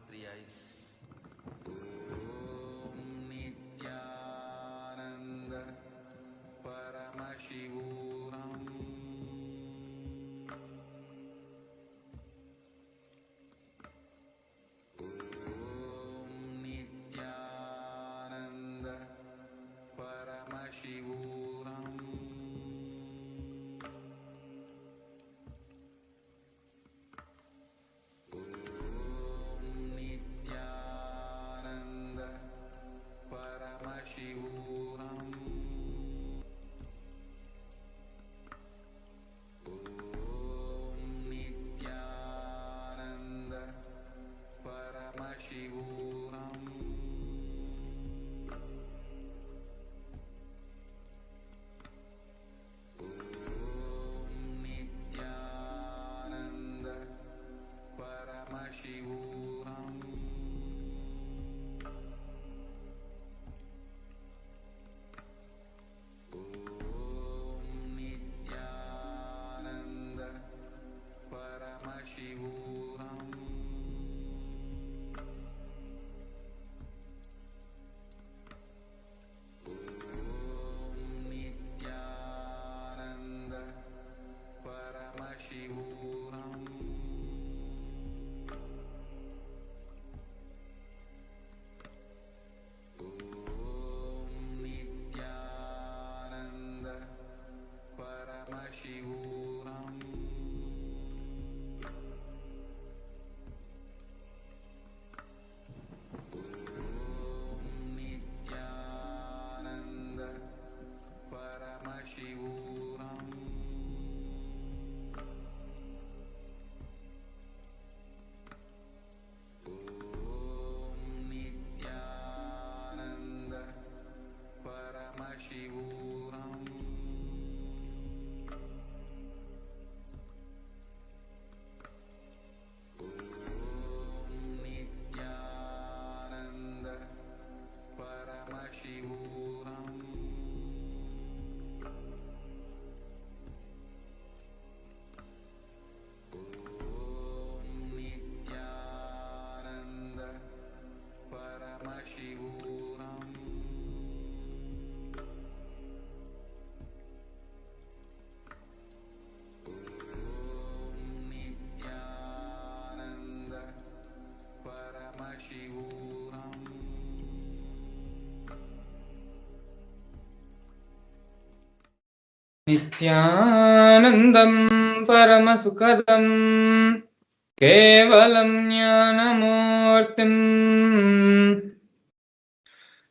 three eyes. Om Nithyananda Paramashivam. Om Nithyananda Paramashivam. Nithyanandam Paramasukadam Kevalam Jnanamurtim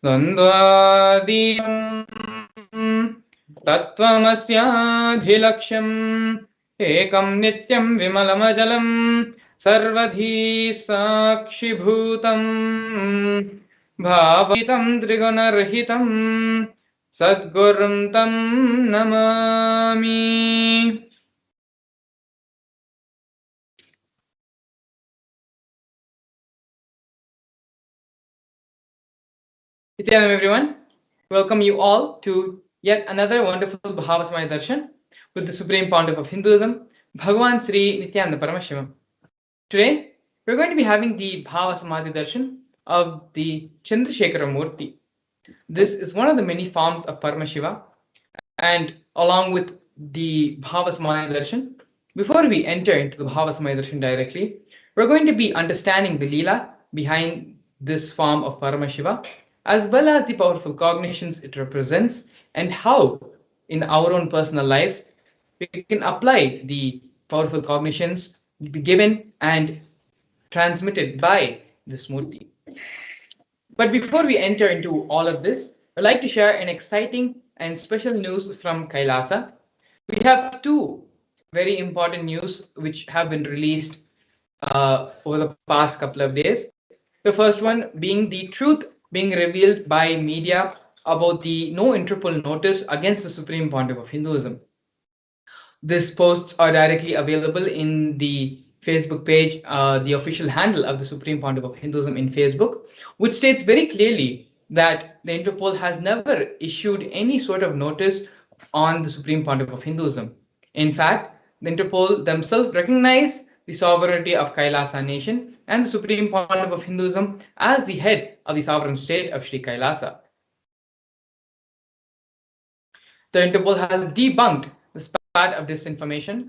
Dandvadiyam Tattvamasyadhilaksham Ekam Nityam Vimalamajalam Sarvadhi Sakshibhutam Bhavatam Trigunarhitam Sadgurum Tam Namami. Nithyananda everyone, welcome you all to yet another wonderful Bhava Samadhi Darshan with the Supreme Pontiff of Hinduism, Bhagavan Sri Nithyananda Paramashivam. Today, we're going to be having the Bhava Samadhi Darshan of the Chandrasekhara Murti. This is one of the many forms of Paramashiva, and along with the Bhava Samadhi Darshan, before we enter into the Bhava Samadhi Darshan directly, we're going to be understanding the Leela behind this form of Paramashiva, as well as the powerful cognitions it represents, and how in our own personal lives we can apply the powerful cognitions given and transmitted by this Murti. But before we enter into all of this, I'd like to share an exciting and special news from Kailasa. We have two very important news which have been released over the past couple of days. The first one being the truth being revealed by media about the no Interpol notice against the Supreme Pontiff of Hinduism. These posts are directly available in the Facebook page, the official handle of the Supreme Pontiff of Hinduism in Facebook, which states very clearly that the Interpol has never issued any sort of notice on the Supreme Pontiff of Hinduism. In fact, the Interpol themselves recognize the sovereignty of Kailasa nation, and the Supreme Pontiff of Hinduism as the head of the sovereign state of Sri Kailasa. The Interpol has debunked the spat of disinformation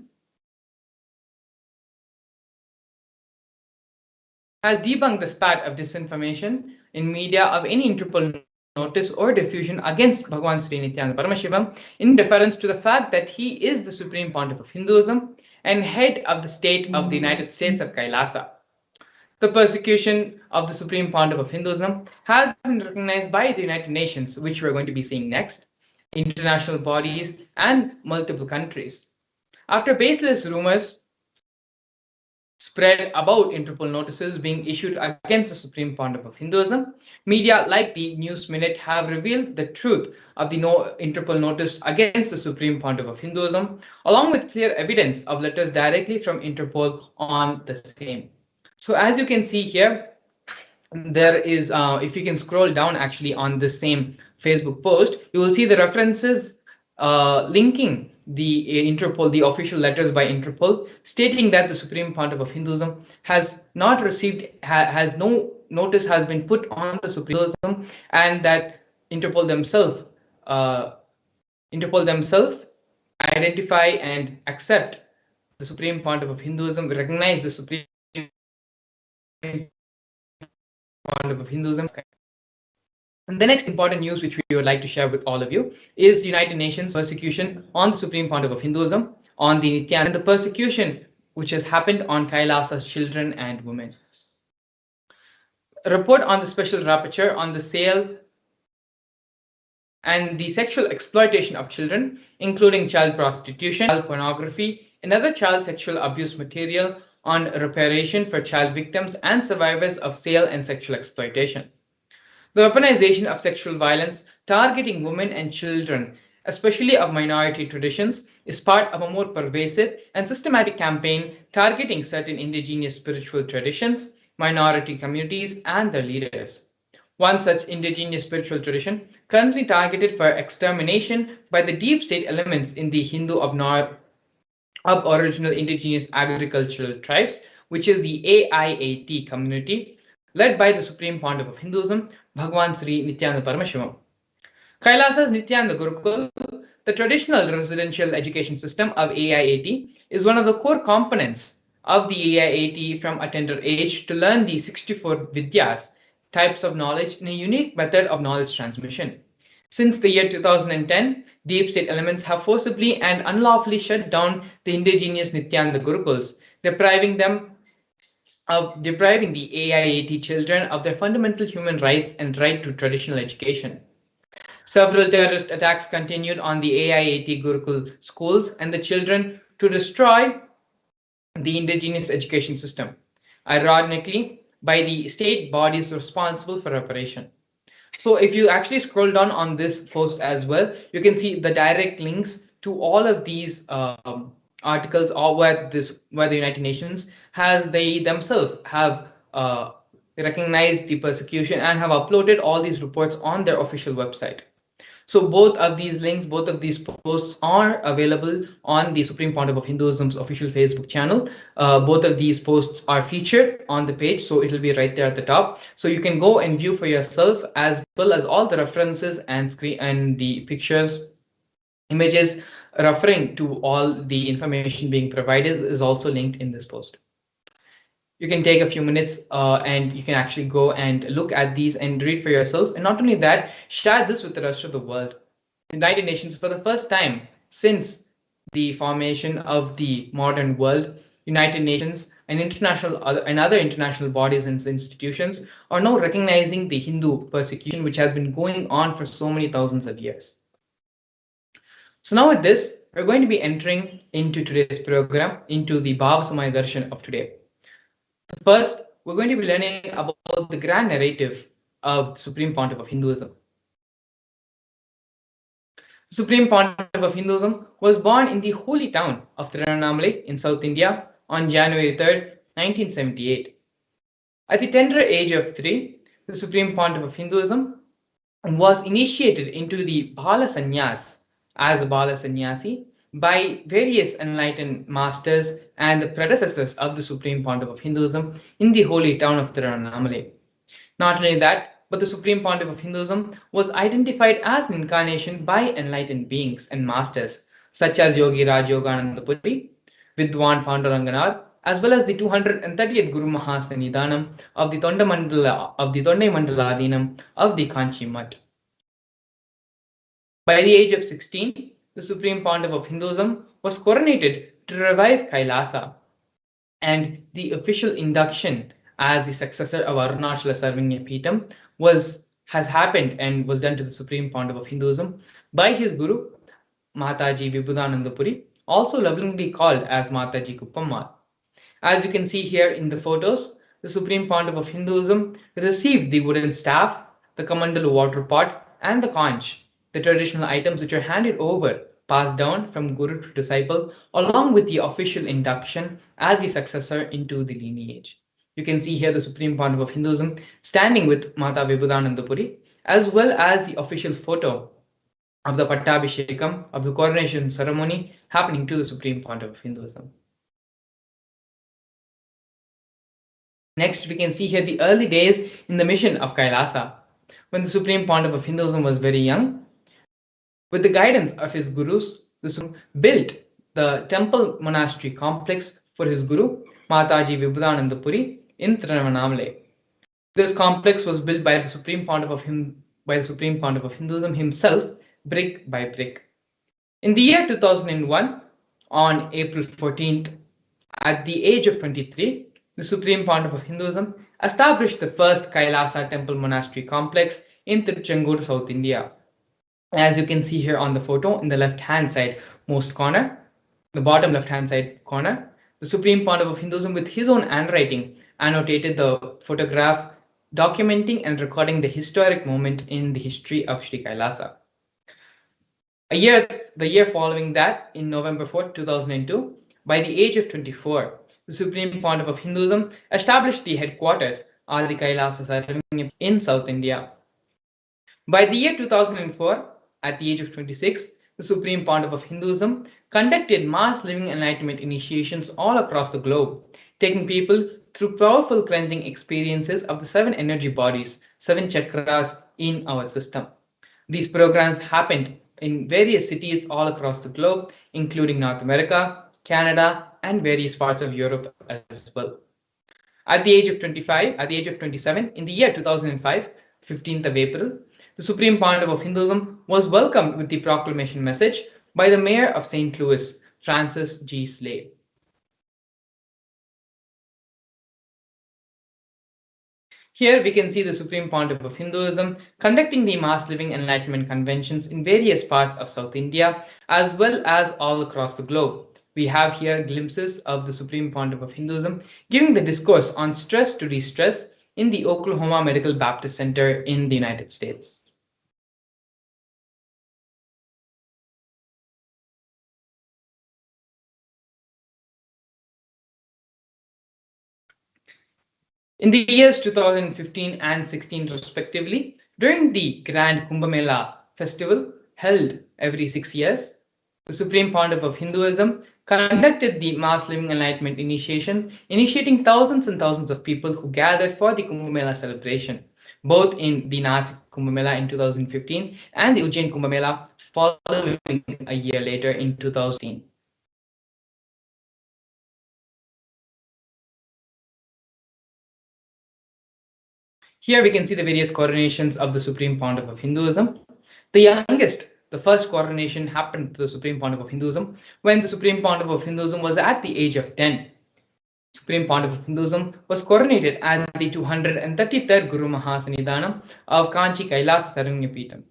in media of any Interpol notice or diffusion against Bhagwan Sri Nithyananda Paramashivam in deference to the fact that he is the Supreme Pontiff of Hinduism and head of the state of the United States of Kailasa. The persecution of the Supreme Pontiff of Hinduism has been recognized by the United Nations, which we're going to be seeing next, international bodies, and multiple countries. After baseless rumors spread about Interpol notices being issued against the Supreme Pontiff of Hinduism, media like the News Minute have revealed the truth of the Interpol notice against the Supreme Pontiff of Hinduism, along with clear evidence of letters directly from Interpol on the same. So as you can see here, there is, if you can scroll down actually on the same Facebook post, you will see the references linking the Interpol, the official letters by Interpol, stating that the Supreme Pontiff of Hinduism has not received, has no notice has been put on the Supreme Hinduism, and that Interpol themselves identify and accept the Supreme Pontiff of Hinduism, recognize the Supreme Pontiff of Hinduism. And the next important news which we would like to share with all of you is United Nations persecution on the Supreme Pontiff of Hinduism, on the Nithyananda, and the persecution which has happened on Kailasa's children and women. A report on the special rapporteur on the sale and the sexual exploitation of children, including child prostitution, child pornography, and other child sexual abuse material on reparation for child victims and survivors of sale and sexual exploitation. The weaponization of sexual violence targeting women and children, especially of minority traditions, is part of a more pervasive and systematic campaign targeting certain indigenous spiritual traditions, minority communities, and their leaders. One such indigenous spiritual tradition currently targeted for extermination by the deep state elements in the Hindu Aboriginal Indigenous Agricultural Tribes, which is the AIAT community, led by the Supreme Pontiff of Hinduism, Bhagwan Sri Nithyananda Paramashivam. Kailasa's Nithyananda Gurukul, the traditional residential education system of AIAT, is one of the core components of the AIAT from a tender age to learn the 64 Vidyas, types of knowledge, in a unique method of knowledge transmission. Since the year 2010, deep state elements have forcibly and unlawfully shut down the indigenous Nithyananda Gurukuls, depriving the AIAT children of their fundamental human rights and right to traditional education. Several terrorist attacks continued on the AIAT Gurukul schools and the children to destroy the indigenous education system, ironically, by the state bodies responsible for reparation. So if you actually scroll down on this post as well, you can see the direct links to all of these articles, or where the United Nations they themselves have recognized the persecution and have uploaded all these reports on their official website. So both of these links, both of these posts are available on the Supreme Pontiff of Hinduism's official Facebook channel. Both of these posts are featured on the page, so it will be right there at the top. So you can go and view for yourself, as well as all the references and the pictures, images referring to all the information being provided is also linked in this post. You can take a few minutes and you can actually go and look at these and read for yourself. And not only that, share this with the rest of the world. The United Nations, for the first time since the formation of the modern world, United Nations and other international bodies and institutions are now recognizing the Hindu persecution, which has been going on for so many thousands of years. So now with this, we're going to be entering into today's program, into the Bhava Samadhi Darshan of today. First, we're going to be learning about the grand narrative of the Supreme Pontiff of Hinduism. The Supreme Pontiff of Hinduism was born in the holy town of Tiruvannamalai in South India on January 3rd, 1978. At the tender age of 3, the Supreme Pontiff of Hinduism was initiated into the Bala Sannyas as a Bala Sannyasi by various enlightened masters and the predecessors of the Supreme Pontiff of Hinduism in the holy town of Tirunelveli. Not only that, but the Supreme Pontiff of Hinduism was identified as an incarnation by enlightened beings and masters such as Yogi Raj Yogananda Puri, Vidwan Panduranganath, as well as the 230th Guru Mahasanidanam of the Tondai Mandaladinam of the Kanchi Mutt. By the age of 16, the Supreme Pontiff of Hinduism was coronated to revive Kailasa, and the official induction as the successor of Arunachala Sarvanya Peetam has happened and was done to the Supreme Pontiff of Hinduism by his Guru Mataji Vibhudananda Puri, also lovingly called as Mataji Kuppammal. As you can see here in the photos, the Supreme Pontiff of Hinduism received the wooden staff, the Kamandalu water pot, and the conch, the traditional items which are handed over, passed down from guru to disciple, along with the official induction as the successor into the lineage. You can see here the Supreme Pontiff of Hinduism standing with Mata Vibhudananda Puri, as well as the official photo of the Pattabhishekam, of the coronation ceremony happening to the Supreme Pontiff of Hinduism. Next, we can see here the early days in the mission of Kailasa. When the Supreme Pontiff of Hinduism was very young, with the guidance of his gurus, the Supreme built the temple monastery complex for his guru, Mataji Vibhudananda Puri, in Tirunelveli. This complex was built by the Supreme Pontiff of Hinduism himself, brick by brick. In the year 2001, on April 14th, at the age of 23, the Supreme Pontiff of Hinduism established the first Kailasa temple monastery complex in Tiruchendur, South India. As you can see here on the photo in the left-hand side most corner, the bottom left-hand side corner, the Supreme Pontiff of Hinduism with his own handwriting annotated the photograph documenting and recording the historic moment in the history of Sri Kailasa. The year following that, in November 4, 2002, by the age of 24, the Supreme Pontiff of Hinduism established the headquarters Adi Kailasa Sarvanya in South India. By the year 2004, at the age of 26, the Supreme Pontiff of Hinduism conducted mass living enlightenment initiations all across the globe, taking people through powerful cleansing experiences of the 7 energy bodies, 7 chakras in our system. These programs happened in various cities all across the globe, including North America, Canada, and various parts of Europe as well. At the age of 27, in the year 2005, 15th of April, the Supreme Pontiff of Hinduism was welcomed with the proclamation message by the Mayor of St. Louis, Francis G. Slade. Here we can see the Supreme Pontiff of Hinduism conducting the mass living enlightenment conventions in various parts of South India as well as all across the globe. We have here glimpses of the Supreme Pontiff of Hinduism giving the discourse on stress to de-stress in the Oklahoma Medical Baptist Center in the United States. In the years 2015 and 16 respectively, during the Grand Kumbh Mela festival held every 6 years, the Supreme Pontiff of Hinduism conducted the mass living enlightenment initiation, initiating thousands and thousands of people who gathered for the Kumbh Mela celebration, both in the Nasik Kumbh Mela in 2015 and the Ujjain Kumbh Mela following a year later in 2018. Here we can see the various coronations of the Supreme Pontiff of Hinduism. The youngest, the first coronation happened to the Supreme Pontiff of Hinduism when the Supreme Pontiff of Hinduism was at the age of 10. Supreme Pontiff of Hinduism was coronated as the 233rd Guru Mahasanidanam of Kanchi Kailas Sarvanya Peetam.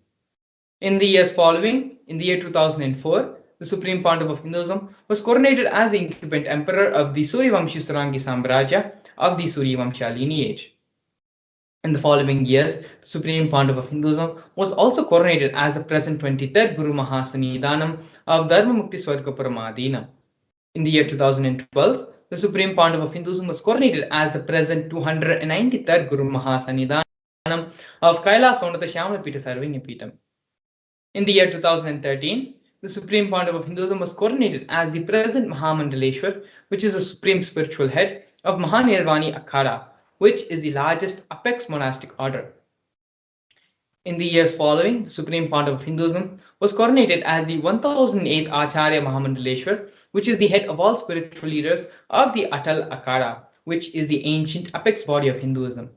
In the years following, in the year 2004, the Supreme Pontiff of Hinduism was coronated as the incumbent emperor of the Suryavamshi Surangi Sambraja of the Suryavamsha lineage. In the following years, the Supreme Pontiff of Hinduism was also coronated as the present 23rd Guru Mahasanidanam of Dharma Mukti Swarga Paramadinam. In the year 2012, the Supreme Pontiff of Hinduism was coronated as the present 293rd Guru Mahasanidanam of Kailas Onata Shyamapita Sarvanya Peetam. In the year 2013, the Supreme Pontiff of Hinduism was coronated as the present Mahamandaleshwar, which is the supreme spiritual head of Mahanirvani Akhada, which is the largest apex monastic order. In the years following, the Supreme Pontiff of Hinduism was coronated as the 1008th Acharya Mahamandaleshwar, which is the head of all spiritual leaders of the Atal Akhada, which is the ancient apex body of Hinduism.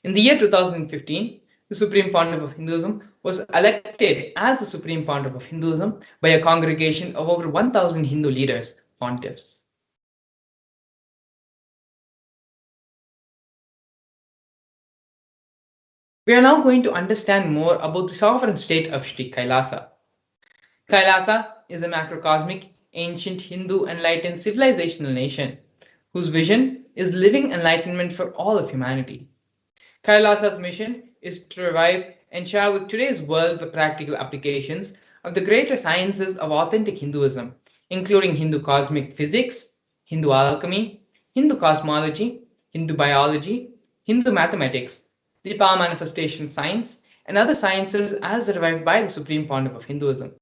In the year 2015, the Supreme Pontiff of Hinduism was elected as the Supreme Pontiff of Hinduism by a congregation of over 1,000 Hindu leaders, pontiffs. We are now going to understand more about the sovereign state of Sri Kailasa. Kailasa is a macrocosmic, ancient Hindu enlightened civilizational nation whose vision is living enlightenment for all of humanity. Kailasa's mission is to revive and share with today's world the practical applications of the greater sciences of authentic Hinduism, including Hindu cosmic physics, Hindu alchemy, Hindu cosmology, Hindu biology, Hindu mathematics, the power manifestation science, and other sciences as revived by the Supreme Pontiff of Hinduism.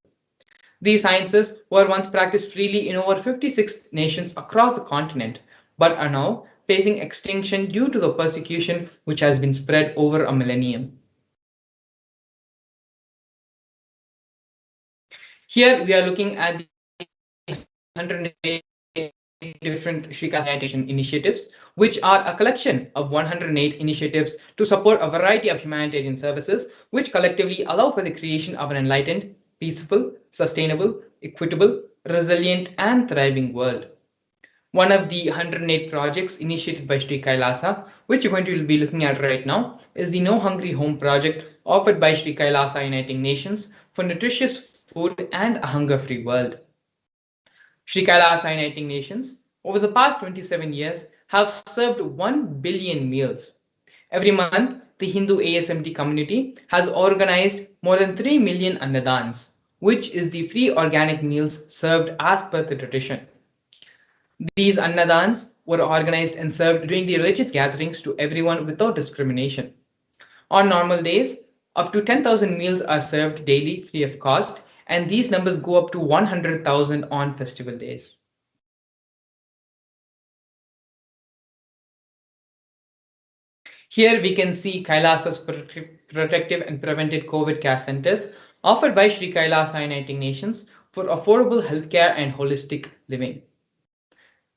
These sciences were once practiced freely in over 56 nations across the continent, but are now facing extinction due to the persecution which has been spread over a millennium. Here we are looking at the 108 different Sri Kailasa initiatives, which are a collection of 108 initiatives to support a variety of humanitarian services, which collectively allow for the creation of an enlightened, peaceful, sustainable, equitable, resilient, and thriving world. One of the 108 projects initiated by Sri Kailasa, which you're going to be looking at right now, is the No Hungry Home project offered by Sri Kailasa Uniting Nations for nutritious food and a hunger-free world. Sri Kailasa Uniting Nations, over the past 27 years, have served 1 billion meals. Every month, the Hindu ASMT community has organized more than 3 million annadans, which is the free organic meals served as per the tradition. These annadans were organized and served during the religious gatherings to everyone without discrimination. On normal days, up to 10,000 meals are served daily free of cost, and these numbers go up to 100,000 on festival days. Here we can see Kailasa's protective and preventive COVID care centers offered by Sri Kailasa Uniting Nations for affordable healthcare and holistic living.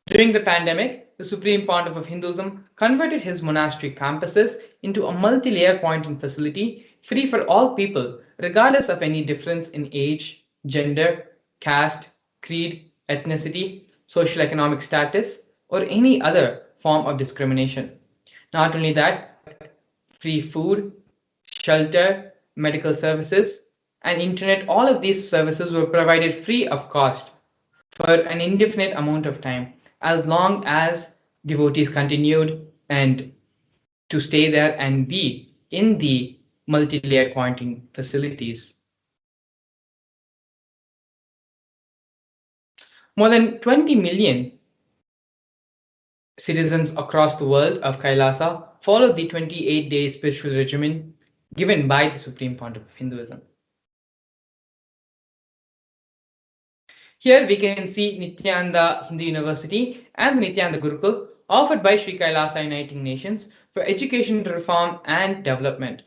During the pandemic, the Supreme Pontiff of Hinduism converted his monastery campuses into a multi-layer quarantine facility free for all people, regardless of any difference in age, gender, caste, creed, ethnicity, social economic status, or any other form of discrimination. Not only that, free food, shelter, medical services, and internet, all of these services were provided free of cost for an indefinite amount of time, as long as devotees continued and to stay there and be in the multi-layered quarantine facilities. More than 20 million citizens across the world of Kailasa followed the 28-day spiritual regimen given by the Supreme Pontiff of Hinduism. Here we can see Nithyananda Hindu University and Nithyananda Gurukul offered by Sri Kailasa Uniting Nations for education reform and development.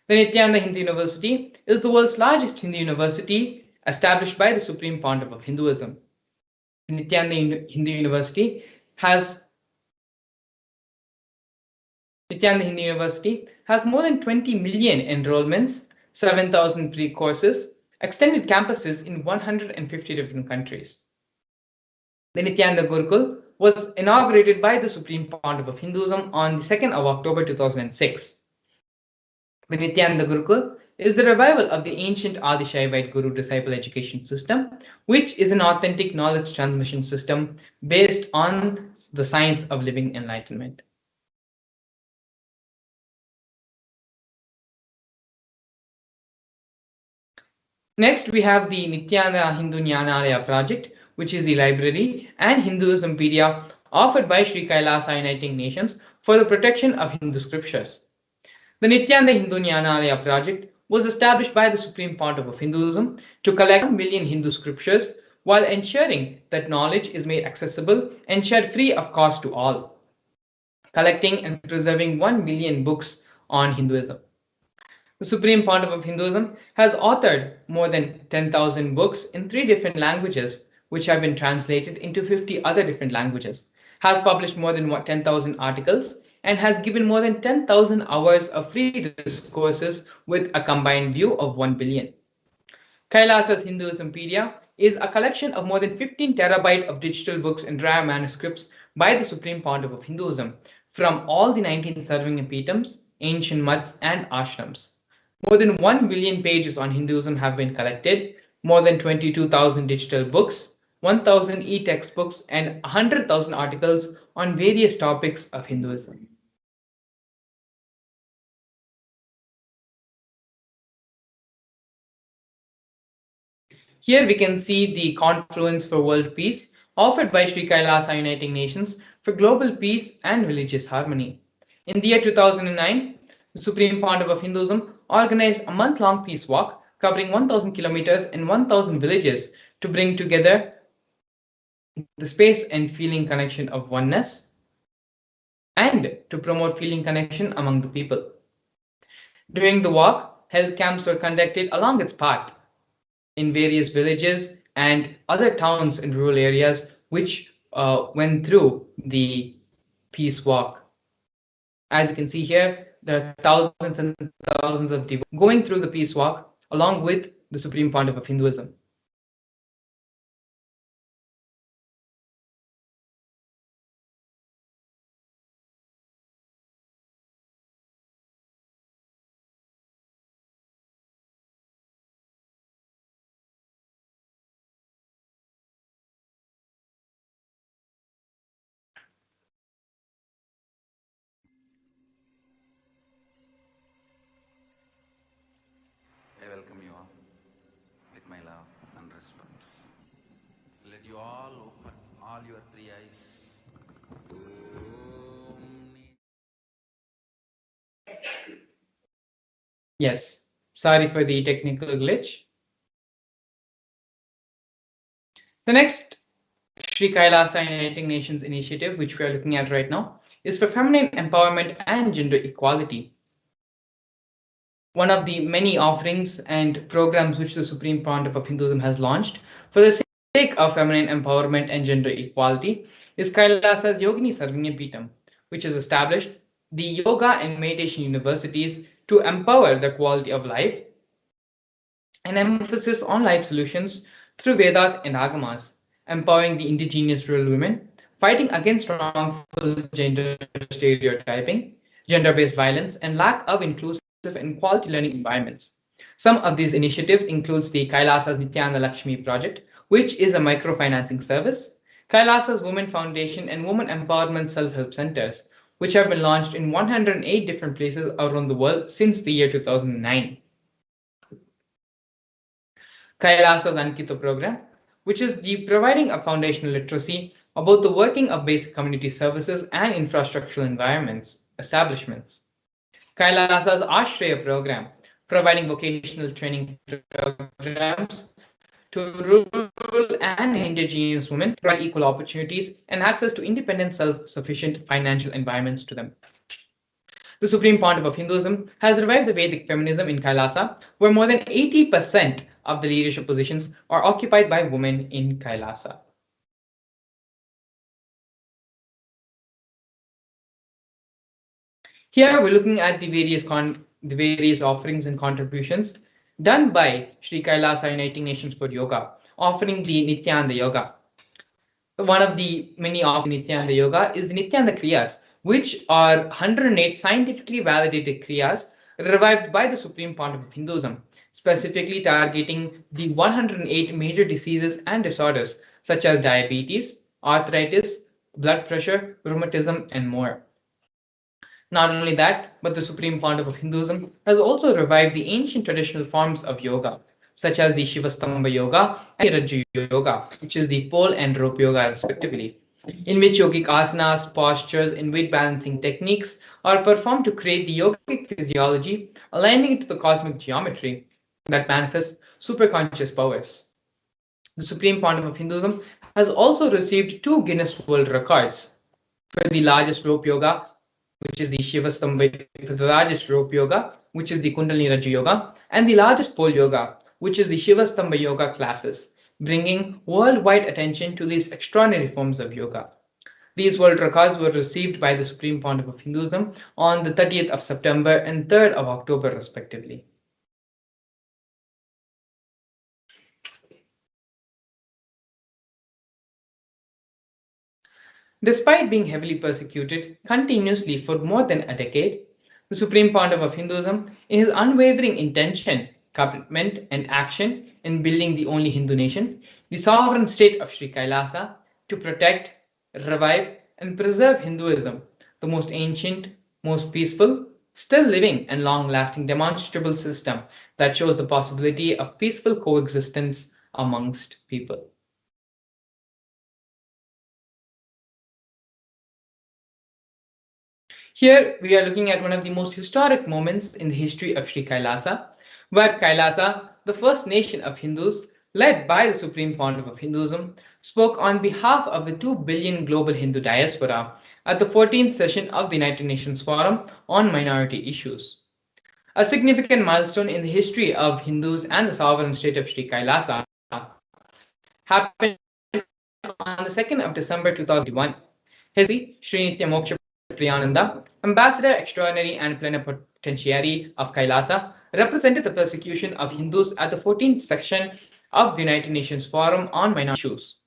The Nithyananda Hindu University is the world's largest Hindu university established by the Supreme Pontiff of Hinduism. The Nithyananda Hindu University has more than 20 million enrollments, 7,000 free courses, extended campuses in 150 different countries. The Nithyananda Gurukul was inaugurated by the Supreme Pontiff of Hinduism on the 2nd of October 2006. The Nithyananda Gurukul is the revival of the ancient Adi Shaivite Guru-disciple education system, which is an authentic knowledge transmission system based on the science of living enlightenment. Next, we have the Nithyananda Hindu Jnanalaya project, which is the library and Hinduismpedia offered by Sri Kailasa Uniting Nations for the protection of Hindu scriptures. The Nithyananda Hindu Jnanalaya project was established by the Supreme Pontiff of Hinduism to collect 1 million Hindu scriptures while ensuring that knowledge is made accessible and shared free of cost to all, collecting and preserving 1 million books on Hinduism. The Supreme Pontiff of Hinduism has authored more than 10,000 books in 3 different languages, which have been translated into 50 other different languages, has published more than 10,000 articles, and has given more than 10,000 hours of free discourses with a combined view of 1 billion. Kailasa's Hinduismpedia is a collection of more than 15 terabyte of digital books and rare manuscripts by the Supreme Pontiff of Hinduism from all the 19 Sarvingapitams, ancient mutts, and ashrams. More than 1 billion pages on Hinduism have been collected, more than 22,000 digital books, 1,000 e-textbooks, and 100,000 articles on various topics of Hinduism. Here we can see the confluence for world peace offered by Sri Kailasa Uniting Nations for global peace and religious harmony. In the year 2009, the Supreme Pontiff of Hinduism organized a month-long peace walk covering 1,000 kilometers and 1,000 villages to bring together the space and feeling connection of oneness and to promote feeling connection among the people. During the walk, health camps were conducted along its path in various villages and other towns and rural areas which went through the peace walk. As you can see here, there are thousands and thousands of devotees going through the peace walk along with the Supreme Pontiff of Hinduism. I welcome you all with my love and respect. Let you all open all your 3 eyes. Yes, sorry for the technical glitch. The next Sri Kailasa Uniting Nations initiative, which we are looking at right now, is for feminine empowerment and gender equality. One of the many offerings and programs which the Supreme Pontiff of Hinduism has launched for the sake of feminine empowerment and gender equality is Kailasa's Yogini Sarvingapittam, which has established the yoga and meditation universities to empower the quality of life and emphasis on life solutions through Vedas and Agamas, empowering the indigenous rural women, fighting against wrongful gender stereotyping, gender-based violence, and lack of inclusive and quality learning environments. Some of these initiatives includes the Kailasa's Nithyananda Lakshmi project, which is a microfinancing service, Kailasa's Women Foundation and Women Empowerment Self-Help Centers, which have been launched in 108 different places around the world since the year 2009. Kailasa's Ankito program, which is the providing a foundational literacy about the working of basic community services and infrastructural establishments. Kailasa's Ashraya program, providing vocational training programs to rural and indigenous women, provide equal opportunities and access to independent, self-sufficient financial environments to them. The Supreme Pontiff of Hinduism has revived the Vedic feminism in Kailasa, where more than 80% of the leadership positions are occupied by women in Kailasa. Here we're looking at the various offerings and contributions done by Sri Kailasa Uniting Nations for Yoga, offering the Nithyananda Yoga. One of the many of Nithyananda Yoga is the Nithyananda Kriyas, which are 108 scientifically validated Kriyas revived by the Supreme Pontiff of Hinduism, specifically targeting the 108 major diseases and disorders such as diabetes, arthritis, blood pressure, rheumatism, and more. Not only that, but the Supreme Pontiff of Hinduism has also revived the ancient traditional forms of yoga, such as the Shivastamba Yoga and Rajju Yoga, which is the pole and rope yoga respectively. in which yogic asanas, postures, and weight balancing techniques are performed to create the yogic physiology, aligning it to the cosmic geometry that manifests superconscious powers. The Supreme Pontiff of Hinduism has also received two Guinness World Records for the largest rope yoga, which is the Shivastamba, for the largest rope yoga, which is the Kundalini Raju Yoga, and the largest pole yoga, which is the Shivastamba Yoga classes, bringing worldwide attention to these extraordinary forms of yoga. These world records were received by the Supreme Pontiff of Hinduism on the 30th of September and 3rd of October, respectively. Despite being heavily persecuted continuously for more than a decade, the Supreme Pontiff of Hinduism, in his unwavering intention, commitment, and action in building the only Hindu nation, the sovereign state of Sri Kailasa, to protect, revive, and preserve Hinduism, the most ancient, most peaceful, still living, and long lasting demonstrable system that shows the possibility of peaceful coexistence amongst people. Here we are looking at one of the most historic moments in the history of Sri Kailasa, where Kailasa, the first nation of Hindus, led by the Supreme Pontiff of Hinduism, spoke on behalf of the 2 billion global Hindu diaspora at the 14th session of the United Nations Forum on Minority Issues. A significant milestone in the history of Hindus and the sovereign state of Sri Kailasa happened on the 2nd of December 2001. His Sri Nithya Priyananda, Ambassador Extraordinary and Plenipotentiary of Kailasa, represented the persecution of Hindus at the 14th section of the United Nations Forum on Minority Issues.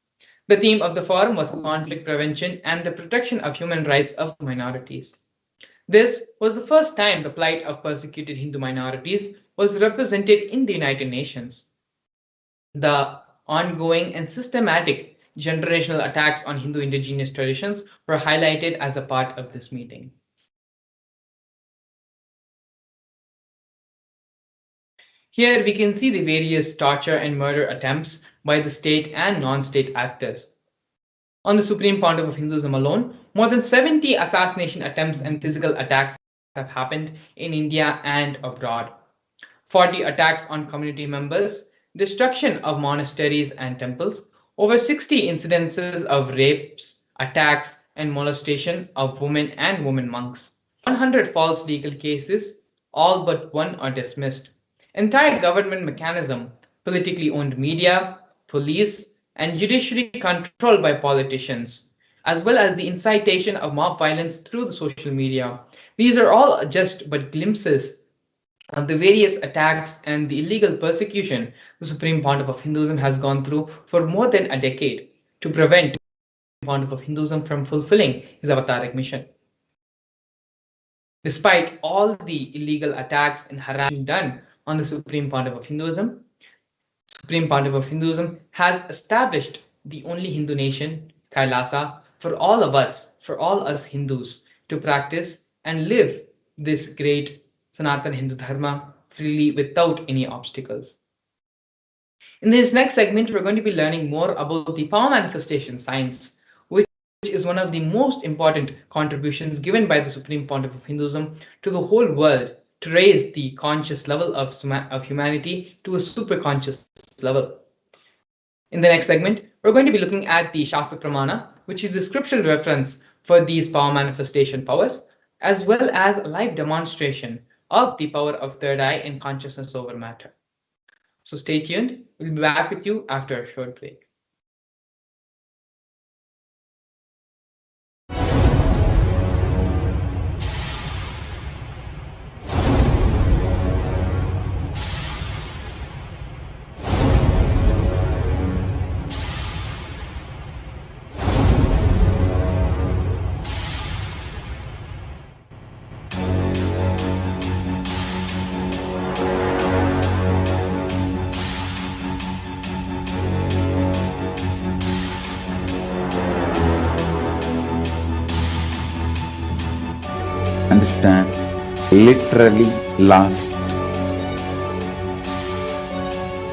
The theme of the forum was conflict prevention and the protection of human rights of minorities. This was the first time the plight of persecuted Hindu minorities was represented in the United Nations. The ongoing and systematic generational attacks on Hindu indigenous traditions were highlighted as a part of this meeting. Here we can see the various torture and murder attempts by the state and non-state actors. On the Supreme Pontiff of Hinduism alone, more than 70 assassination attempts and physical attacks have happened in India and abroad. 40 attacks on community members, destruction of monasteries and temples, over 60 incidences of rapes, attacks, and molestation of women and women monks, 100 false legal cases, all but one are dismissed. Entire government mechanism, politically owned media, police, and judiciary controlled by politicians, as well as the incitation of mob violence through the social media. These are all just but glimpses of the various attacks and the illegal persecution the Supreme Pontiff of Hinduism has gone through for more than a decade to prevent the Supreme Pontiff of Hinduism from fulfilling his avataric mission. Despite all the illegal attacks and harassment done on the Supreme Pontiff of Hinduism, Supreme Pontiff of Hinduism has established the only Hindu nation, Kailasa, for all us Hindus to practice and live this great Sanatana Hindu Dharma freely without any obstacles. In this next segment, we're going to be learning more about the power manifestation science, which is one of the most important contributions given by the Supreme Pontiff of Hinduism to the whole world to raise the conscious level of humanity to a super conscious level. In the next segment, we're going to be looking at the Shastra Pramana, which is the scriptural reference for these power manifestation powers, as well as a live demonstration of the power of third eye and consciousness over matter. So stay tuned. We'll be back with you after a short break. Understand, literally last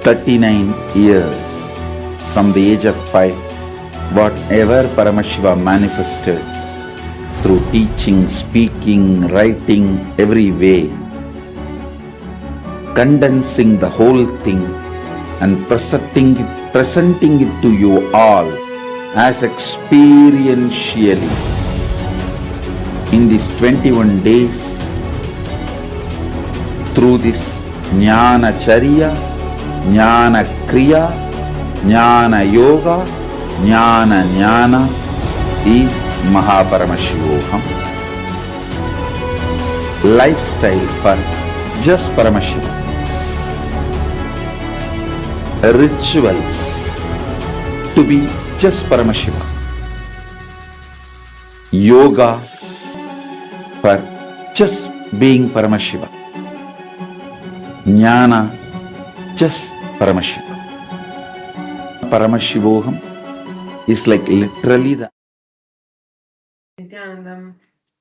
39 years from the age of 5 whatever Paramashiva manifested through teaching, speaking, writing, every way, condensing the whole thing and presenting it to you all as experientially in these 21 days through this Jnana Charya, Jnana Kriya, Jnana Yoga, Jnana Jnana is Mahaparamashivoham. Lifestyle for just Paramashiva. Rituals to be just Paramashiva. Yoga for just being Paramashiva. Jnana just Paramashiva. Paramashivoham is like literally the Nithyanandam,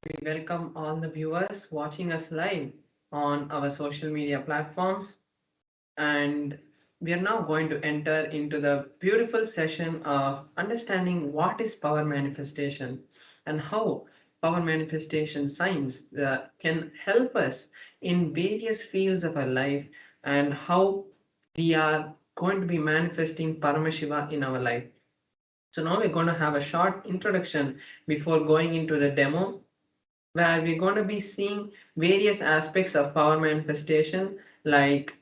we welcome all the viewers watching us live on our social media platforms, and we are now going to enter into the beautiful session of understanding what is power manifestation and how power manifestation science can help us in various fields of our life, and how we are going to be manifesting Paramashiva in our life. So now we're going to have a short introduction before going into the demo, where we're going to be seeing various aspects of power manifestation, like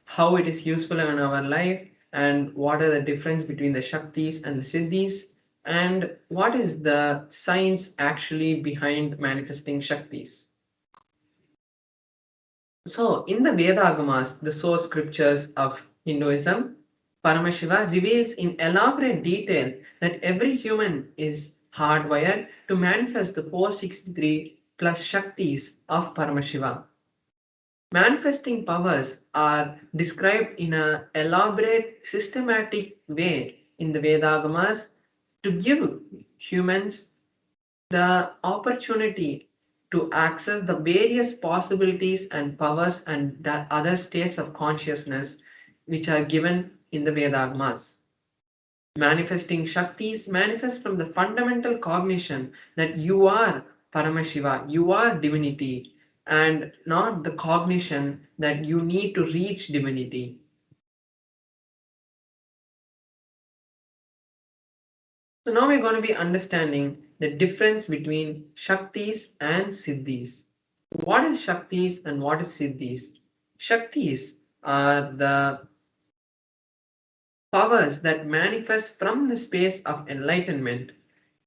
how it is useful in our life, and what are the difference between the Shaktis and the Siddhis, and what is the science actually behind manifesting Shaktis. So, in the Vedagamas, the source scriptures of Hinduism, Paramashiva reveals in elaborate detail that every human is hardwired to manifest the 463 plus Shaktis of Paramashiva. Manifesting powers are described in an elaborate, systematic way in the Vedagamas to give humans the opportunity to access the various possibilities and powers and the other states of consciousness which are given in the Vedagamas. Manifesting Shaktis manifest from the fundamental cognition that you are Paramashiva, you are divinity, and not the cognition that you need to reach divinity. So now we're going to be understanding the difference between Shaktis and Siddhis. What is Shaktis and what is Siddhis? Shaktis are the powers that manifest from the space of enlightenment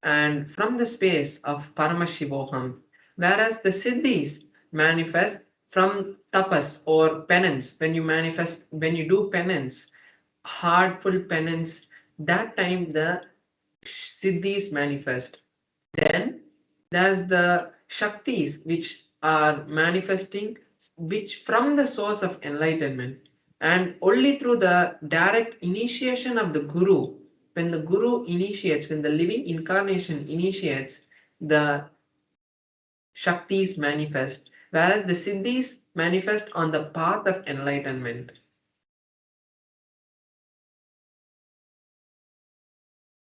and from the space of Paramashivoham, whereas the Siddhis manifest from tapas or penance. When you do penance, heartful penance, that time the Siddhis manifest. Then there's the Shaktis which are manifesting, which from the source of enlightenment, and only through the direct initiation of the Guru. When the Guru initiates, when the living incarnation initiates, the Shaktis manifest, whereas the Siddhis manifest on the path of enlightenment.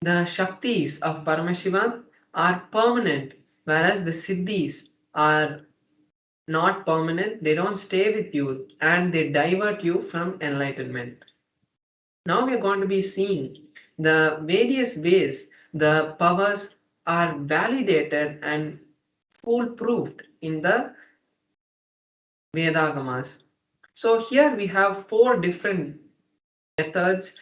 The Shaktis of Paramashiva are permanent, whereas the Siddhis are not permanent, they don't stay with you and they divert you from enlightenment. Now we are going to be seeing the various ways the powers are validated and foolproofed in the Vedagamas. So here we have four different methods,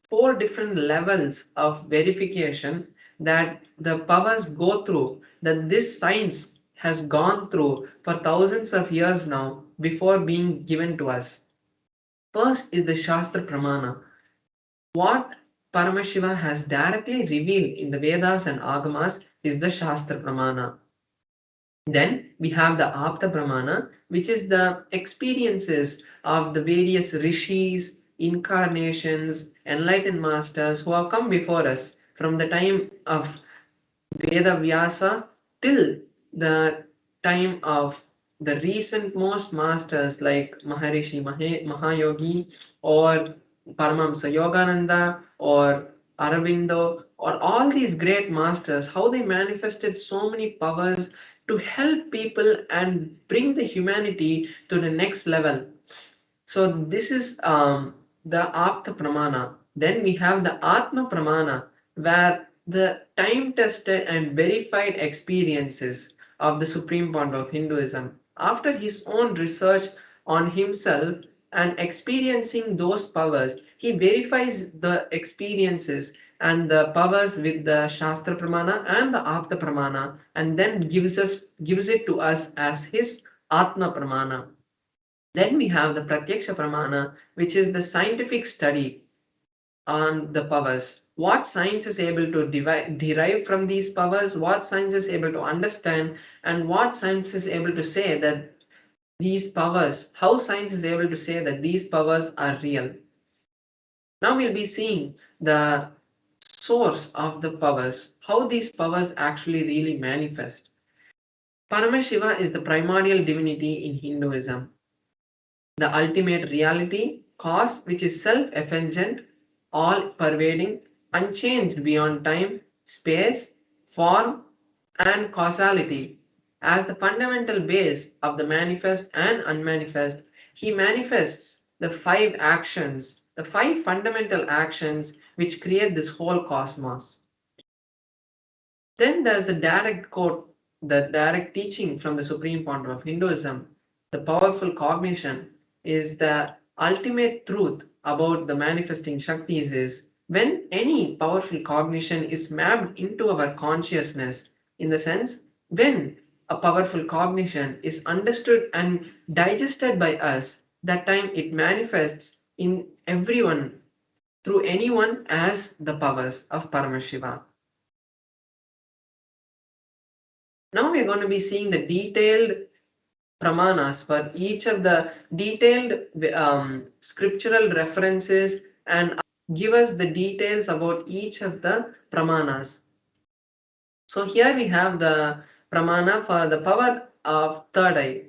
four different levels of verification that the powers go through, that this science has gone through for thousands of years now before being given to us. First is the Shastra Pramana. What Paramashiva has directly revealed in the Vedas and Agamas is the Shastra Pramana. Then we have the Apta Pramana, which is the experiences of the various rishis, incarnations, enlightened masters who have come before us from the time of Veda Vyasa till the time of the recent most masters like Maharishi Mahayogi or Paramahamsa Yogananda or Aravindo or all these great masters, how they manifested so many powers to help people and bring the humanity to the next level. So this is the Apta Pramana. Then we have the Atma Pramana, where the time-tested and verified experiences of the Supreme Point of Hinduism. After his own research on himself and experiencing those powers, he verifies the experiences and the powers with the Shastra Pramana and the Apta Pramana, and then gives it to us as his Atma Pramana. Then we have the Pratyaksha Pramana, which is the scientific study on the powers. What science is able to derive from these powers, what science is able to understand, and what science is able to say that these powers, how science is able to say that these powers are real. Now we'll be seeing the source of the powers, how these powers actually really manifest. Paramashiva is the primordial divinity in Hinduism, the ultimate reality, cause which is self-effulgent, all-pervading, unchanged beyond time, space, form, and causality. As the fundamental base of the manifest and unmanifest, he manifests the five actions, the five fundamental actions which create this whole cosmos. Then there's a direct quote, the direct teaching from the Supreme Point of Hinduism. The powerful cognition is the ultimate truth about the manifesting Shaktis is when any powerful cognition is mapped into our consciousness, in the sense when a powerful cognition is understood and digested by us, that time it manifests in everyone through anyone as the powers of Paramashiva. Now we are going to be seeing the detailed pramanas for each of the detailed scriptural references and give us the details about each of the pramanas. So here we have the pramana for the power of third eye.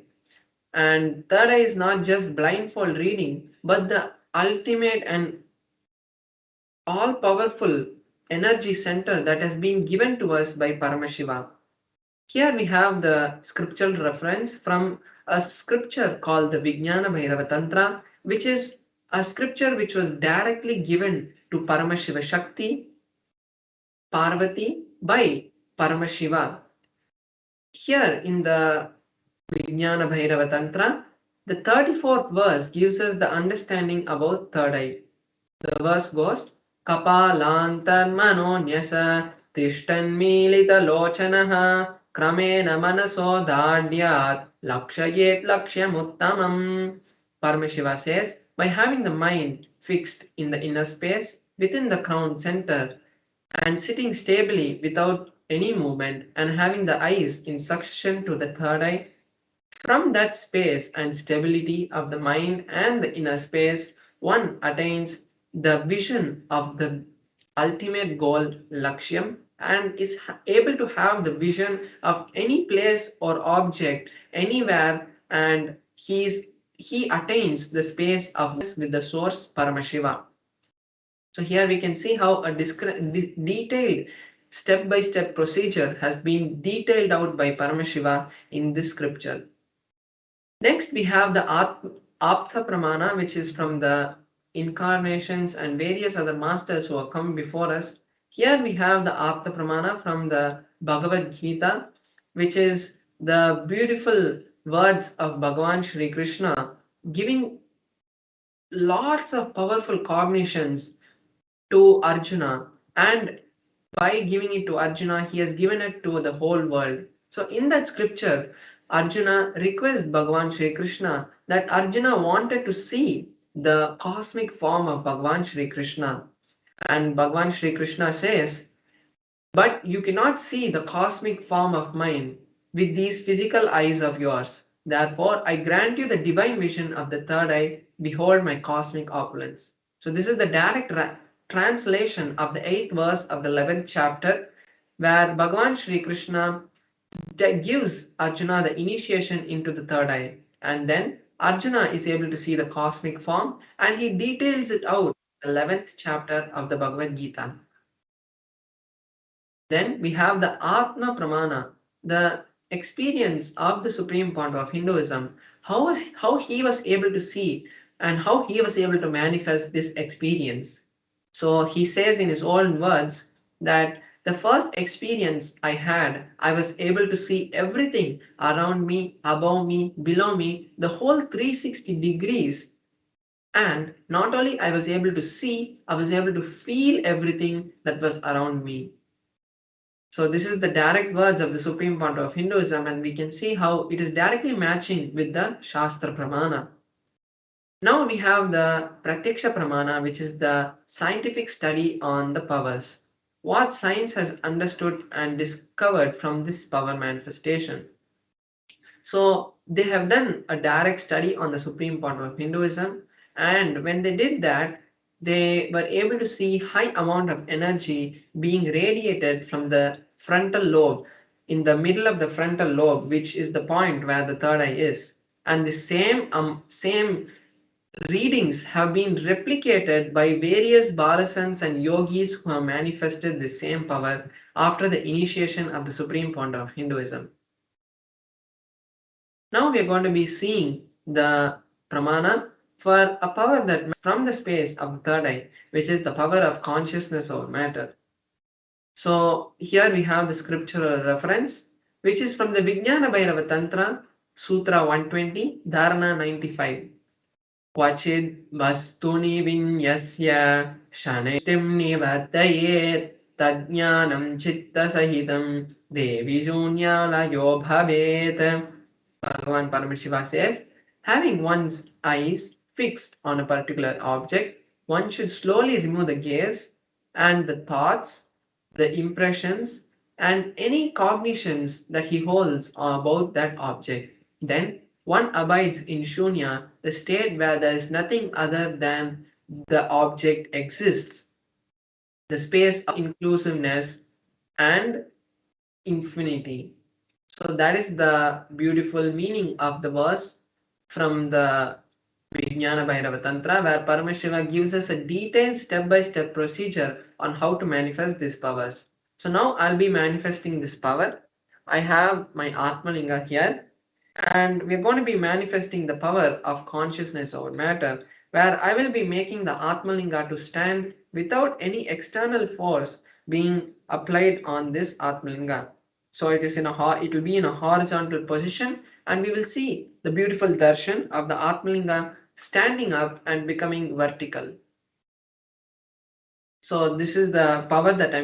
And third eye is not just blindfold reading, but the ultimate and all powerful energy center that has been given to us by Paramashiva. Here we have the scriptural reference from a scripture called the Vijnana Bhairava Tantra, which is a scripture which was directly given to Paramashiva Shakti, Parvati by Paramashiva. Here in the Vijnana Bhairava Tantra, the 34th verse gives us the understanding about third eye. The verse goes, Kapalantar manonyasa tishtanmilita lochanaha Kramena manaso dhadyat lakshayet lakshyamuttamam. Paramashiva says, by having the mind fixed in the inner space within the crown center and sitting stably without any movement and having the eyes in succession to the third eye, from that space and stability of the mind and the inner space, one attains the vision of the ultimate goal, Lakshyam, and is able to have the vision of any place or object anywhere, and he attains the space of with the source Paramashiva. So here we can see how a detailed step-by-step procedure has been detailed out by Paramashiva in this scripture. Next we have the Apta Pramana, which is from the incarnations and various other masters who have come before us. Here we have the Apta Pramana from the Bhagavad Gita, which is the beautiful words of Bhagavan Shri Krishna, giving lots of powerful cognitions to Arjuna, and by giving it to Arjuna, he has given it to the whole world. So in that scripture, Arjuna requests Bhagavan Shri Krishna that Arjuna wanted to see the cosmic form of Bhagavan Shri Krishna. And Bhagavan Shri Krishna says, but you cannot see the cosmic form of mine with these physical eyes of yours. Therefore, I grant you the divine vision of the third eye. Behold my cosmic opulence. So this is the direct translation of the 8th verse of the 11th chapter, where Bhagavan Shri Krishna gives Arjuna the initiation into the third eye, and then Arjuna is able to see the cosmic form, and he details it out in the 11th chapter of the Bhagavad Gita. Then we have the Atma Pramana, the experience of the Supreme Point of Hinduism, how he was able to see and how he was able to manifest this experience. So he says in his own words that the first experience I had, I was able to see everything around me, above me, below me, the whole 360 degrees. And not only I was able to see, I was able to feel everything that was around me. So this is the direct words of the Supreme Point of Hinduism, and we can see how it is directly matching with the Shastra Pramana. Now we have the Pratyaksha Pramana, which is the scientific study on the powers. What science has understood and discovered from this power manifestation. So they have done a direct study on the Supreme Point of Hinduism, and when they did that, they were able to see high amount of energy being radiated from the frontal lobe, in the middle of the frontal lobe, which is the point where the third eye is. And the same readings have been replicated by various balasans and yogis who have manifested the same power after the initiation of the Supreme Point of Hinduism. Now we are going to be seeing the pramana for a power that from the space of the third eye, which is the power of consciousness over matter. So here we have the scriptural reference, which is from the Vijnana Bhairava Tantra, Sutra 120, Dharana 95. Kvachid vastuni vinyasya shaneshtim nivartayet tadjnanam chitta sahitam devi shunyalayo bhavet. Bhagavan Paramashiva says, having one's eyes fixed on a particular object, one should slowly remove the gaze and the thoughts, the impressions, and any cognitions that he holds about that object. Then one abides in Shunya, the state where there is nothing other than the object exists, the space of inclusiveness and infinity. So that is the beautiful meaning of the verse from the Vijnana Bhairava Tantra, where Paramashiva gives us a detailed step-by-step procedure on how to manifest these powers. So now I'll be manifesting this power. I have my Atmalinga here, and we're going to be manifesting the power of consciousness over matter, where I will be making the Atmalinga to stand without any external force being applied on this Atmalinga. So it will be in a horizontal position, and we will see the beautiful darshan of the Atmalinga standing up and becoming vertical. So this is the power that we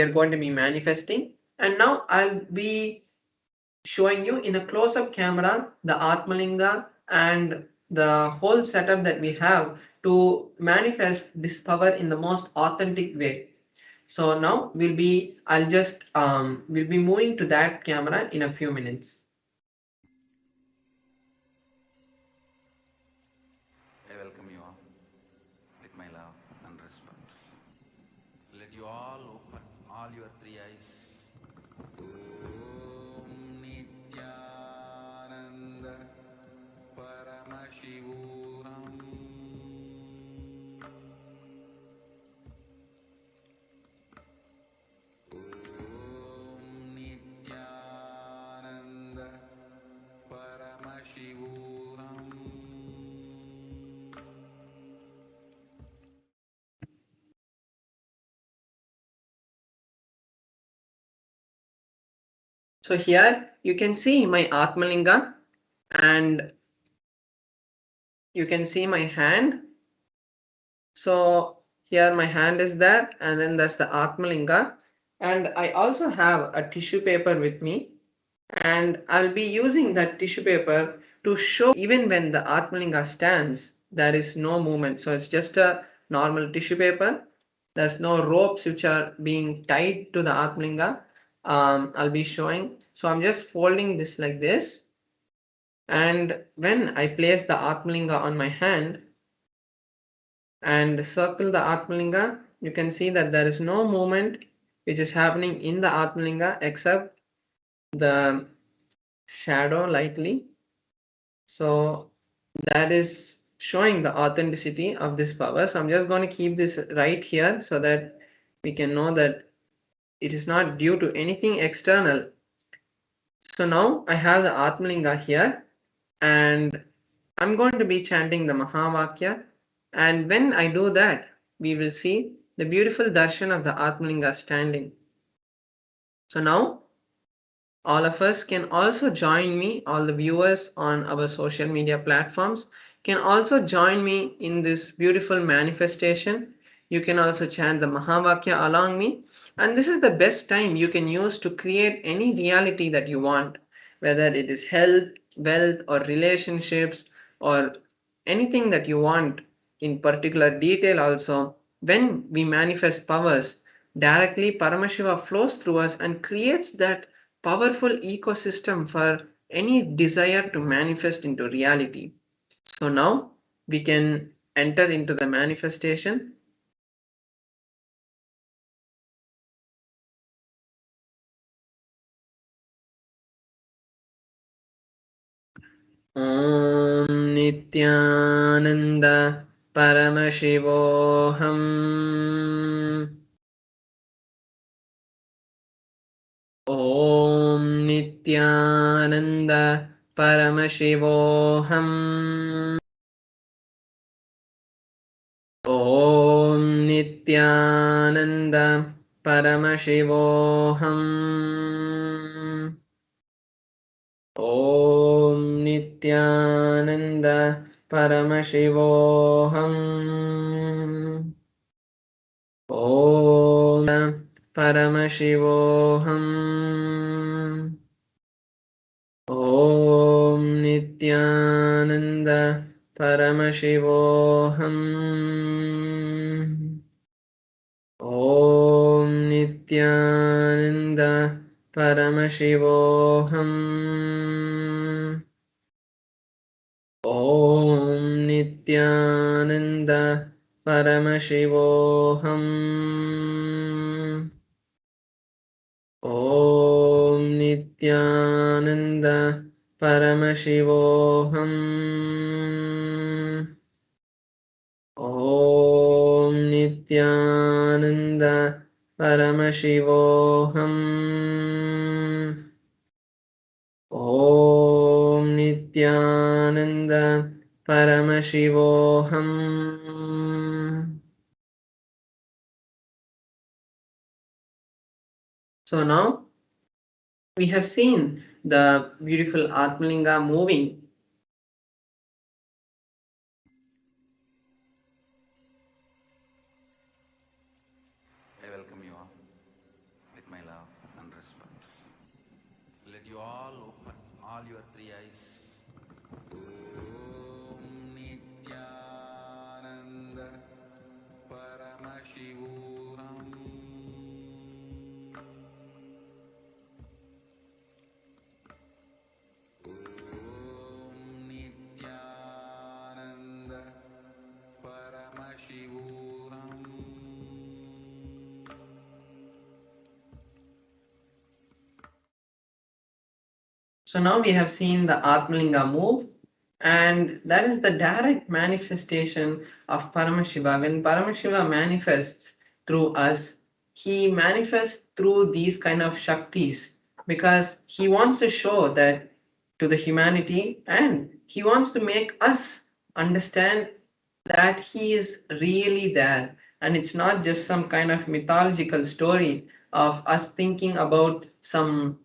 are going to be manifesting. And now I'll be showing you in a close-up camera the Atmalinga and the whole setup that we have to manifest this power in the most authentic way. So now we'll be moving to that camera in a few minutes. I welcome you all with my love and respect. Let you all open all your three eyes. Om Nithyananda Paramashivam. Om Nithyananda Paramashivam. So here you can see my Atmalinga, and you can see my hand. So here my hand is there, and then that's the Atmalinga. And I also have a tissue paper with me, and I'll be using that tissue paper to show even when the Atmalinga stands, there is no movement. So it's just a normal tissue paper. There's no ropes which are being tied to the Atmalinga. I'll be showing. So I'm just folding this like this. And when I place the Atmalinga on my hand and circle the Atmalinga, you can see that there is no movement which is happening in the Atmalinga except the shadow lightly. So that is showing the authenticity of this power. So I'm just going to keep this right here so that we can know that It is not due to anything external. So now I have the Atmalinga here, and I'm going to be chanting the Mahavakya. And when I do that, we will see the beautiful darshan of the Atmalinga standing. So now all of us can also join me, all the viewers on our social media platforms can also join me in this beautiful manifestation. You can also chant the Mahavakya along me, and this is the best time you can use to create any reality that you want, whether it is health, wealth, or relationships, or anything that you want in particular detail. Also, when we manifest powers directly, Paramashiva flows through us and creates that powerful ecosystem for any desire to manifest into reality. So now we can enter into the manifestation. Om Nithyananda Paramashivoham. Om Nithyananda Paramashivoham. Om Nithyananda Paramashivoham. Om Nithyananda Paramashivoham. Om Paramashivoham. Om Nithyananda Paramashivoham. Om Nithyananda Paramashivoham. Om Nithyananda Paramashivoham. Om Nithyananda Paramashivoham. Om Nithyananda Paramashivoham. Om Nithyananda Paramashivoham. So now we have seen the beautiful Atmalinga moving. I welcome you all with my love and respect. Let you all open all your three eyes. Om Nithyananda Paramashivam. Om Nithyananda Paramashivam. So now we have seen the Atmalinga move, and that is the direct manifestation of Paramashiva. When Paramashiva manifests through us, he manifests through these kind of Shaktis because he wants to show that to the humanity, and he wants to make us understand that he is really there, and it's not just some kind of mythological story of us thinking about some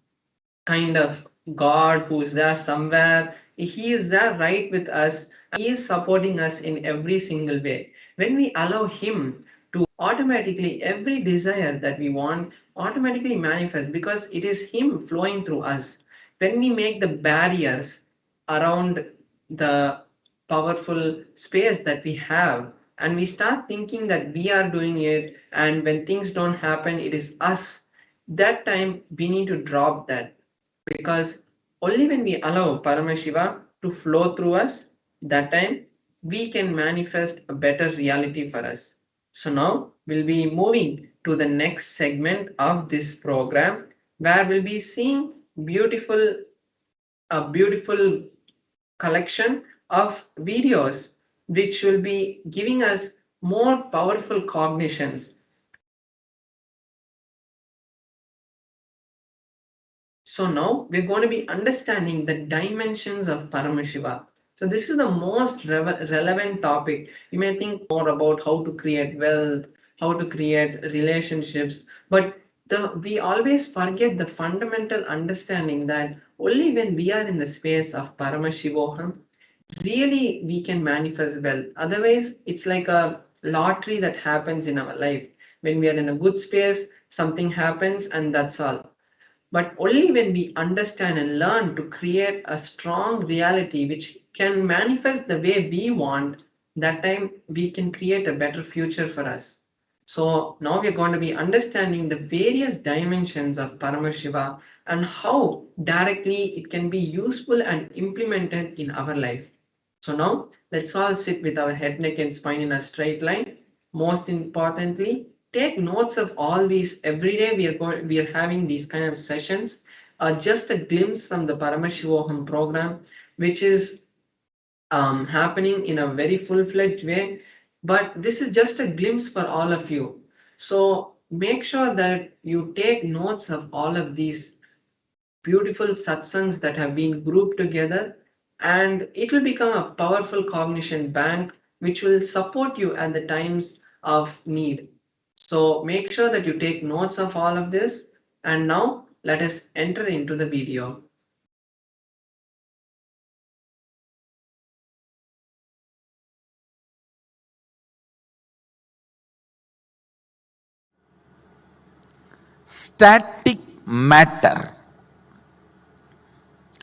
kind of God who is there somewhere. He is there right with us. He is supporting us in every single way. When we allow Him to automatically, every desire that we want automatically manifest because it is Him flowing through us. When we make the barriers around the powerful space that we have, and we start thinking that we are doing it, and when things don't happen, it is us, that time we need to drop that, because only when we allow Paramashiva to flow through us, that time we can manifest a better reality for us. So now we'll be moving to the next segment of this program where we'll be seeing a beautiful collection of videos which will be giving us more powerful cognitions. So now we're going to be understanding the dimensions of Paramashiva. So this is the most relevant topic. You may think more about how to create wealth, how to create relationships, but we always forget the fundamental understanding that only when we are in the space of Paramashivoham, really we can manifest wealth. Otherwise, it's like a lottery that happens in our life. When we are in a good space, something happens and that's all. But only when we understand and learn to create a strong reality which can manifest the way we want, that time we can create a better future for us. So now we're going to be understanding the various dimensions of Paramashiva and how directly it can be useful and implemented in our life. So now let's all sit with our head, neck, and spine in a straight line. Most importantly, take notes of all these. Every day we are having these kind of sessions. Just a glimpse from the Paramashivoham program, which is happening in a very full-fledged way. But this is just a glimpse for all of you. So make sure that you take notes of all of these beautiful satsangs that have been grouped together, and it will become a powerful cognition bank which will support you at the times of need. So make sure that you take notes of all of this. And now let us enter into the video. Static matter.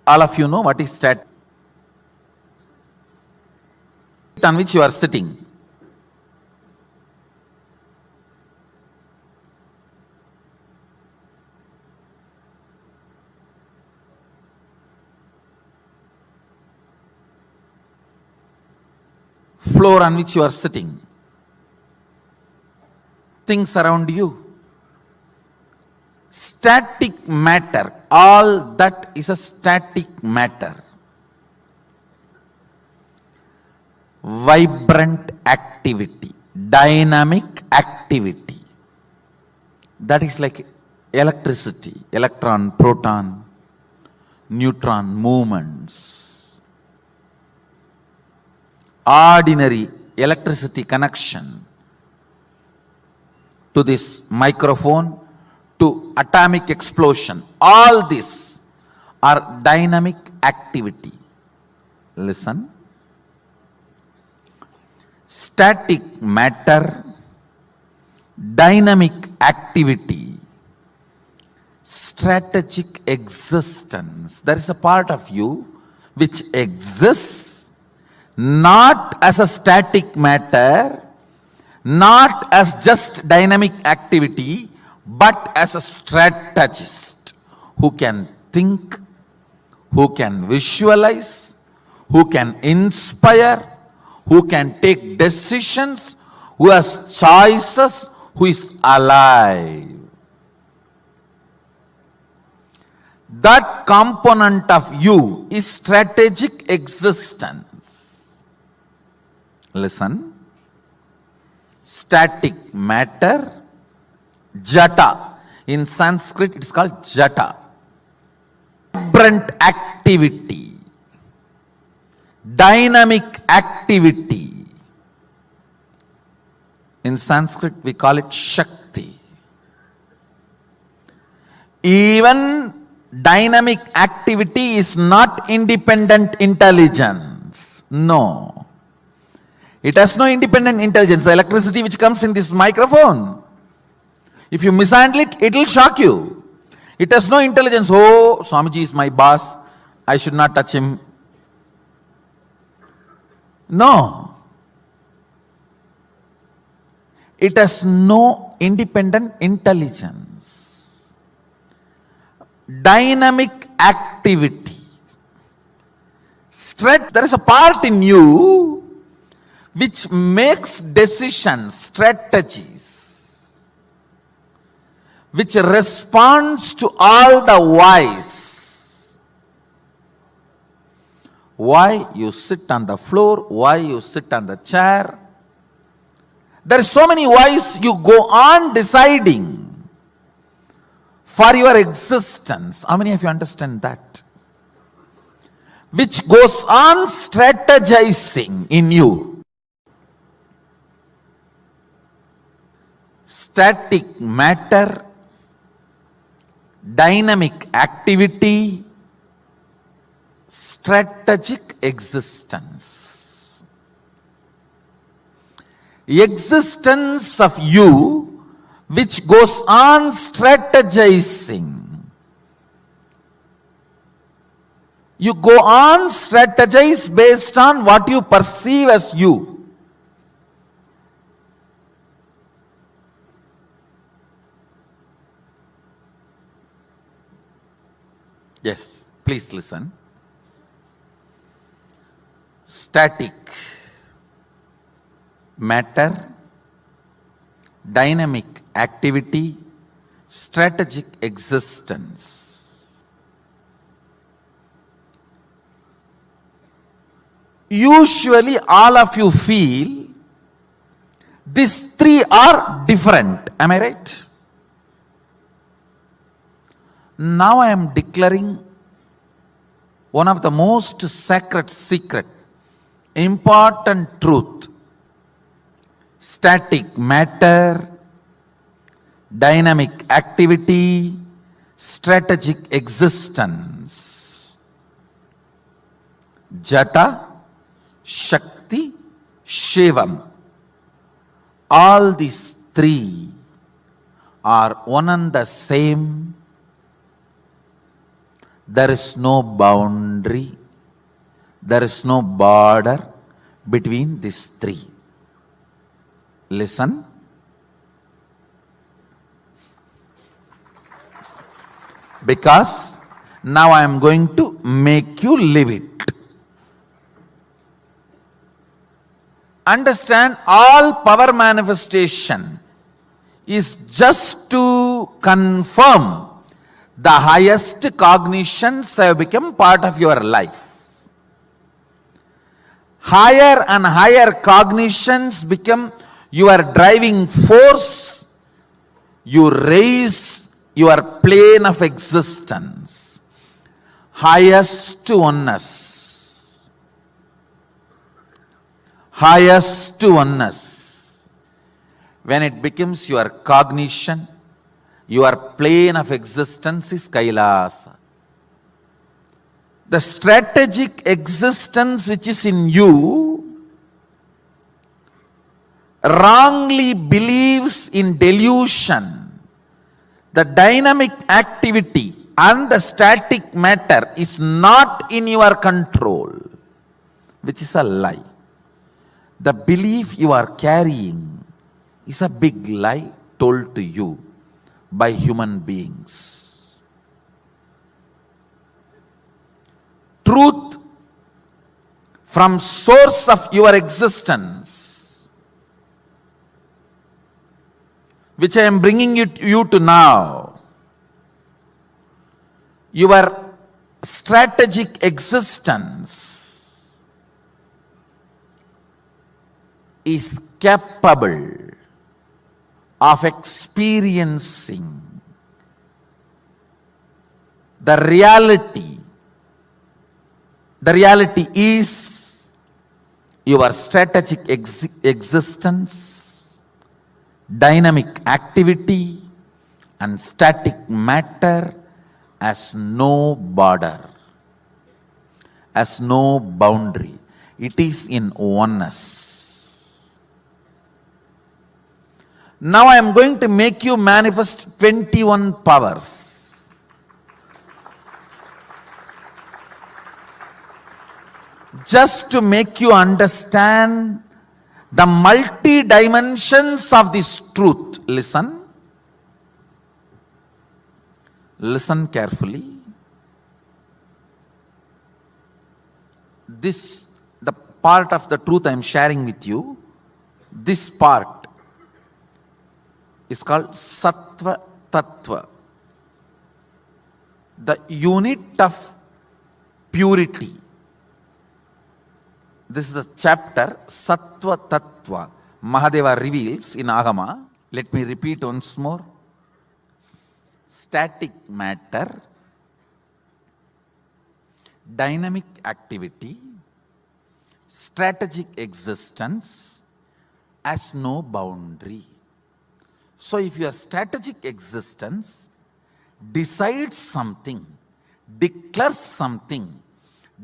All of you know what is static? On which you are sitting. Floor on which you are sitting. Things around you. Static matter, all that is a static matter. Vibrant activity, dynamic activity. That is like electricity, electron, proton, neutron movements. Ordinary electricity connection to this microphone, to atomic explosion. All this are dynamic activity. Listen. Static matter, dynamic activity, strategic existence. There is a part of you which exists not as a static matter, not as just dynamic activity, but as a strategist who can think, who can visualize, who can inspire, who can take decisions, who has choices, who is alive. That component of you is strategic existence. Listen. Static matter, jata. In Sanskrit it is called jata. Vibrant activity, dynamic activity. In Sanskrit we call it Shakti. Even dynamic activity is not independent intelligence. No. It has no independent intelligence. The electricity which comes in this microphone, if you mishandle it, it will shock you. It has no intelligence. Oh, Swamiji is my boss, I should not touch him. No. It has no independent intelligence. Dynamic activity. There is a part in you which makes decisions, strategies, which responds to all the whys. Why you sit on the floor, why you sit on the chair. There are so many whys you go on deciding for your existence. How many of you understand that? Which goes on strategizing in you. Static matter, dynamic activity, strategic existence. Existence of you which goes on strategizing. You go on strategize based on what you perceive as you. Yes, please listen. Static matter, dynamic activity, strategic existence. Usually all of you feel these three are different. Am I right? Now I am declaring one of the most sacred secret, important truth. Static matter, dynamic activity, strategic existence. Jata, Shakti, Shivam. All these three are one and the same. There is no boundary, there is no border between these three. Listen. Because now I am going to make you live it. Understand, all power manifestation is just to confirm the highest cognitions have become part of your life. Higher and higher cognitions become your driving force. You raise your plane of existence. Highest oneness. Highest oneness. When it becomes your cognition, your plane of existence is Kailasa. The strategic existence which is in you wrongly believes in delusion. The dynamic activity and the static matter is not in your control, which is a lie. The belief you are carrying is a big lie told to you by human beings. Truth from source of your existence, which I am bringing you to now, your strategic existence is capable of experiencing the reality. The reality is your strategic existence, dynamic activity, and static matter has no border, has no boundary. It is in oneness. Now I am going to make you manifest 21 powers. Just to make you understand the multi-dimensions of this truth. Listen. Listen carefully. The part of the truth I am sharing with you, this part is called Sattva Tattva, the unit of purity. This is a chapter, Sattva Tattva. Mahadeva reveals in Agama. Let me repeat once more. static matter, dynamic activity, strategic existence has no boundary. So if your strategic existence decides something, declares something,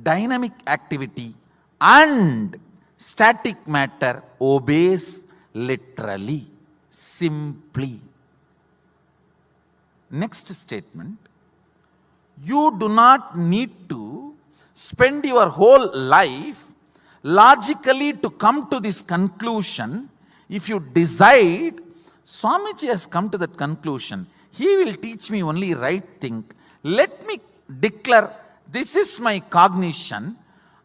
dynamic activity and static matter obeys literally, simply. Next statement, you do not need to spend your whole life logically to come to this conclusion. If you decide, Swamiji has come to that conclusion, he will teach me only right thing. Let me declare, this is my cognition,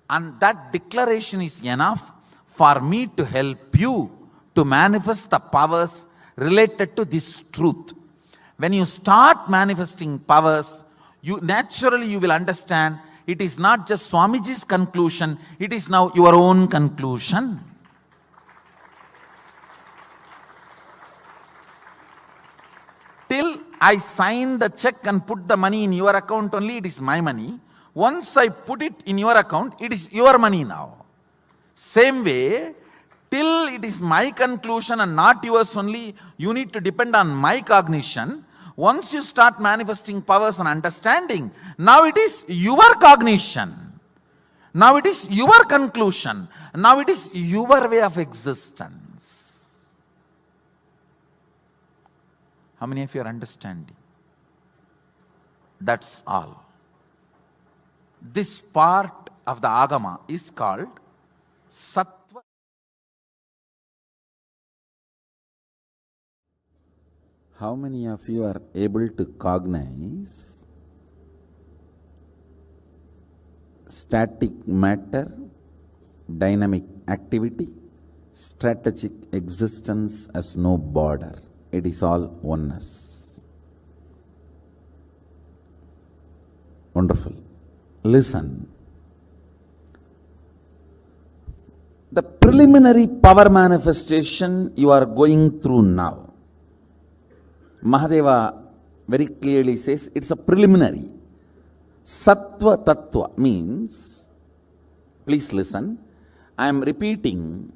and that declaration is enough for me to help you to manifest the powers related to this truth. When you start manifesting powers, you will understand it is not just Swamiji's conclusion, it is now your own conclusion. Till I sign the check and put the money in your account only, it is my money. Once I put it in your account, it is your money now. Same way, till it is my conclusion and not yours only, you need to depend on my cognition. Once you start manifesting powers and understanding, now it is your cognition. Now it is your conclusion. Now it is your way of existence. How many of you are understanding? That's all. This part of the Agama is called Sattva. How many of you are able to cognize static matter, dynamic activity, strategic existence as no border? It is all oneness. Wonderful. Listen. The preliminary power manifestation you are going through now, Mahadeva very clearly says it's a preliminary. Sattva Tattva means, please listen, I am repeating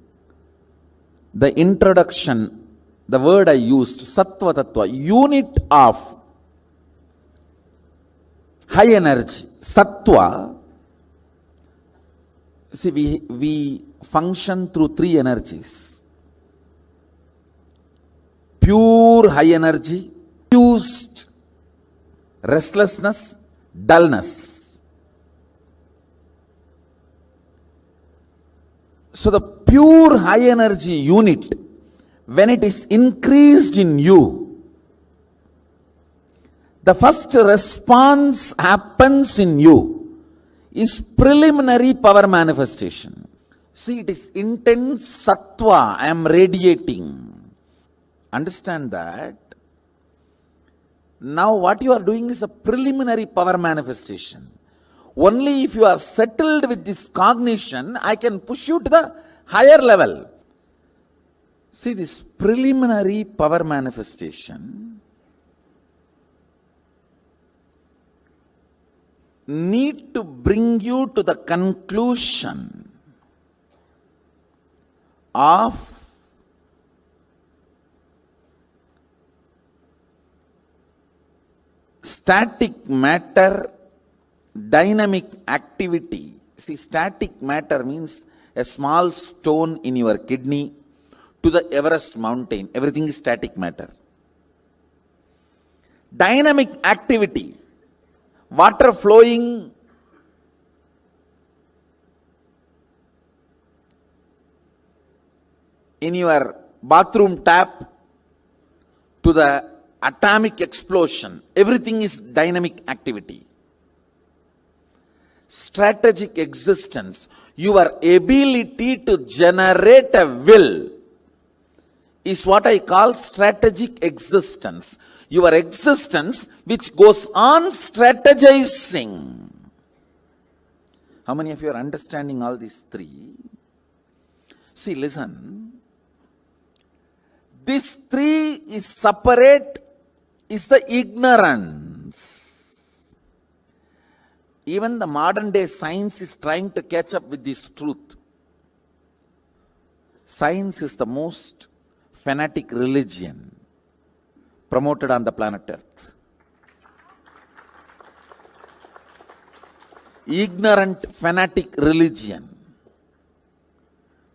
the introduction, the word I used, Sattva Tattva, unit of high energy. Sattva, see, we function through three energies. Pure high energy, fused restlessness, dullness. So the pure high energy unit, when it is increased in you, the first response happens in you is preliminary power manifestation. See, it is intense sattva I am radiating. Understand that. Now what you are doing is a preliminary power manifestation. Only if you are settled with this cognition, I can push you to the higher level. See, this preliminary power manifestation need to bring you to the conclusion of static matter, dynamic activity. See, static matter means a small stone in your kidney to the Everest mountain. Everything is static matter. Dynamic activity, water flowing in your bathroom tap to the atomic explosion. Everything is dynamic activity. Strategic existence, your ability to generate a will is what I call strategic existence. Your existence which goes on strategizing. How many of you are understanding all these three? See, listen. This three is separate is the ignorance. Even the modern day science is trying to catch up with this truth. Science is the most fanatic religion promoted on the planet Earth. Ignorant, fanatic religion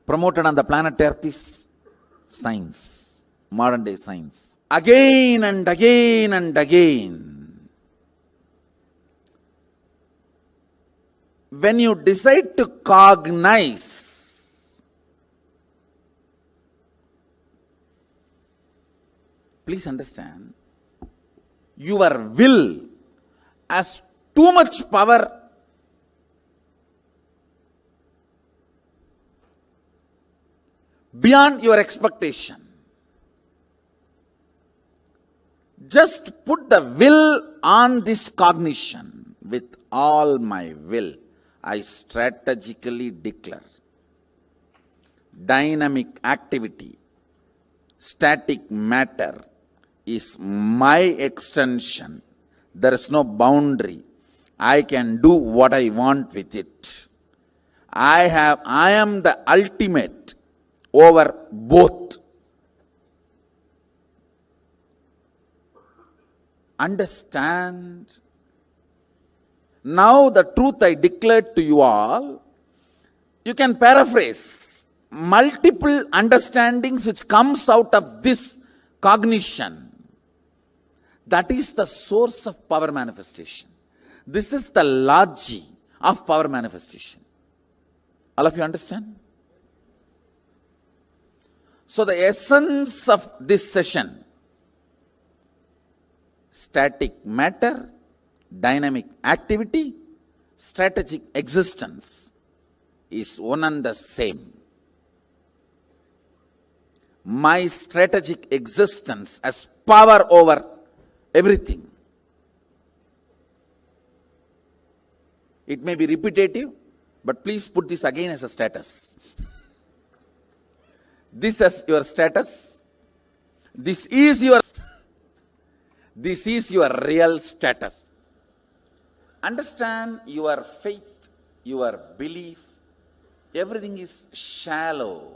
promoted on the planet Earth is science, modern day science. Again and again and again, when you decide to cognize, please understand, your will has too much power beyond your expectation. Just put the will on this cognition. With all my will, I strategically declare dynamic activity, static matter is my extension. There is no boundary. I can do what I want with it. I am the ultimate over both. Understand? Now the truth I declared to you all, you can paraphrase multiple understandings which comes out of this cognition. That is the source of power manifestation. This is the logic of power manifestation. All of you understand? So the essence of this session, static matter, dynamic activity, strategic existence, is one and the same. My strategic existence has power over everything. It may be repetitive, but please put this again as a status. This as your status. This is your real status. Understand, your faith, your belief, everything is shallow.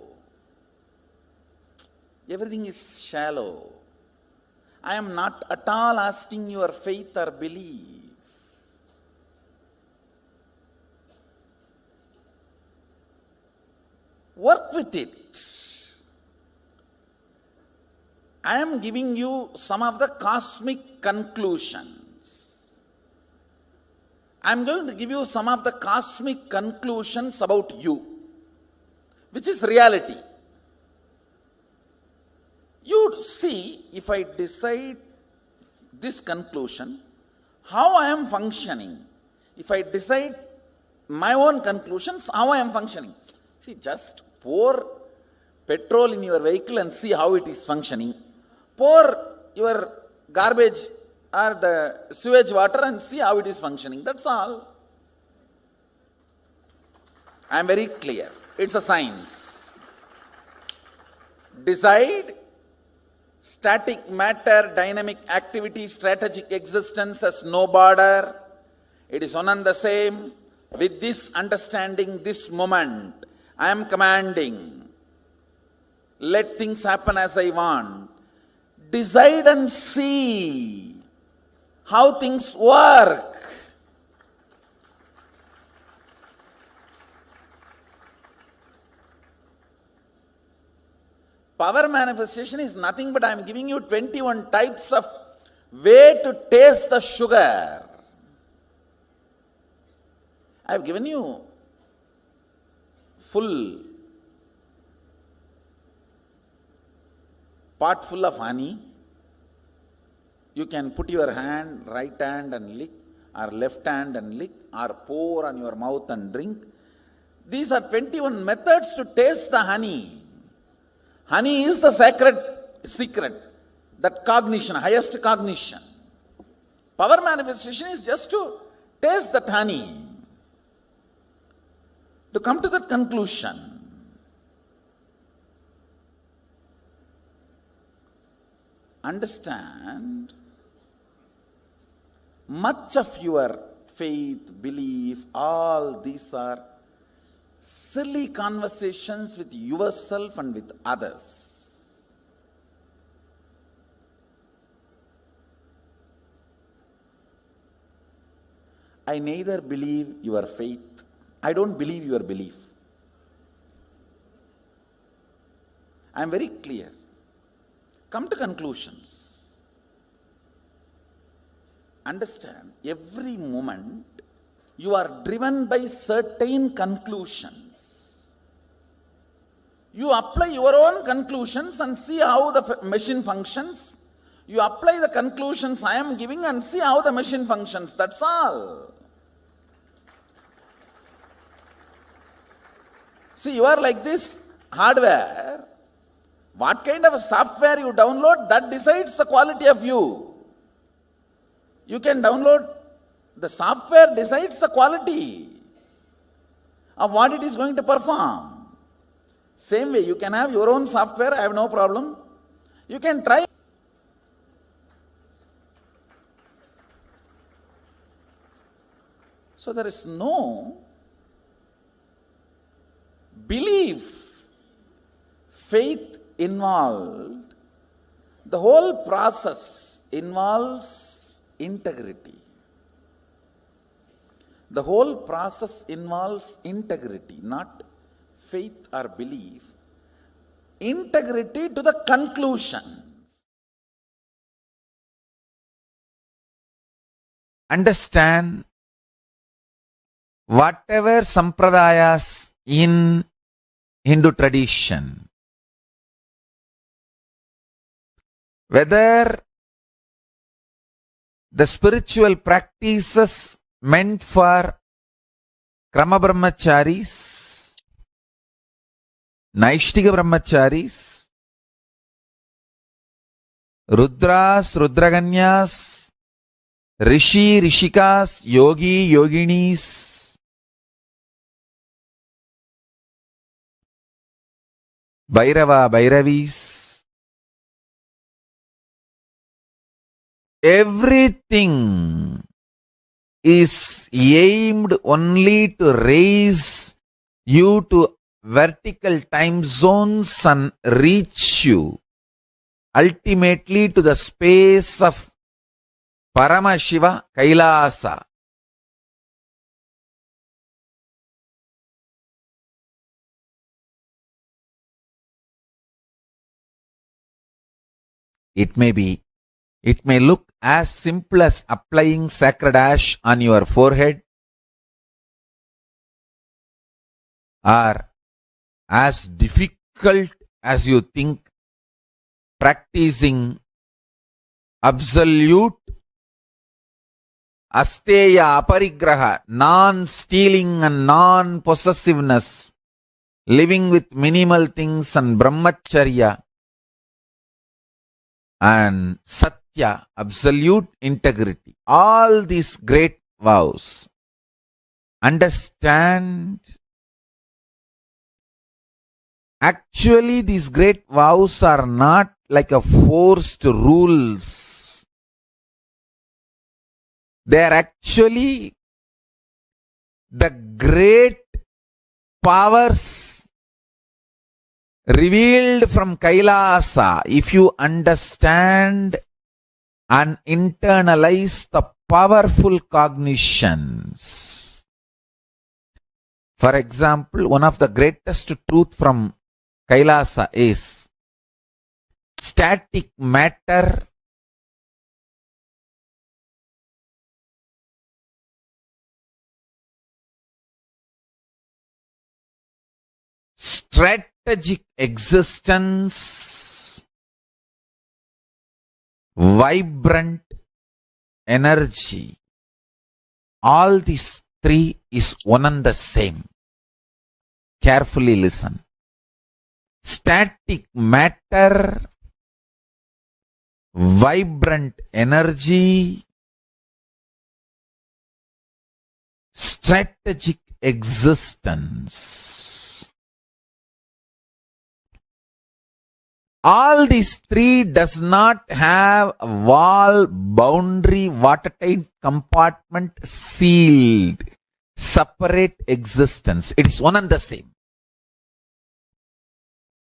Everything is shallow. I am not at all asking your faith or belief. Work with it. I am giving you some of the cosmic conclusions. I am going to give you some of the cosmic conclusions about you, which is reality. You see, if I decide this conclusion, how I am functioning. If I decide my own conclusions, how I am functioning. See, just pour petrol in your vehicle and see how it is functioning. Pour your garbage or the sewage water and see how it is functioning. That's all. I am very clear. It's a science. Decide. Static matter, dynamic activity, strategic existence has no border. It is one and the same. With this understanding, this moment, I am commanding. Let things happen as I want. Decide and see how things work. Power manifestation is nothing but I am giving you 21 types of way to taste the sugar. I have given you full pot full of honey. You can put your hand, right hand and lick, or left hand and lick, or pour on your mouth and drink. These are 21 methods to taste the honey. Honey is the sacred secret, that cognition, highest cognition. Power manifestation is just to taste that honey, to come to that conclusion. Understand, much of your faith, belief, all these are silly conversations with yourself and with others. I neither believe your faith, I don't believe your belief. I am very clear. Come to conclusions. Understand, every moment you are driven by certain conclusions. You apply your own conclusions and see how the machine functions. You apply the conclusions I am giving and see how the machine functions. That's all. See, you are like this hardware. What kind of a software you download, that decides the quality of you. You can download, the software decides the quality of what it is going to perform. Same way, you can have your own software, I have no problem. You can try. So there is no belief, faith involved. The whole process involves integrity. The whole process involves integrity, not faith or belief. Integrity to the conclusion. Understand, whatever sampradayas in Hindu tradition, whether the spiritual practices meant for Krama Brahmacharis, Naishtika Brahmacharis, Rudras, Rudraganyas, Rishi, Rishikas, Yogi, Yoginis, Bhairava, Bhairavis, everything is aimed only to raise you to vertical time zones and reach you ultimately to the space of Paramashiva Kailasa. It may look as simple as applying sacred ash on your forehead, or as difficult as you think practicing absolute asteya aparigraha, non-stealing and non-possessiveness, living with minimal things and brahmacharya and satya, absolute integrity. All these great vows. Understand, actually these great vows are not like a forced rules. They are actually the great powers revealed from Kailasa. If you understand and internalize the powerful cognitions. For example, one of the greatest truth from Kailasa is static matter strategic existence, vibrant energy. All these three is one and the same. Carefully listen. Static matter, vibrant energy, strategic existence. All these three does not have a wall, boundary, watertight compartment, sealed, separate existence. It is one and the same.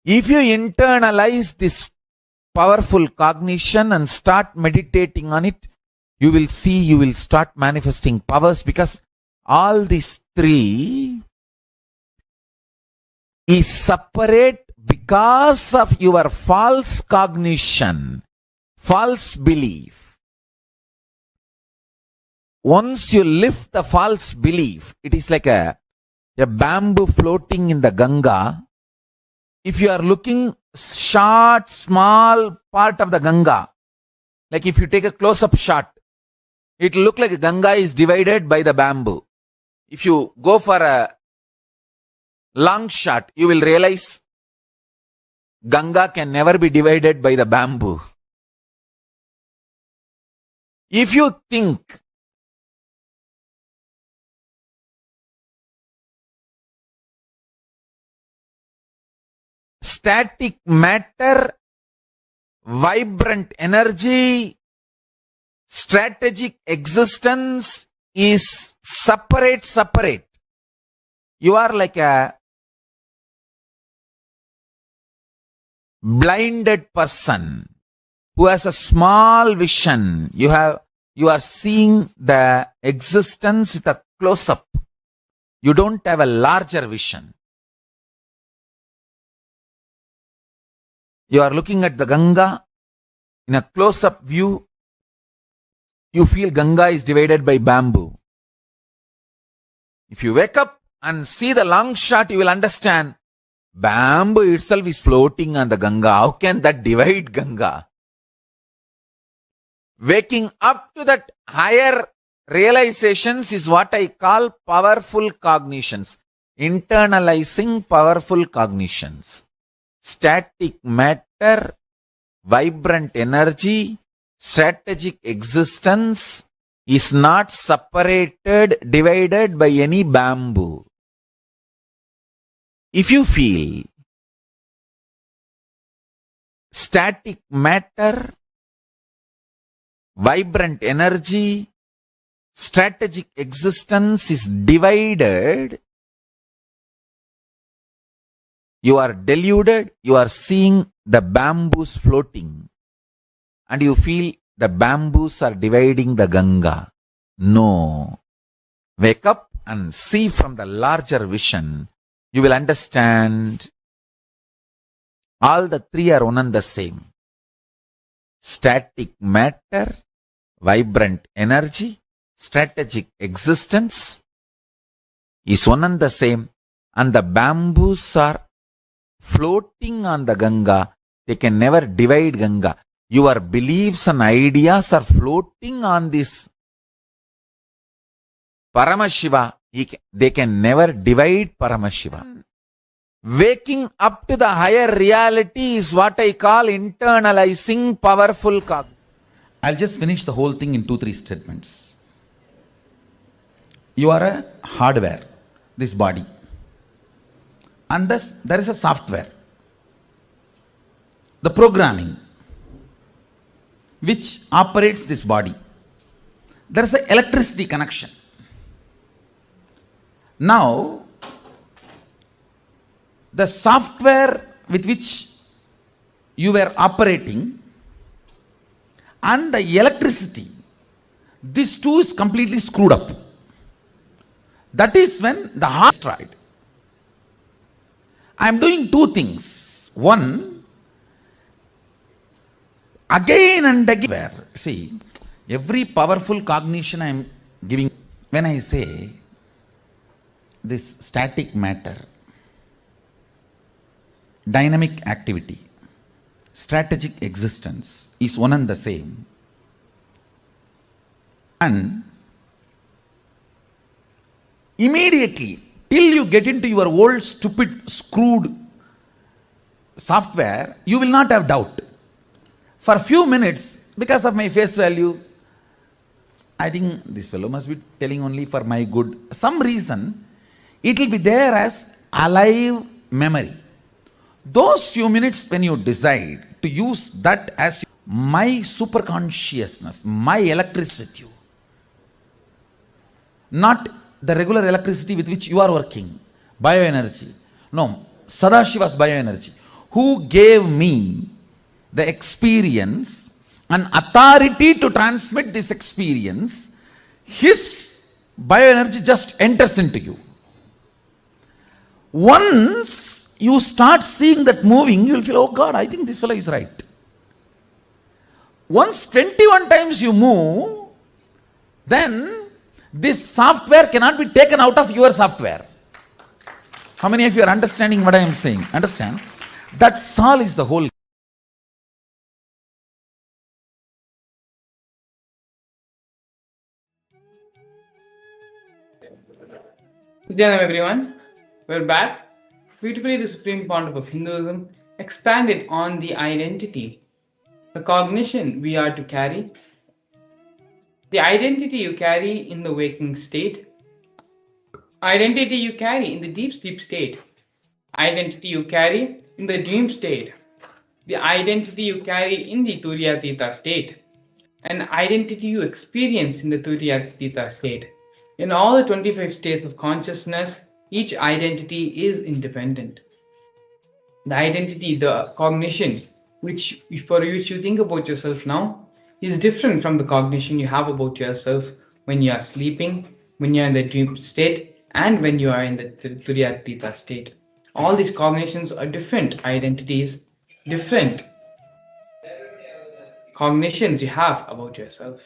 If you internalize this powerful cognition and start meditating on it, you will see, you will start manifesting powers, because all these three is separate because of your false cognition, false belief. Once you lift the false belief, it is like a bamboo floating in the Ganga. If you are looking short, small part of the Ganga, like if you take a close-up shot, it will look like Ganga is divided by the bamboo. If you go for a long shot, you will realize Ganga can never be divided by the bamboo. If you think static matter, vibrant energy, strategic existence is separate. You are like a blinded person who has a small vision. You are seeing the existence with a close-up. You don't have a larger vision. You are looking at the Ganga in a close-up view. You feel Ganga is divided by bamboo. If you wake up and see the long shot, you will understand bamboo itself is floating on the Ganga. How can that divide Ganga? Waking up to that higher realizations is what I call powerful cognitions. Internalizing powerful cognitions. Static matter, vibrant energy, strategic existence is not separated, divided by any bamboo. If you feel static matter, vibrant energy, strategic existence is divided, you are deluded, you are seeing the bamboos floating, and you feel the bamboos are dividing the Ganga. No. Wake up and see from the larger vision. You will understand all the three are one and the same. Static matter, vibrant energy, strategic existence is one and the same, and the bamboos are floating on the Ganga. They can never divide Ganga. Your beliefs and ideas are floating on this Paramashiva. They can never divide Paramashiva. Waking up to the higher reality is what I call internalizing powerful cognition. I'll just finish the whole thing in 2-3 statements. You are a hardware, this body. And thus there is a software, the programming, which operates this body. There is an electricity connection. Now, the software with which you were operating and the electricity, these two is completely screwed up. That is when the heart is destroyed. I am doing two things. One, again and again. See, every powerful cognition I am giving, when I say this static matter, dynamic activity, strategic existence is one and the same. And immediately, till you get into your old stupid screwed software, you will not have doubt. For a few minutes, because of my face value, I think this fellow must be telling only for my good. Some reason, it will be there as alive memory. Those few minutes when you decide to use that as my super consciousness, my electricity, not the regular electricity with which you are working, bioenergy. No, Sadashiva's bioenergy, who gave me the experience and authority to transmit this experience. His bioenergy just enters into you. Once you start seeing that moving, you will feel, oh God, I think this fellow is right. Once 21 times you move, then this software cannot be taken out of your software. How many of you are understanding what I am saying? Understand? That's all is the whole. Nithyananda everyone, we're back. Beautifully, the supreme pontiff of Hinduism expanded on the identity, the cognition we are to carry, the identity you carry in the waking state, identity you carry in the deep sleep state, identity you carry in the dream state, the identity you carry in the Turyatita state, an identity you experience in the Turyatita state. In all the 25 states of consciousness, each identity is independent. The identity, the cognition, which for which you think about yourself now, is different from the cognition you have about yourself when you are sleeping, when you are in the dream state, and when you are in the Turyatita state. All these cognitions are different identities, different cognitions you have about yourself.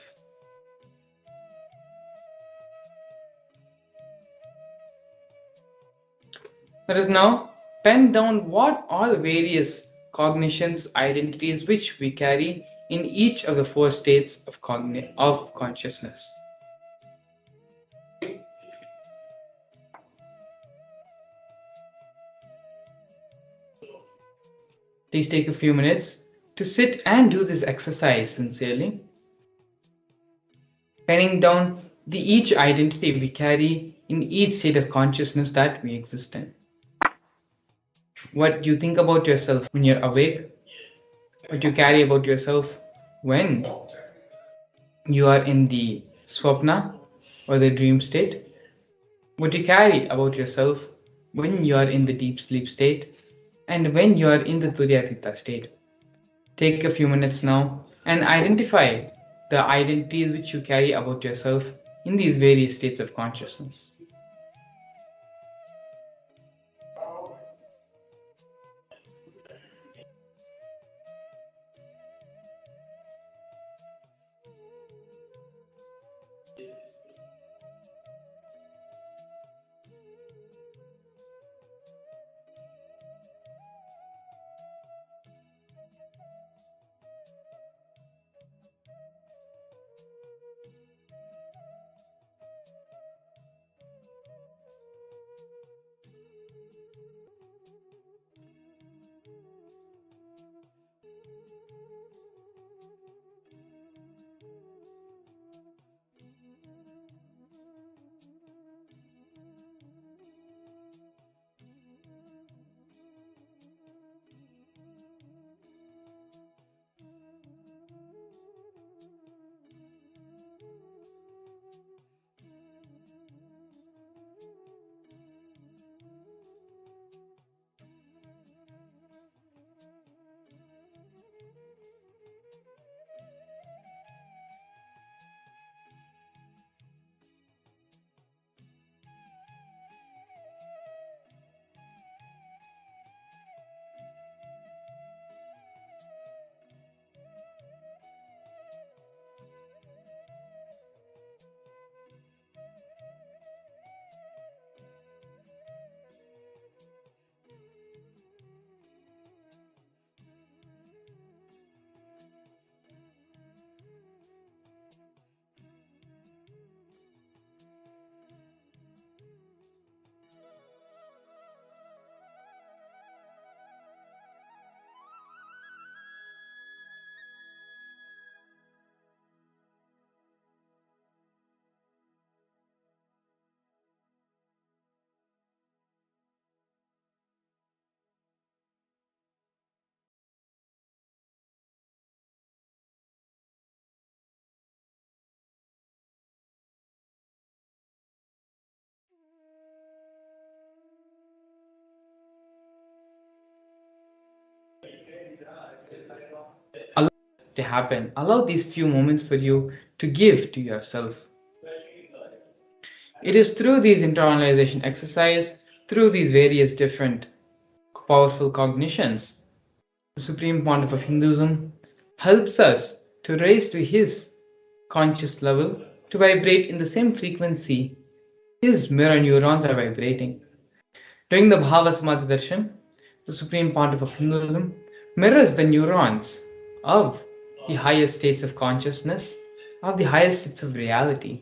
Let us now pen down what are the various cognitions, identities which we carry in each of the four states of consciousness. Please take a few minutes to sit and do this exercise sincerely, penning down each identity we carry in each state of consciousness that we exist in. What you think about yourself when you're awake, what you carry about yourself when you are in the swapna or the dream state, what you carry about yourself when you are in the deep sleep state, and when you are in the Turyatita state. Take a few minutes now and identify the identities which you carry about yourself in these various states of consciousness. Allow it to happen. Allow these few moments for you to give to yourself. It is through these internalization exercise, through these various different powerful cognitions, the Supreme Pontiff of Hinduism helps us to raise to his conscious level, to vibrate in the same frequency his mirror neurons are vibrating. During the Bhava Samadhi Darshan, the Supreme Pontiff of Hinduism mirrors the neurons of the highest states of consciousness, of the highest states of reality.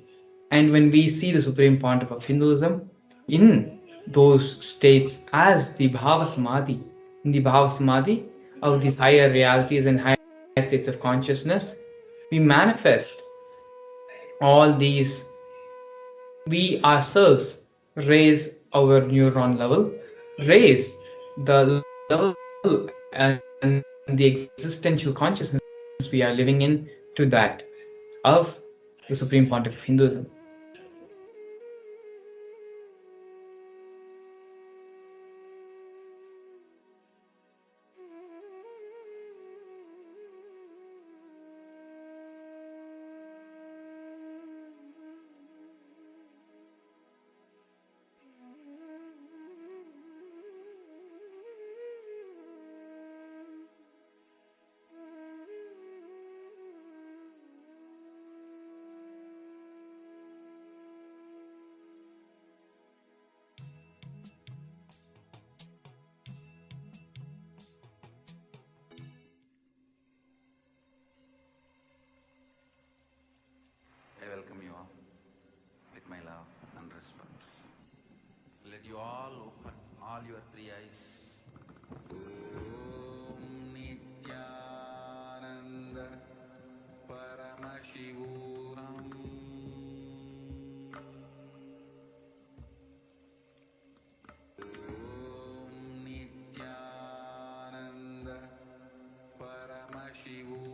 And when we see the Supreme Pontiff of Hinduism in those states as the Bhava Samadhi, in the Bhava Samadhi of these higher realities and higher states of consciousness, we manifest all these. We ourselves raise our neuron level, raise the level and the existential consciousness we are living in to that of the Supreme Pontiff of Hinduism. I welcome you all with my love and respect. Let you all open all your three eyes. Om Nithyananda Paramashivam. Om Nithyananda Paramashivam.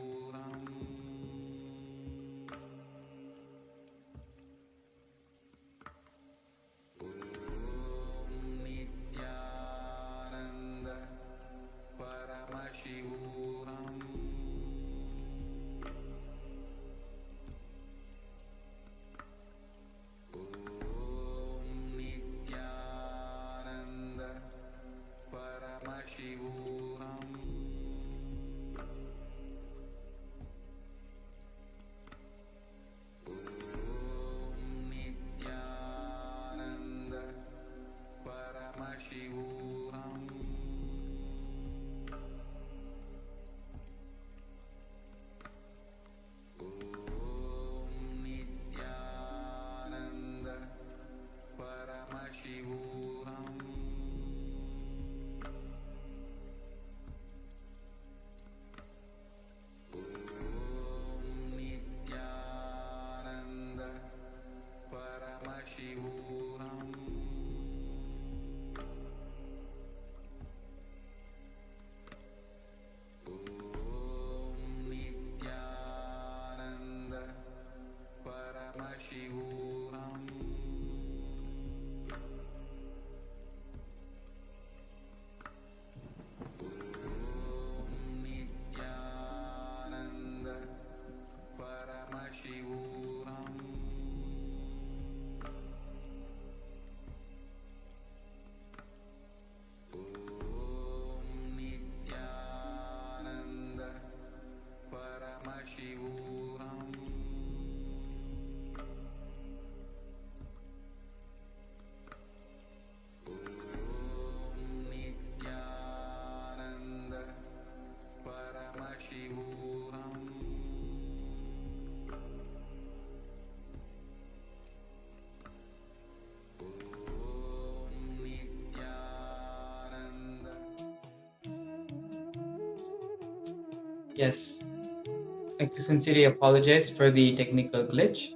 Yes, I'd like to sincerely apologize for the technical glitch.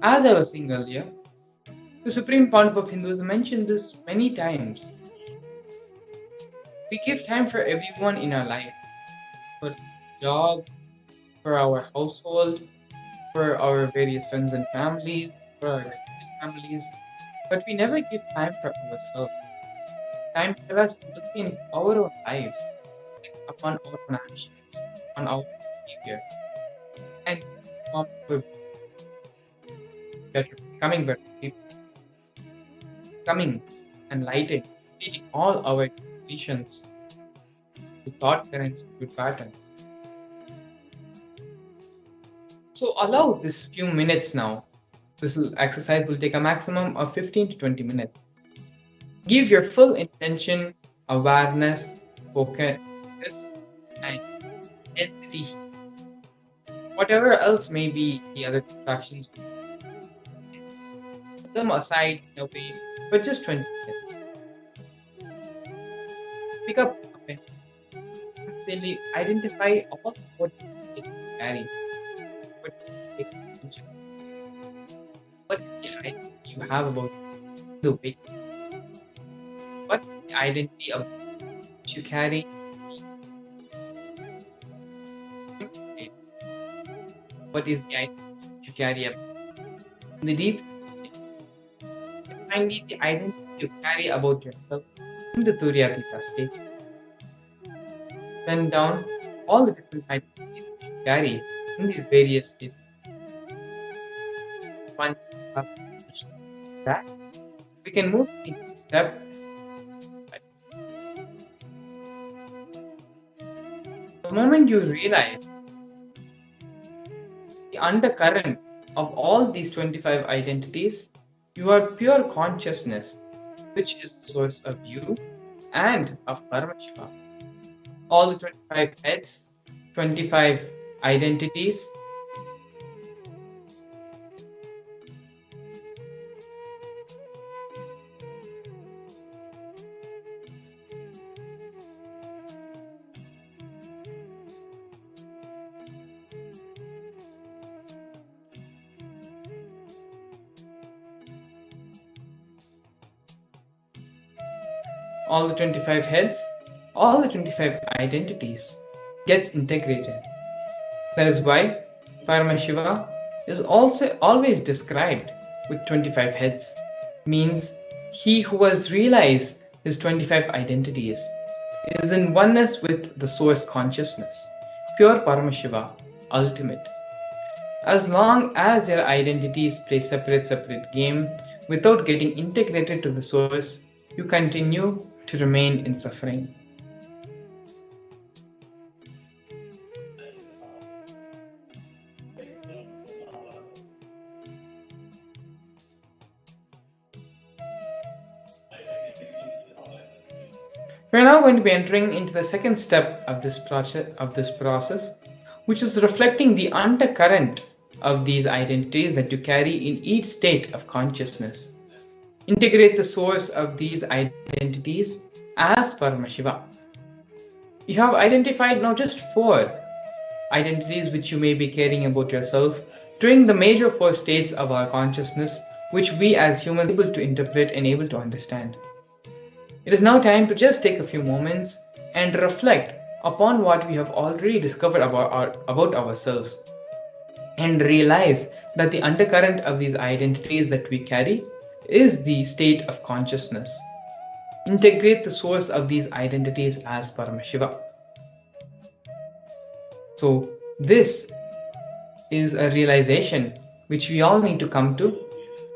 As I was saying earlier, the Supreme Pontiff of Hinduism mentioned this many times. We give time for everyone in our life, for job, for our household, for our various friends and families, for our extended families, but we never give time for ourselves. time for us to look in our own lives, upon our own actions, on our behavior, and form our better, becoming better people, becoming enlightened, leading all our decisions to thought currents, to patterns. So allow this few minutes now. Exercise will take a maximum of 15 to 20 minutes. Give your full intention, awareness, focus, and intensity. Whatever else may be the other distractions, put them aside in a way for just 20 minutes. Pick up a pen and simply identify all what you carry. What you take attention. What is the identity you have about the way? What is the identity of which you carry? What is the identity you carry up in the deep state? And finally, the identity you carry about yourself in the Turyatika state. Then down all the different identities you carry in these various states. Once you have reached that, we can move into step. The moment you realize the undercurrent of all these 25 identities, you are pure consciousness, which is the source of you and of Paramashivam. All the 25 heads, 25 identities, all the 25 heads, all the 25 identities gets integrated. That is why Paramashiva is also always described with 25 heads, means he who has realized his 25 identities is in oneness with the source consciousness, pure Paramashiva, ultimate. As long as your identities play separate game without getting integrated to the source, you continue to remain in suffering. We are now going to be entering into the second step of this process, which is reflecting the undercurrent of these identities that you carry in each state of consciousness. Integrate the source of these identities as Paramashiva. You have identified not just 4 identities which you may be carrying about yourself during the major 4 states of our consciousness, which we as humans are able to interpret and able to understand. It is now time to just take a few moments and reflect upon what we have already discovered about ourselves, and realize that the undercurrent of these identities that we carry is the state of consciousness. Integrate the source of these identities as Paramashiva. So this is a realization which we all need to come to,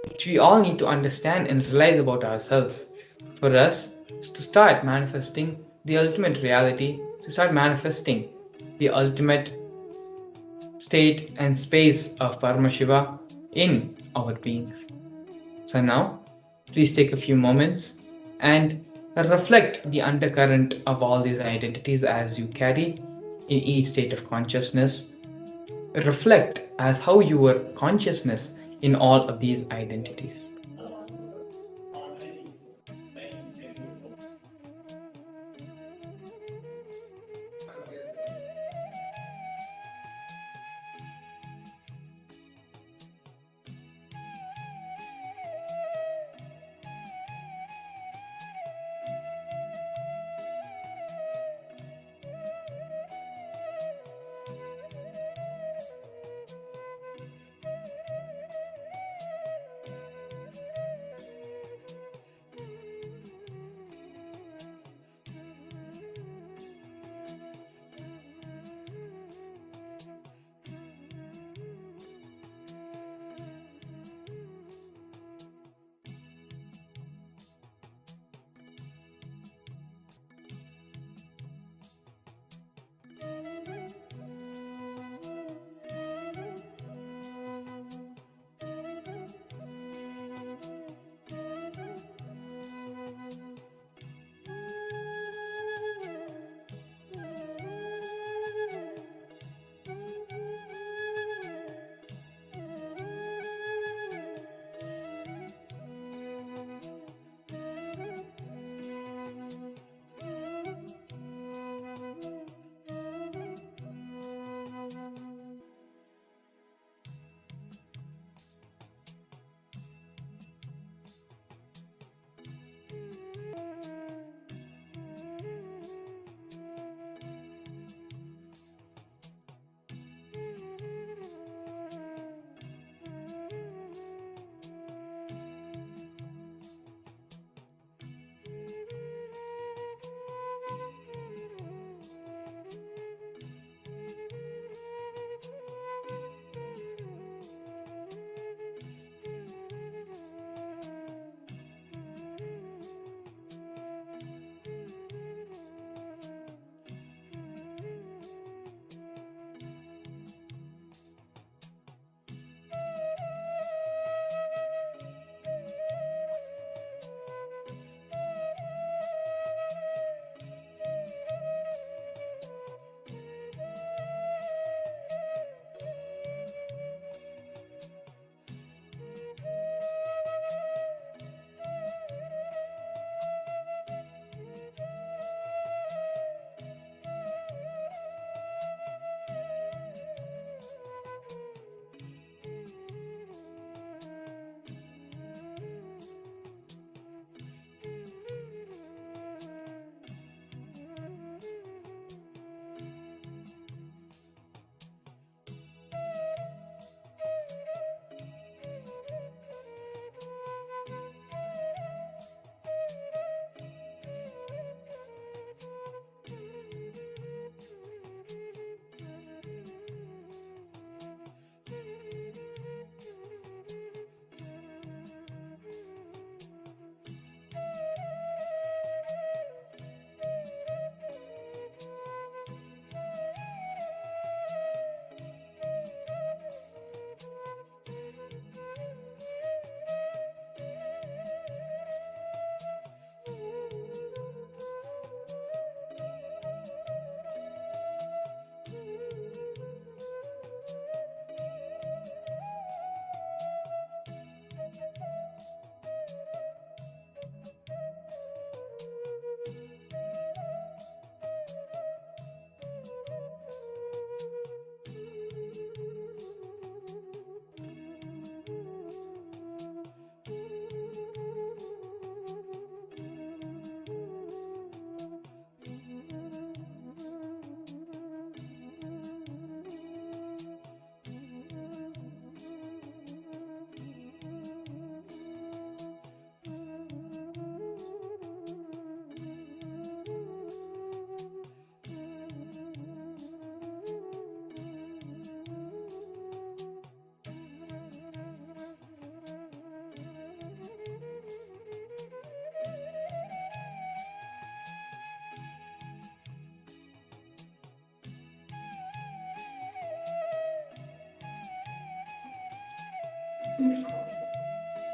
which we all need to understand and realize about ourselves, for us to start manifesting the ultimate reality, to start manifesting the ultimate state and space of Paramashiva in our beings. So now, please take a few moments and reflect the undercurrent of all these identities as you carry in each state of consciousness. Reflect as how you were consciousness in all of these identities.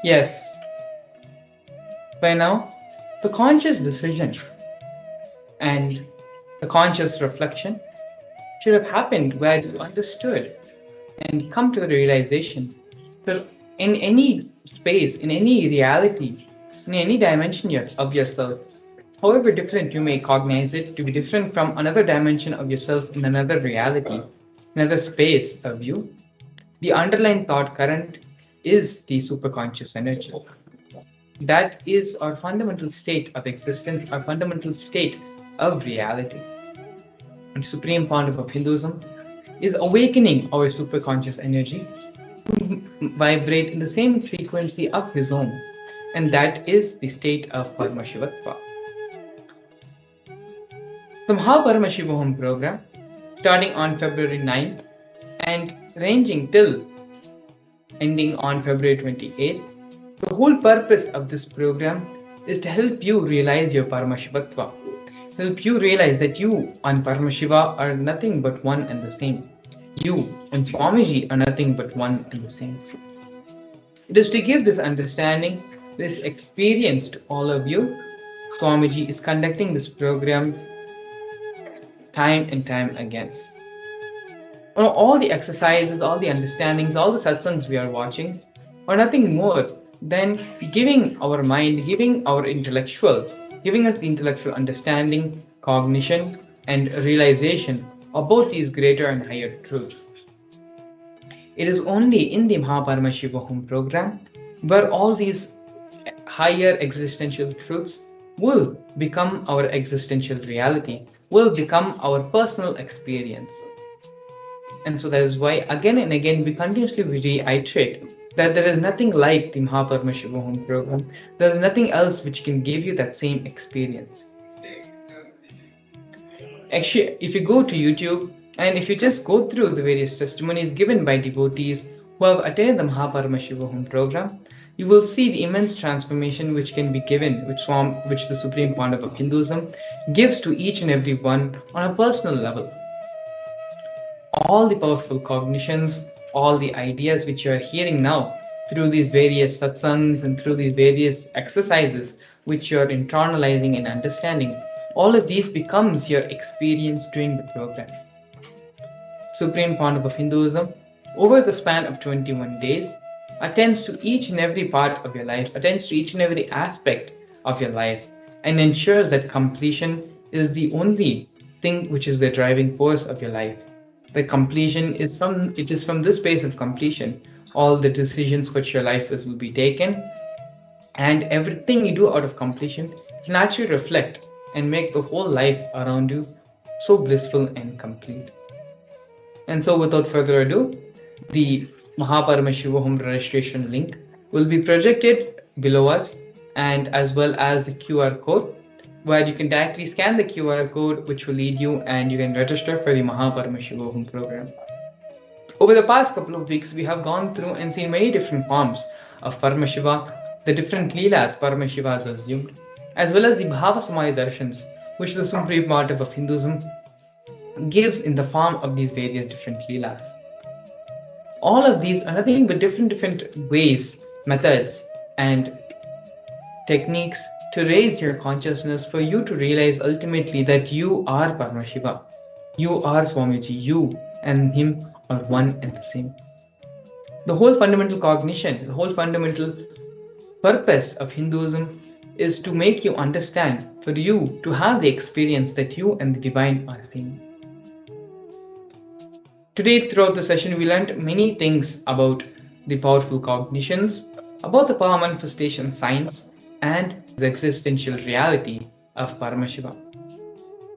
Yes. By now, the conscious decision and the conscious reflection should have happened where you understood and come to the realization that in any space, in any reality, in any dimension of yourself, however different you may cognize it to be different from another dimension of yourself in another reality, another space of you, the underlying thought current is the superconscious energy. That is our fundamental state of existence, our fundamental state of reality. And Supreme Founder of Hinduism is awakening our superconscious energy to vibrate in the same frequency of his own, and that is the state of Paramashivatva. The Paramashivam program, starting on February 9th and ranging till ending on February 28th, the whole purpose of this program is to help you realize your Paramashivatva, help you realize that you and Paramashiva are nothing but one and the same. You and Swamiji are nothing but one and the same. It is to give this understanding, this experience to all of you. Swamiji is conducting this program time and time again. All the exercises, all the understandings, all the satsangs we are watching are nothing more than giving our mind, giving us the intellectual understanding, cognition, and realization about these greater and higher truths. It is only in the Paramashivam program where all these higher existential truths will become our existential reality, will become our personal experience. And so that is why again and again we continuously reiterate that there is nothing like the Paramashivam program. There is nothing else which can give you that same experience. Actually, if you go to YouTube and if you just go through the various testimonies given by devotees who have attended the Paramashivam program, you will see the immense transformation which can be given, which the Supreme Founder of Hinduism gives to each and every one on a personal level. All the powerful cognitions, all the ideas which you are hearing now through these various satsangs and through these various exercises which you are internalizing and understanding, all of these becomes your experience during the program. Supreme Founder of Hinduism, over the span of 21 days, attends to each and every part of your life, attends to each and every aspect of your life, and ensures that completion is the only thing which is the driving force of your life. The completion is from this space of completion, all the decisions which your life will be taken, and everything you do out of completion can actually reflect and make the whole life around you so blissful and complete. And so without further ado, the Paramashivam registration link will be projected below us, and as well as the QR code, where you can directly scan the QR code which will lead you and you can register for the Paramashivam program. Over the past couple of weeks, we have gone through and seen many different forms of Paramashiva, the different Leelas Paramashiva has assumed, as well as the Bhava Samadhi Darshans, which the Supreme Founder of Hinduism gives in the form of these various different Leelas. All of these are nothing but different ways, methods, and techniques to raise your consciousness for you to realize ultimately that you are Paramashiva, you are Swamiji, you and him are one and the same. The whole fundamental cognition, the whole fundamental purpose of Hinduism is to make you understand, for you to have the experience that you and the divine are same. Today, throughout the session, we learned many things about the powerful cognitions, about the power manifestation science, and the existential reality of Paramashiva.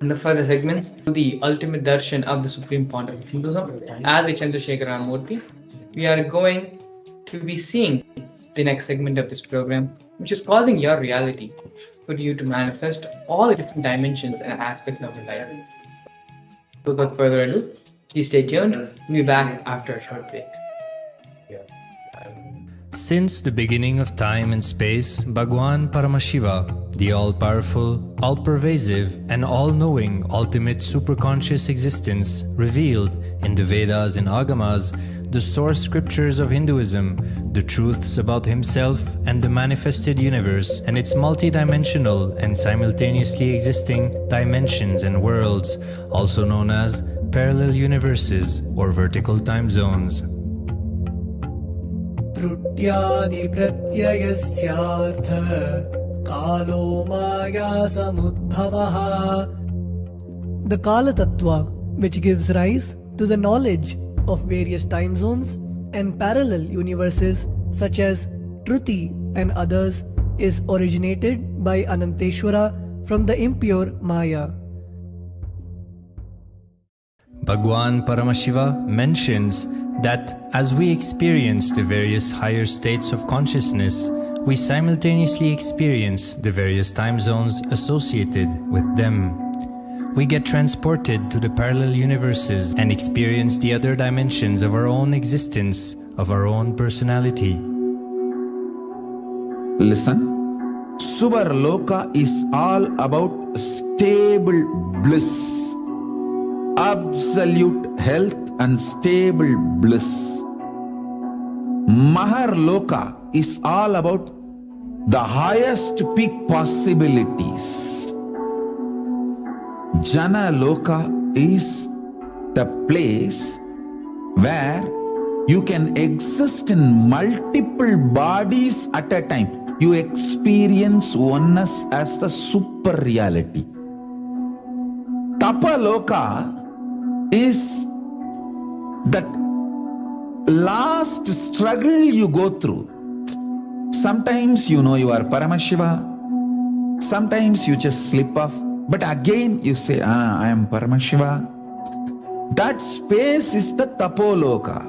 In the further segments, the ultimate darshan of the Supreme Founder of Hinduism, as the Chandrasekhara Murthy, we are going to be seeing the next segment of this program, which is causing your reality for you to manifest all the different dimensions and aspects of your life. So without further ado, please stay tuned. We'll be back after a short break. Since the beginning of time and space, Bhagwan Paramashiva, the all-powerful, all-pervasive, and all-knowing ultimate superconscious existence revealed in the Vedas and Agamas the source scriptures of Hinduism, the truths about himself and the manifested universe and its multidimensional and simultaneously existing dimensions and worlds, also known as parallel universes or vertical time zones. त्रुट्यादि प्रत्ययस्यार्थ कालो माया समुद्भवः. The Kala Tattva, which gives rise to the knowledge of various time zones and parallel universes such as Truti and others, is originated by Ananteshwara from the impure Maya. Bhagwan Paramashiva mentions that as we experience the various higher states of consciousness, we simultaneously experience the various time zones associated with them. We get transported to the parallel universes and experience the other dimensions of our own existence, of our own personality. Listen. Suvarloka is all about stable bliss. Absolute health and stable bliss. Maharloka is all about the highest peak possibilities. Jana Loka is the place where you can exist in multiple bodies at a time. You experience oneness as the super reality. Tapaloka is that last struggle you go through. Sometimes you know you are Paramashiva, sometimes you just slip off, but again you say, I am Paramashiva. That space is the Tapoloka,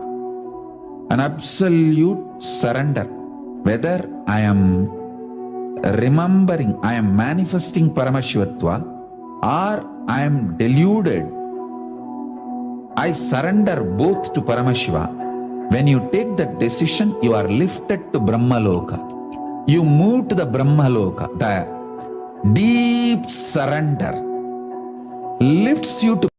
an absolute surrender. Whether I am remembering, I am manifesting Paramashivatva, or I am deluded, I surrender both to Paramashiva. When you take that decision, you are lifted to Brahmaloka. You move to the Brahmaloka. The deep surrender lifts you to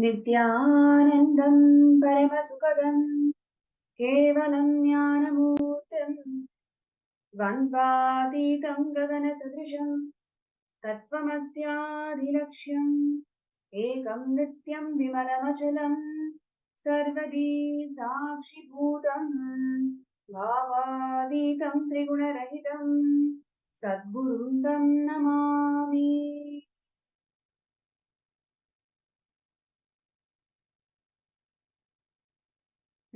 नित्यानन्दं परमसुखदं केवलं ज्ञानमूर्तिं द्वन्द्वातीतं गगनसदृशं तत्त्वमस्याधिलक्ष्यम् एकं नित्यं विमलमचलं सर्वदी साक्षिभूतं भावातीतं त्रिगुणरहितं सद्गुरुं तं Namami.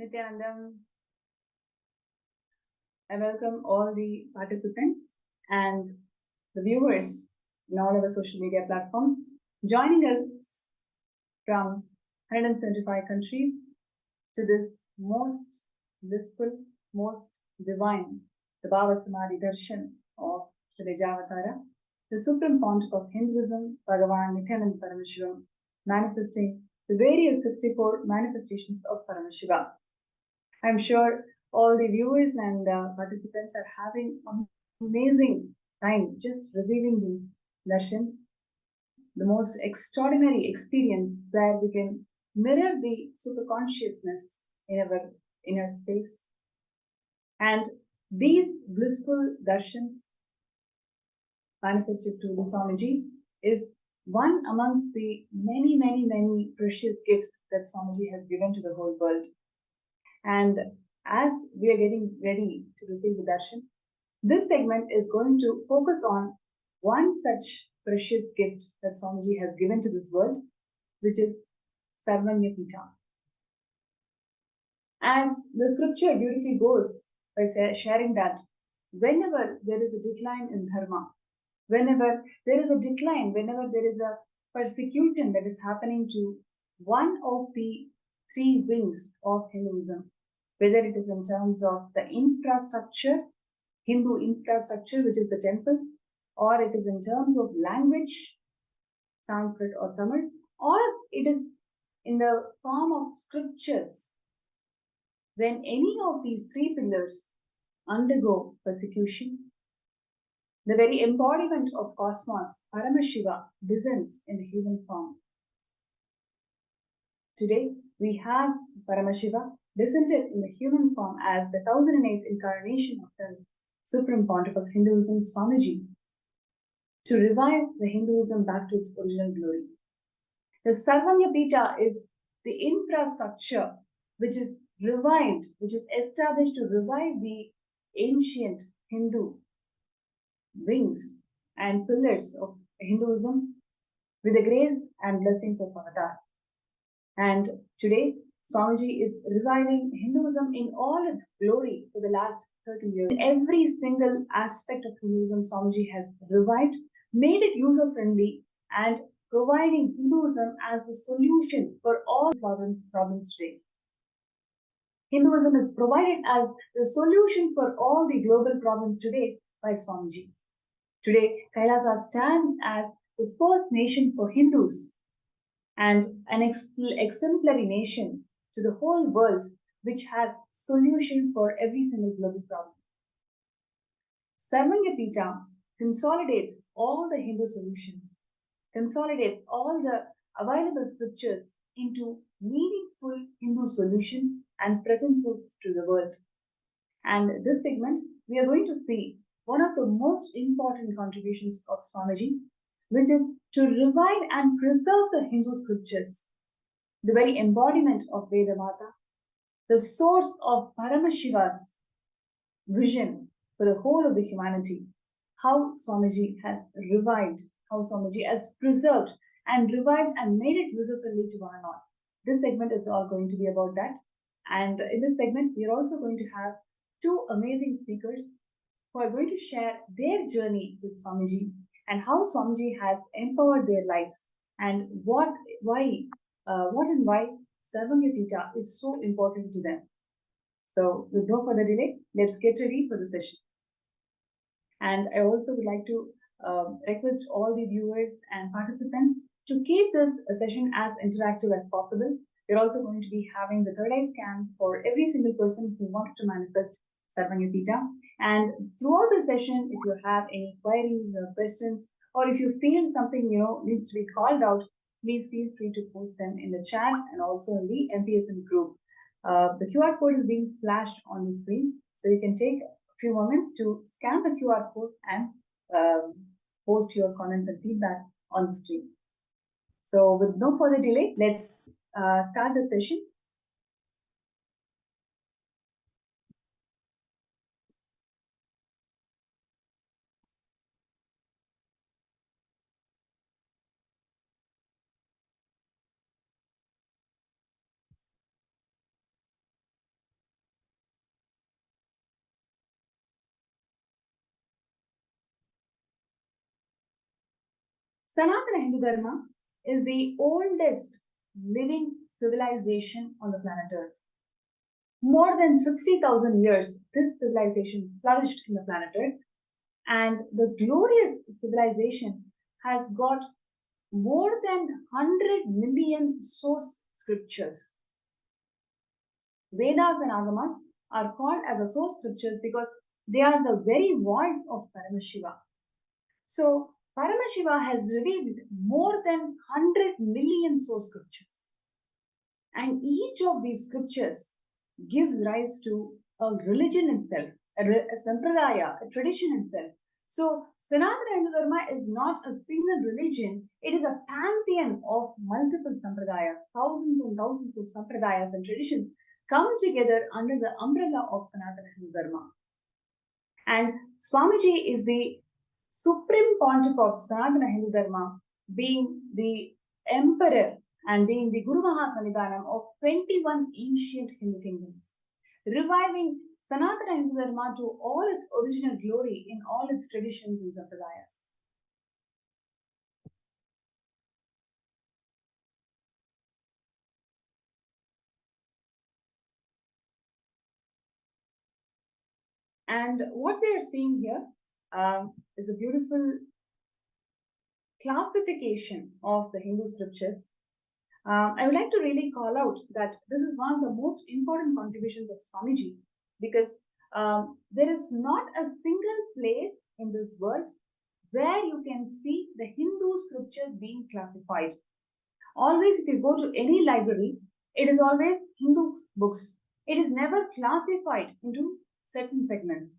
Nithyanandam. I welcome all the participants and the viewers in all our social media platforms joining us from 175 countries to this most blissful, most divine, the Bhava Samadhi Darshan of the Vaidyeshwara, the supreme pontiff of Hinduism, Bhagavan Nithyananda Paramashivam, manifesting the various 64 manifestations of Paramashiva. I'm sure all the viewers and participants are having an amazing time just receiving these darshans, the most extraordinary experience where we can mirror the superconsciousness in our inner space. And these blissful darshans manifested to the Swamiji is one amongst the many, many, many precious gifts that Swamiji has given to the whole world. And as we are getting ready to receive the darshan, this segment is going to focus on one such precious gift that Swamiji has given to this world, which is Sarvanyapita. As the scripture beautifully goes by sharing that whenever there is a decline in dharma, whenever there is a decline, whenever there is a persecution that is happening to one of the three wings of Hinduism, whether it is in terms of the infrastructure, Hindu infrastructure, which is the temples, or it is in terms of language, Sanskrit or Tamil, or it is in the form of scriptures. When any of these three pillars undergo persecution, the very embodiment of cosmos, Paramashiva, descends in the human form. Today, we have Paramashiva descended in the human form as the 1008th incarnation of the Supreme Pontiff of Hinduism, Swamiji, to revive the Hinduism back to its original glory. The Sarvanyapita is the infrastructure which is revived, which is established to revive the ancient Hindu wings and pillars of Hinduism with the grace and blessings of Avatar. And today, Swamiji is reviving Hinduism in all its glory for the last 30 years. Every single aspect of Hinduism, Swamiji has revived, made it user-friendly, and providing Hinduism as the solution for all problems today. Hinduism is provided as the solution for all the global problems today by Swamiji. Today, Kailasa stands as the first nation for Hindus and an exemplary nation to the whole world, which has solution for every single global problem. Sarvanyapita consolidates all the Hindu solutions, consolidates all the available scriptures into meaningful Hindu solutions and presents it to the world. And this segment, we are going to see one of the most important contributions of Swamiji, which is to revive and preserve the Hindu scriptures, the very embodiment of Vedamata, the source of Paramashiva's vision for the whole of the humanity, how Swamiji has revived, how Swamiji has preserved and revived and made it user-friendly to one and all. This segment is all going to be about that. And in this segment, we are also going to have two amazing speakers who are going to share their journey with Swamiji and how Swamiji has empowered their lives and what and why Sarvanyapita is so important to them. So with no further delay, let's get ready for the session. And I also would like to request all the viewers and participants to keep this session as interactive as possible. We're also going to be having the third eye scan for every single person who wants to manifest Sarvanyapita. And throughout the session, if you have any queries or questions, or if you feel something needs to be called out, please feel free to post them in the chat and also in the MPSM group. The QR code is being flashed on the screen, so you can take a few moments to scan the QR code and post your comments and feedback on the screen. So with no further delay, let's start the session. Sanatana Hindu Dharma is the oldest living civilization on the planet Earth. More than 60,000 years, this civilization flourished in the planet Earth, and the glorious civilization has got more than 100 million source scriptures. Vedas and Agamas are called as a source scriptures because they are the very voice of Paramashiva. So, Paramashiva has revealed more than 100 million source scriptures. And each of these scriptures gives rise to a religion itself, a sampradaya, a tradition itself. So, Sanatana Hindu Dharma is not a single religion, it is a pantheon of multiple sampradayas. Thousands and thousands of sampradayas and traditions come together under the umbrella of Sanatana Hindu Dharma. And Swamiji is the supreme pontiff of Sanatana Hindu Dharma, being the emperor and being the Guru Mahasanidhanam of 21 ancient Hindu kingdoms, reviving Sanatana Hindu Dharma to all its original glory in all its traditions and sampradayas. And what we are seeing here is a beautiful classification of the Hindu scriptures. I would like to really call out that this is one of the most important contributions of Swamiji, because there is not a single place in this world where you can see the Hindu scriptures being classified. Always, if you go to any library, it is always Hindu books. It is never classified into certain segments.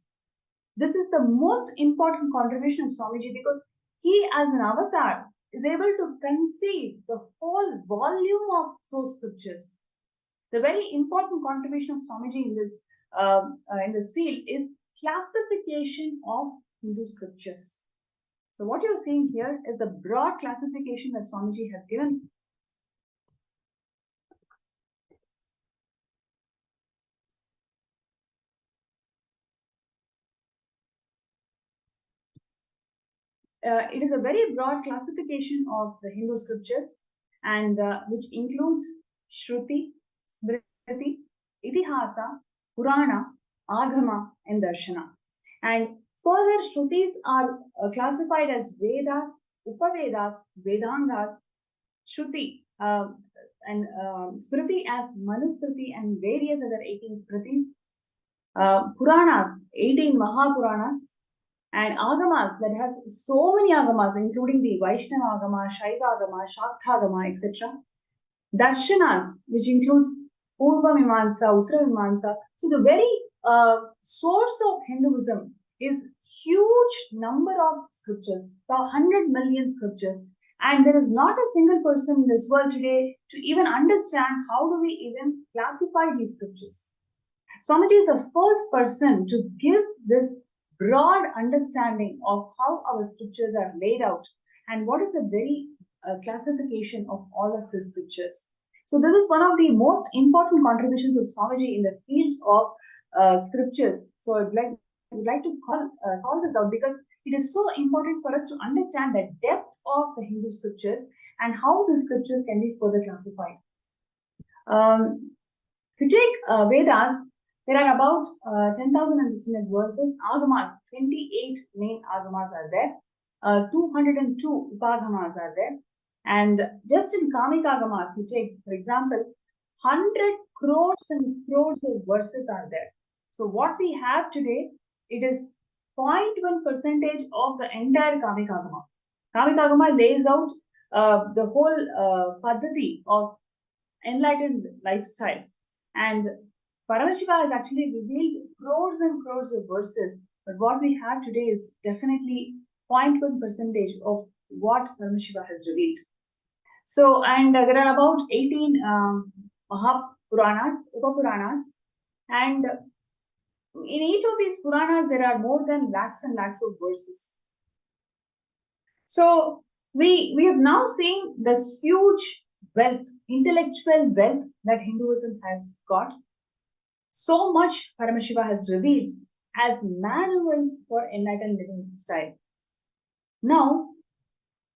This is the most important contribution of Swamiji, because he, as an avatar, is able to conceive the whole volume of source scriptures. The very important contribution of Swamiji in this field is classification of Hindu scriptures. So what you're seeing here is the broad classification that Swamiji has given. It is a very broad classification of the Hindu scriptures, and which includes Shruti, Smriti, Itihasa, Purana, Agama, and Darshana. And further, Shrutis are classified as Vedas, Upavedas, Vedangas, Shruti, and Smriti as Manusmriti and various other 18 Smritis, Puranas, 18 Mahapuranas, and Agamas, that has so many Agamas, including the Vaishnava Agama, Shaiva Agama, Shakta Agama, etc. Darshanas, which includes Purva Mimamsa, Uttara Mimamsa. So the very source of Hinduism is huge number of scriptures, 100 million scriptures. And there is not a single person in this world today to even understand how do we even classify these scriptures. Swamiji is the first person to give this broad understanding of how our scriptures are laid out and what is the very classification of all of the scriptures. So this is one of the most important contributions of Swamiji in the field of scriptures. So I would like to call this out because it is so important for us to understand the depth of the Hindu scriptures and how the scriptures can be further classified. If you take Vedas, there are about 10,600 verses. Agamas, 28 main Agamas are there. 202 Upagamas are there. And just in Kamika Agama, if you take, for example, 100 crores and crores of verses are there. So what we have today, it is 0.1% of the entire Kamika Agama. Kamika Agama lays out the whole Paddhati of enlightened lifestyle. And Paramashiva has actually revealed crores and crores of verses, but what we have today is definitely 0.1% of what Paramashiva has revealed. So, and there are about 18 Mahapuranas, Upapuranas, and in each of these Puranas, there are more than lakhs and lakhs of verses. So, we have now seen the huge wealth, intellectual wealth that Hinduism has got. So much Paramashiva has revealed as manuals for enlightened living style. Now,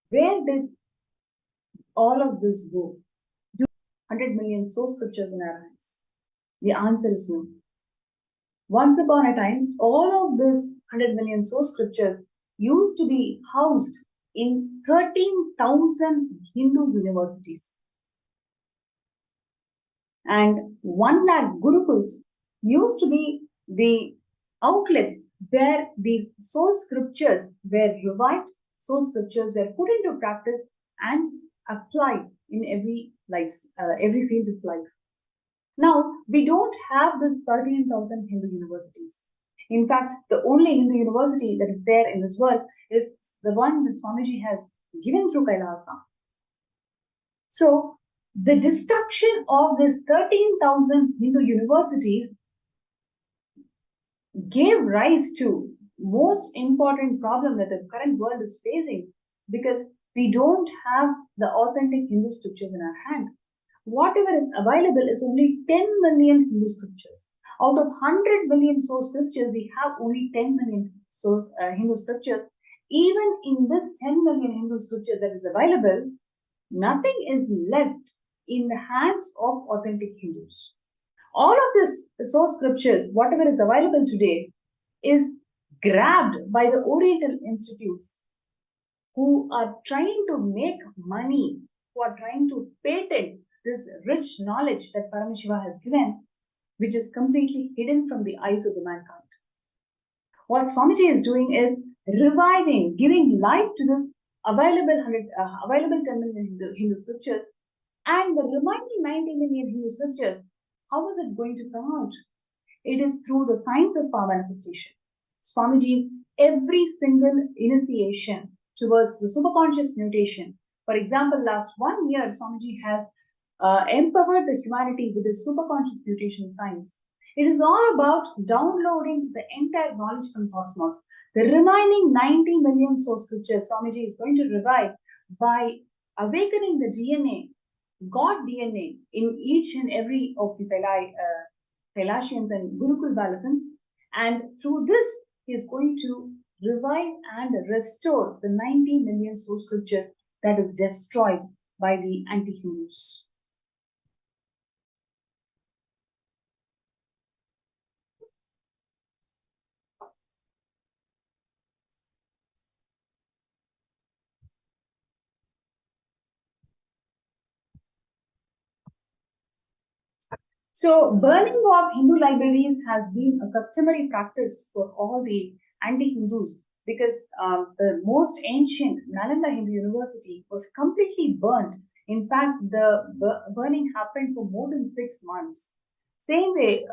where did all of this go? Do 100 million source scriptures in our hands? The answer is no. Once upon a time, all of this 100 million source scriptures used to be housed in 13,000 Hindu universities. And 1 lakh gurukuls used to be the outlets where these source scriptures were revived, source scriptures were put into practice and applied in every field of life. Now, we don't have this 13,000 Hindu universities. In fact, the only Hindu university that is there in this world is the one that Swamiji has given through Kailasa. So, the destruction of this 13,000 Hindu universities gave rise to most important problem that the current world is facing, because we don't have the authentic Hindu scriptures in our hand. Whatever is available is only 10 million Hindu scriptures. Out of 100 million source scriptures, we have only 10 million source Hindu scriptures. Even in this 10 million Hindu scriptures that is available, nothing is left in the hands of authentic Hindus. All of this source scriptures, whatever is available today, is grabbed by the Oriental institutes who are trying to make money, who are trying to patent this rich knowledge that Paramashiva has given, which is completely hidden from the eyes of the mankind. What Swamiji is doing is reviving, giving life to this available 10 million Hindu scriptures, and the remaining 90 million Hindu scriptures. How is it going to come out? It is through the science of power manifestation. Swamiji's every single initiation towards the superconscious mutation. For example, last 1 year, Swamiji has empowered the humanity with his superconscious mutation science. It is all about downloading the entire knowledge from cosmos. The remaining 90 million source scriptures, Swamiji is going to revive by awakening the DNA, God DNA, in each and every of the Kailashians and Gurukul Balasans. And through this, he is going to revive and restore the 90 million source scriptures that is destroyed by the anti-Hindus. So, burning of Hindu libraries has been a customary practice for all the anti-Hindus, because the most ancient Nalanda Hindu University was completely burnt. In fact, the burning happened for more than 6 months. Same way,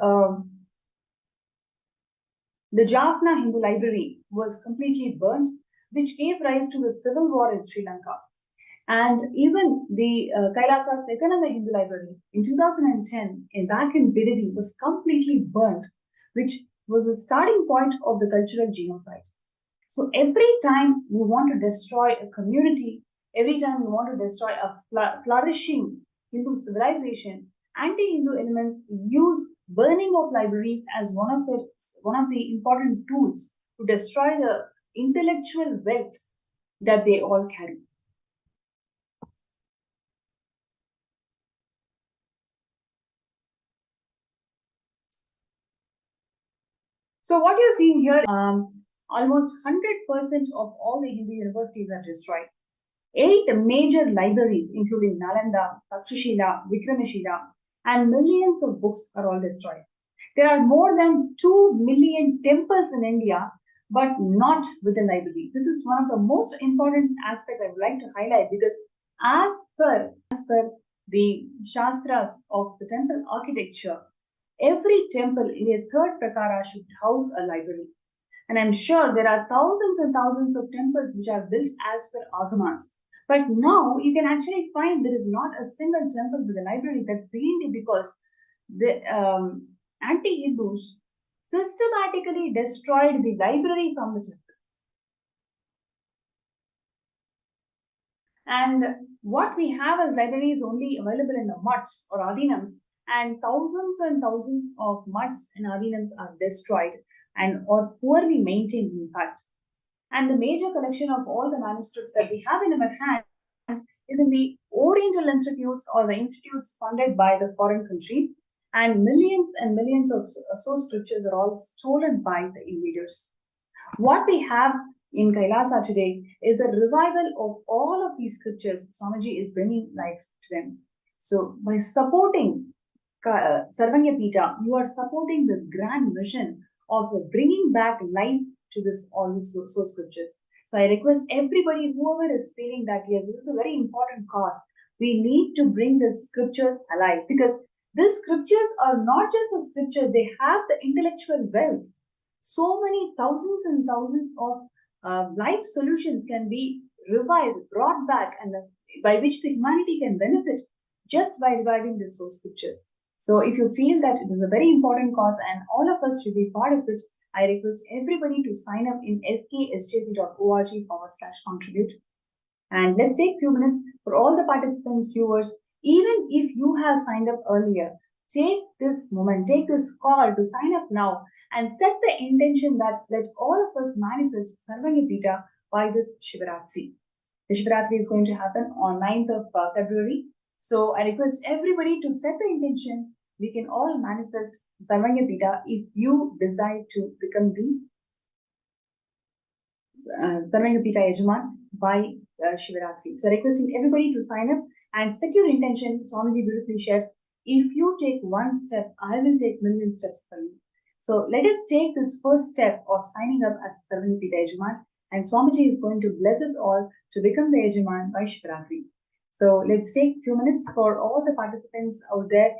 the Jaffna Hindu Library was completely burnt, which gave rise to the civil war in Sri Lanka. And even the Kailasa's Nithyananda Hindu Library in 2010, back in Bidadi, was completely burnt, which was the starting point of the cultural genocide. So every time we want to destroy a community, every time we want to destroy a flourishing Hindu civilization, anti-Hindu elements use burning of libraries as one of the important tools to destroy the intellectual wealth that they all carry. So what you're seeing here, almost 100% of all the Hindu universities are destroyed. 8 major libraries, including Nalanda, Takshashila, Vikramashila, and millions of books are all destroyed. There are more than 2 million temples in India, but not with a library. This is one of the most important aspects I would like to highlight, because As per the Shastras of the temple architecture, every temple in a third prakara should house a library. And I'm sure there are thousands and thousands of temples which are built as per agamas. But now you can actually find there is not a single temple with a library. That's mainly because the anti-Hindus systematically destroyed the library from the temple. And what we have as library is only available in the mutts or adinams, and thousands of mutts and adinams are destroyed and or poorly maintained in fact. And the major collection of all the manuscripts that we have in our hand is in the Oriental institutes or the institutes funded by the foreign countries, and millions of source scriptures are all stolen by the invaders. What we have in Kailasa today is a revival of all of these scriptures. Swamiji is bringing life to them. So by supporting Sarvanya Pita, you are supporting this grand mission of bringing back life to all these source scriptures. So I request everybody, whoever is feeling that yes, this is a very important cause, we need to bring the scriptures alive, because these scriptures are not just the scripture, they have the intellectual wealth. So many thousands and thousands of life solutions can be revived, brought back, and by which the humanity can benefit just by reviving the source scriptures. So if you feel that it is a very important cause and all of us should be part of it, I request everybody to sign up in sksjp.org/contribute. And let's take a few minutes for all the participants, viewers, even if you have signed up earlier, take this moment, take this call to sign up now and set the intention that let all of us manifest Sarvanya Pita by this Shivaratri. The Shivaratri is going to happen on 9th of February. So I request everybody to set the intention. We can all manifest Sarvanya Pita if you decide to become the Sarvanya Pita Yajaman by Shivaratri. So requesting everybody to sign up and set your intention. Swamiji beautifully shares, if you take one step, I will take million steps for you. So let us take this first step of signing up as Sarvanya Pita Yajaman, and Swamiji is going to bless us all to become the Yajaman by Shivaratri. So let's take a few minutes for all the participants out there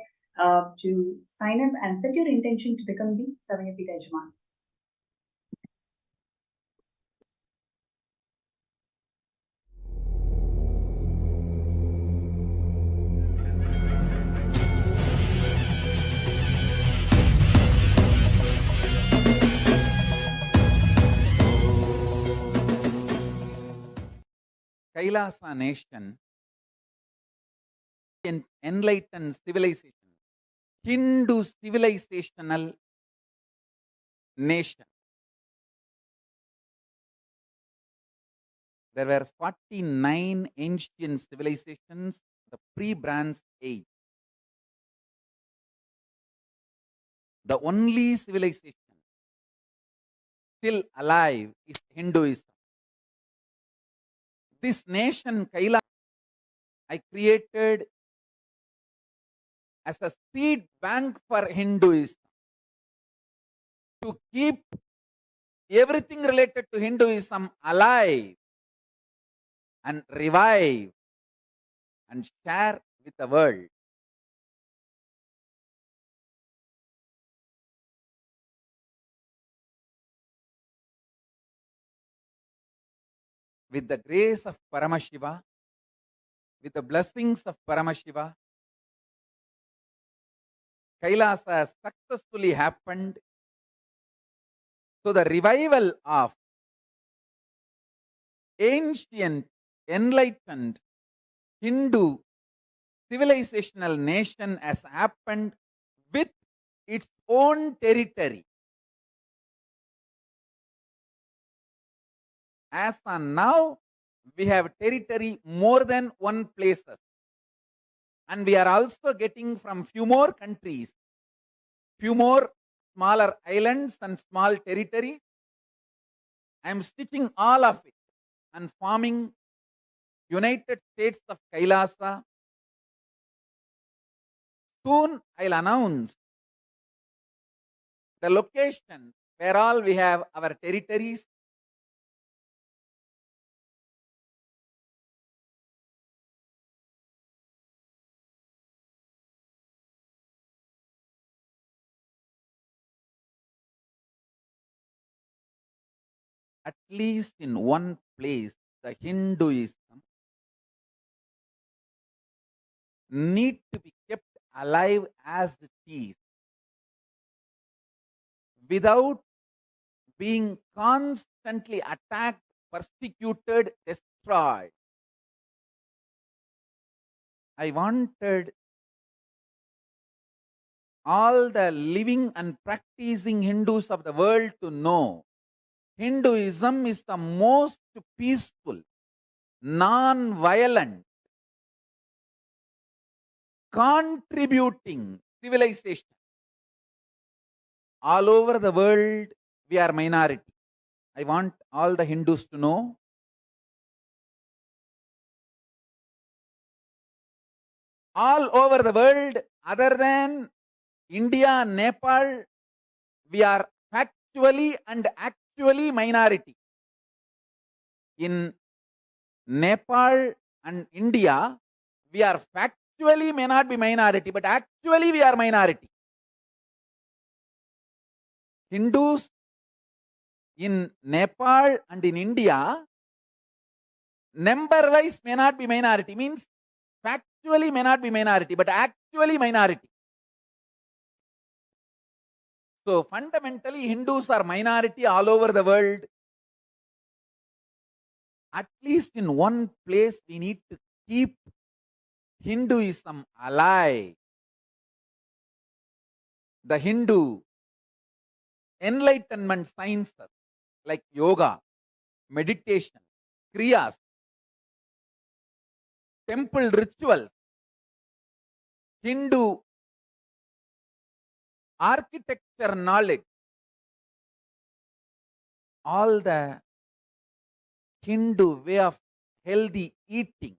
to sign up and set your intention to become the Sarvanya Pita Yajaman. Kailasa nation, an enlightened civilization, Hindu civilizational nation. There were 49 ancient civilizations, the pre-Bronze Age. The only civilization still alive is Hinduism. This nation, Kailasa, I created as a seed bank for Hinduism to keep everything related to Hinduism alive and revive and share with the world. With the grace of Paramashiva, with the blessings of Paramashiva, Kailasa successfully happened. So the revival of ancient, enlightened Hindu civilizational nation has happened with its own territory. As on now, we have territory more than one places. And we are also getting from few more countries, few more smaller islands and small territories. I am stitching all of it and forming United States of Kailasa. Soon I'll announce the location where all we have our territories. at least in one place, the Hinduism need to be kept alive as it is without being constantly attacked, persecuted, destroyed. I wanted all the living and practicing Hindus of the world to know Hinduism is the most peaceful, non-violent, contributing civilization. All over the world, we are minority. I want all the Hindus to know all over the world, other than India, Nepal, we are factually and actually minority. In Nepal and India, we are factually may not be minority, but actually we are minority. Hindus in Nepal and in India, number-wise may not be minority, means factually may not be minority, but actually minority. So fundamentally, Hindus are minority all over the world. At least in one place, we need to keep Hinduism alive. The Hindu enlightenment sciences like yoga, meditation, kriyas, temple rituals, Hindu architecture knowledge, all the Hindu way of healthy eating,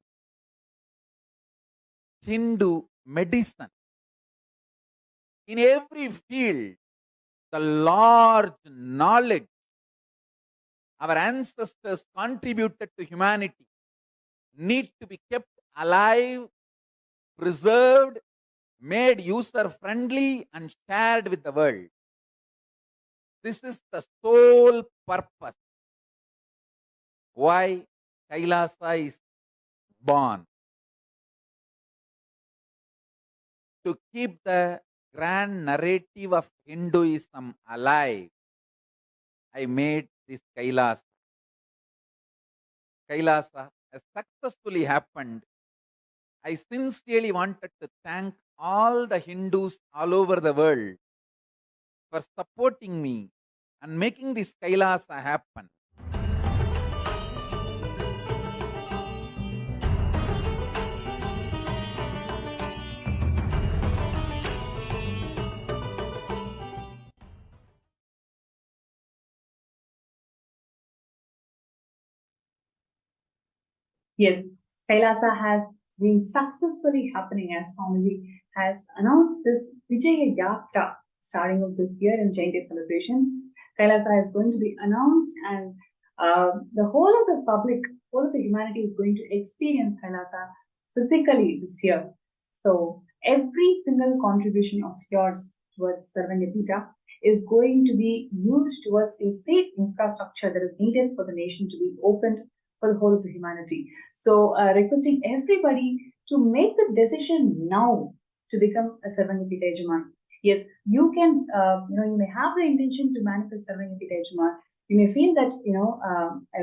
Hindu medicine. In every field, the large knowledge our ancestors contributed to humanity need to be kept alive, preserved, made user-friendly and shared with the world. This is the sole purpose why Kailasa is born. To keep the grand narrative of Hinduism alive, I made this Kailasa. Kailasa has successfully happened. I sincerely wanted to thank all the Hindus all over the world for supporting me and making this Kailasa happen. Yes, Kailasa has been successfully happening as Swamiji has announced this Vijaya Yatra starting of this year in Jayanti celebrations. Kailasa is going to be announced, and the whole of the public, whole of the humanity is going to experience Kailasa physically this year. So every single contribution of yours towards Sarvanyapita is going to be used towards a safe infrastructure that is needed for the nation to be opened for the whole of the humanity. So requesting everybody to make the decision now to become a Sarvanyapita Yajaman. Yes, you can, you may have the intention to manifest Sarvanyapita Yajaman. You may feel that,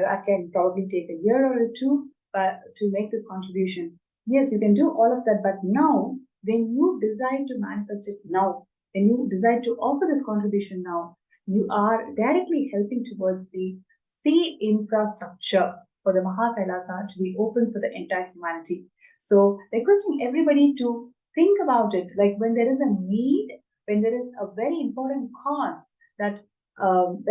I can probably take a year or two to make this contribution. Yes, you can do all of that, but now, when you decide to manifest it now, when you decide to offer this contribution now, you are directly helping towards the sea infrastructure for the Mahakailasa to be open for the entire humanity. So requesting everybody to think about it, like when there is a need, when there is a very important cause that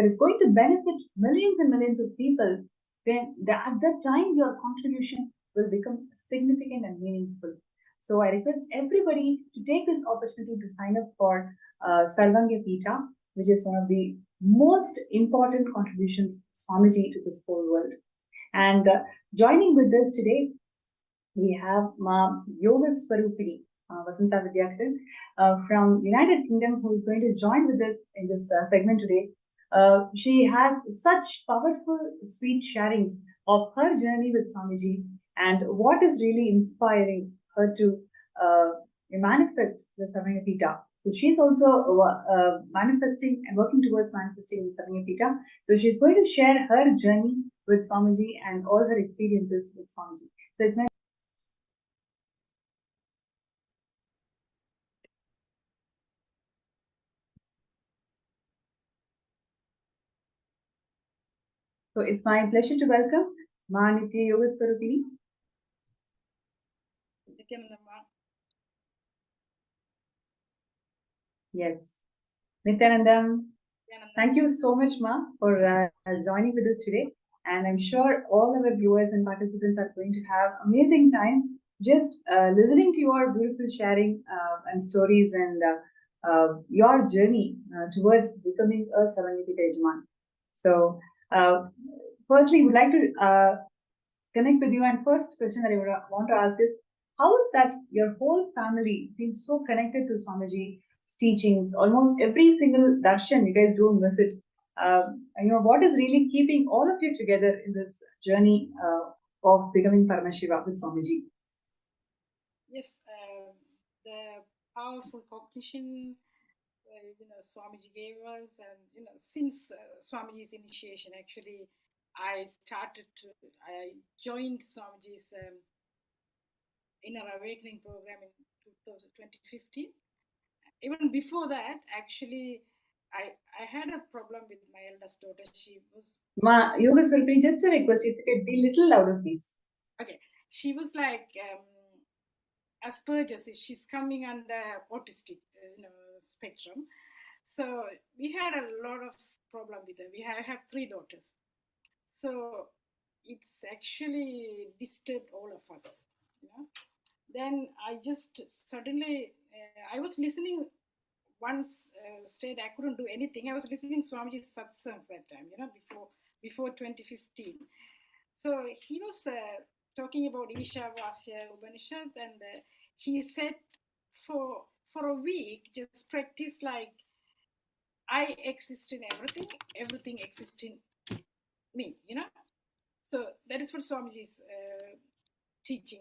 is going to benefit millions and millions of people, then at that time your contribution will become significant and meaningful. So I request everybody to take this opportunity to sign up for Sarvanyapita, which is one of the most important contributions Swamiji to this whole world. And joining with us today, we have Ma Yoga Swarupini, Vasanta Vidyakaran from United Kingdom, who is going to join with us in this segment today. She has such powerful, sweet sharings of her journey with Swamiji and what is really inspiring her to manifest the Samayapita. So she's also manifesting and working towards manifesting the Samayapita. So she's going to share her journey with Swamiji and all her experiences with Swamiji. So it's my pleasure to welcome Ma Nitya Yoga Swarupini. Yes. Nithyanandam, thank you so much, Ma, for joining with us today. And I'm sure all our viewers and participants are going to have amazing time just listening to your beautiful sharing and stories and your journey towards becoming a Saranipita Yajman. So, firstly, we'd like to connect with you. And first question that I want to ask is, how is that your whole family feels so connected to Swamiji's teachings? Almost every single darshan you guys don't miss it. What is really keeping all of you together in this journey of becoming Paramashiva with Swamiji? Yes, the powerful cognition, Swamiji gave us, and since Swamiji's initiation, actually, I joined Swamiji's Inner Awakening program in 2015. Even before that, actually, I had a problem with my eldest daughter. She was. Ma, Yoga Swarupini, just a request, if you could be a little louder, please. Okay, she was like Asperger's. She's coming under autistic, spectrum. So we had a lot of problem with her. I have 3 daughters. So it's actually disturbed all of us. Then I just suddenly, I was listening once stayed, I couldn't do anything. I was listening Swamiji's satsangs that time, before 2015. So he was talking about Isha Vasya Upanishad, and he said for a week, just practice like I exist in everything, everything exists in me, So that is what Swamiji's teaching.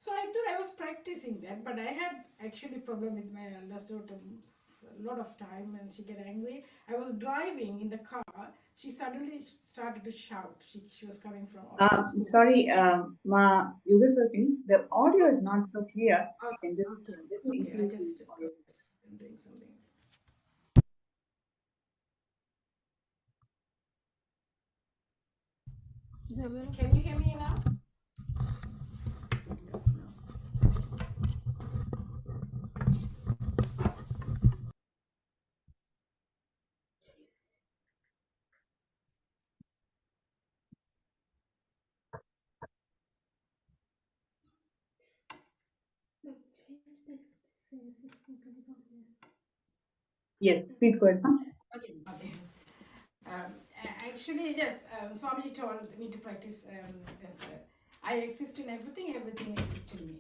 So I thought I was practicing that, but I had actually problem with my eldest daughter a lot of time, and she get angry. I was driving in the car. She suddenly started to shout. She was coming from. Sorry, Ma Yoga Swarupini, the audio is not so clear. You can just increase the audio. I'm doing something. Can you hear me now? Yes, please go ahead. Okay. Actually, yes, Swamiji told me to practice this. I exist in everything, everything exists in me.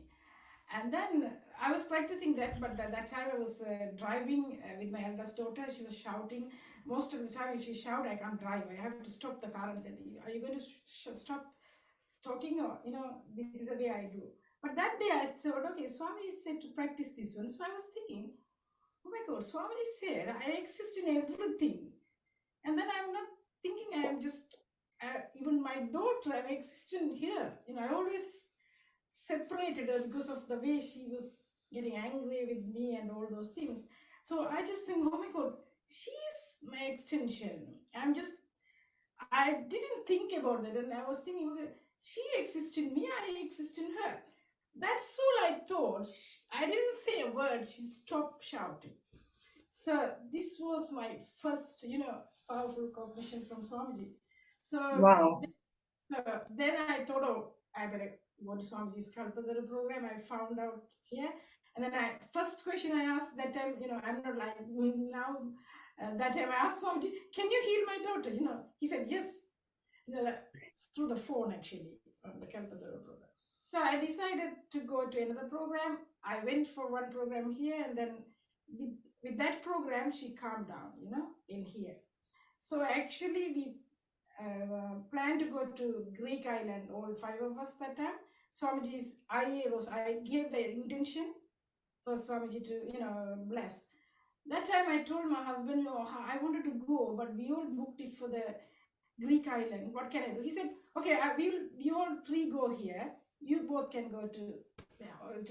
And then I was practicing that, but at that time I was driving with my eldest daughter. She was shouting. Most of the time, if she shout, I can't drive. I have to stop the car and say, "Are you going to stop talking?" Or this is the way I do. But that day I thought, okay, Swamiji said to practice this one. So I was thinking, oh my God, Swamiji said I exist in everything. And then I'm not thinking I am just, even my daughter, I'm existing here. I always separated her because of the way she was getting angry with me and all those things. So I just think, oh my God, she's my extension. I didn't think about that. And I was thinking, okay, she exists in me, I exist in her. That's all I thought. I didn't say a word. She stopped shouting. So this was my first, powerful cognition from Swamiji. So, Wow. then I thought, oh, I better go to Swamiji's Kalpadara program. I found out here. And then first question I asked that time, I'm not like now, that time I asked Swamiji, can you heal my daughter? He said, yes, through the phone actually, on the Kalpadara program. So I decided to go to another program. I went for one program here, and then with that program, she calmed down, in here. So actually, we planned to go to Greek island, all 5 of us that time. Swamiji's I gave the intention for Swamiji to, bless. That time I told my husband, I wanted to go, but we all booked it for the Greek island. What can I do? He said, okay, you all three go here. You both can go to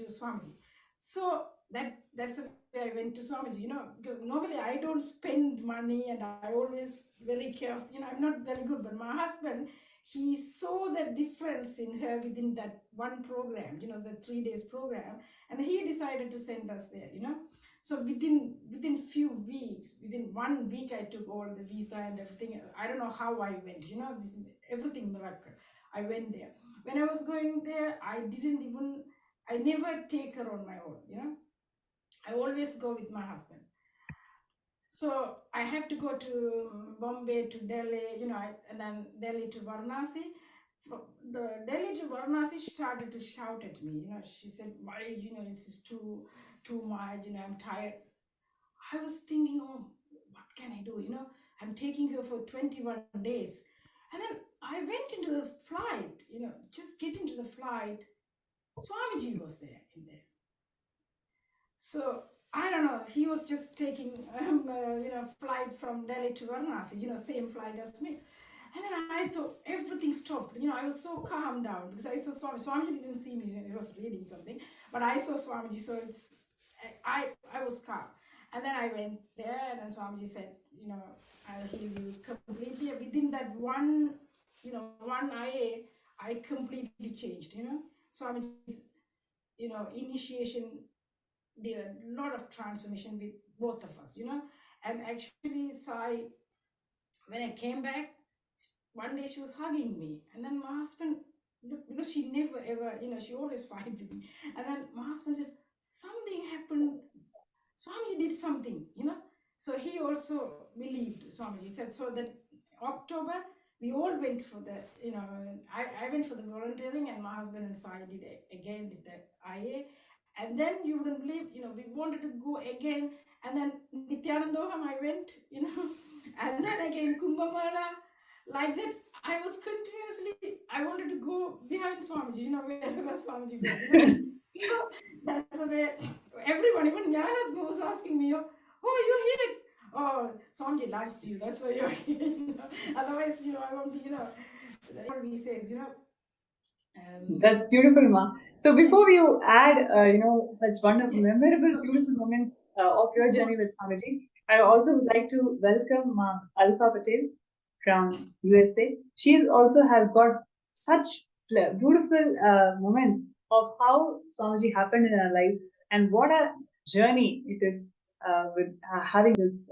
Swamiji. So that's the way I went to Swamiji, because normally I don't spend money and I always very careful, I'm not very good, but my husband, he saw the difference in her within that one program, the 3 days program, and he decided to send us there, So within few weeks, within 1 week, I took all the visa and everything. I don't know how I went, this is everything miracle. I went there. When I was going there, I never take her on my own, I always go with my husband. So I have to go to Bombay, to Delhi, and then Delhi to Varanasi. The Delhi to Varanasi started to shout at me, she said, why, this is too much, I'm tired. I was thinking, oh, what can I do? I'm taking her for 21 days. And then I went into the flight, just get into the flight. Swamiji was there in there. So I don't know, he was just taking, flight from Delhi to Varanasi, same flight as me. And then I thought everything stopped. I was so calm down because I saw Swamiji. Swamiji didn't see me, he was reading something, but I saw Swamiji, so I was calm. And then I went there, and then Swamiji said, I'll heal you completely. Within that one IA, I completely changed, Swamiji's, initiation did a lot of transformation with both of us, And actually, Sai, when I came back, one day she was hugging me, and then my husband, because she never ever, she always fight with me, and then my husband said, something happened, Swamiji did something, so he also believed Swamiji. He said, so that October, we all went for the, I went for the volunteering, and my husband and Sai did the IA. And then you wouldn't believe, we wanted to go again. And then Nithyananda I went, and then again Kumbh Mela, like that. I was continuously, I wanted to go behind Swamiji, wherever Swamiji goes, That's the way everyone, even Nyanad was asking me, oh, you're here. Oh, Swamiji loves you. That's why you're here. Otherwise, I won't be, what he says, That's beautiful, Ma. So before you add, such wonderful, memorable, beautiful moments of your journey with Swamiji, I also would like to welcome Ma Alpha Patel from USA. She also has got such beautiful moments of how Swamiji happened in her life, and what a journey it is with having this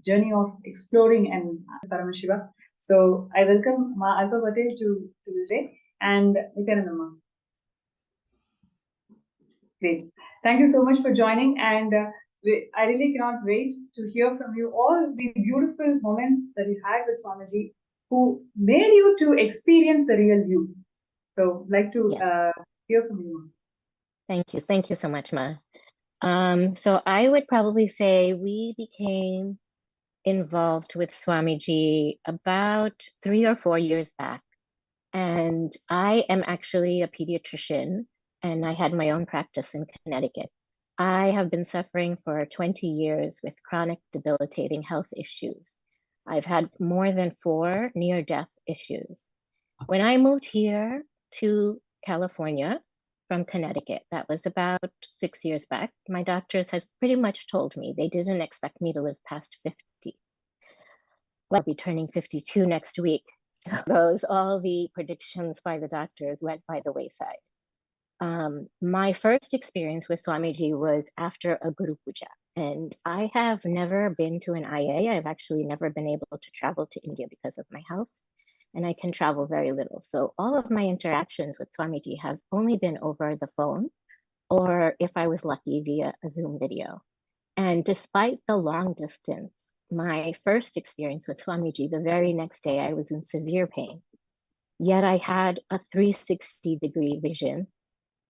journey of exploring and Paramashiva. So I welcome Ma Alpha Patel to this day. And Nithyananda. Great. Thank you so much for joining. And I really cannot wait to hear from you all the beautiful moments that you had with Swamiji, who made you to experience the real you. So I'd like to hear from you. Thank you. Thank you so much, Ma. So I would probably say we became involved with Swamiji about 3 or 4 years back. And I am actually a pediatrician, and I had my own practice in Connecticut. I have been suffering for 20 years with chronic debilitating health issues. I've had more than 4 near-death issues. When I moved here to California from Connecticut, that was about 6 years back, my doctors has pretty much told me they didn't expect me to live past 50. Well, I'll be turning 52 next week. So all the predictions by the doctors went by the wayside. My first experience with Swamiji was after a Guru Puja, and I have never been to an IA. I've actually never been able to travel to India because of my health, and I can travel very little. So all of my interactions with Swamiji have only been over the phone, or if I was lucky, via a Zoom video. And despite the long distance, my first experience with Swamiji, the very next day, I was in severe pain. Yet I had a 360-degree vision.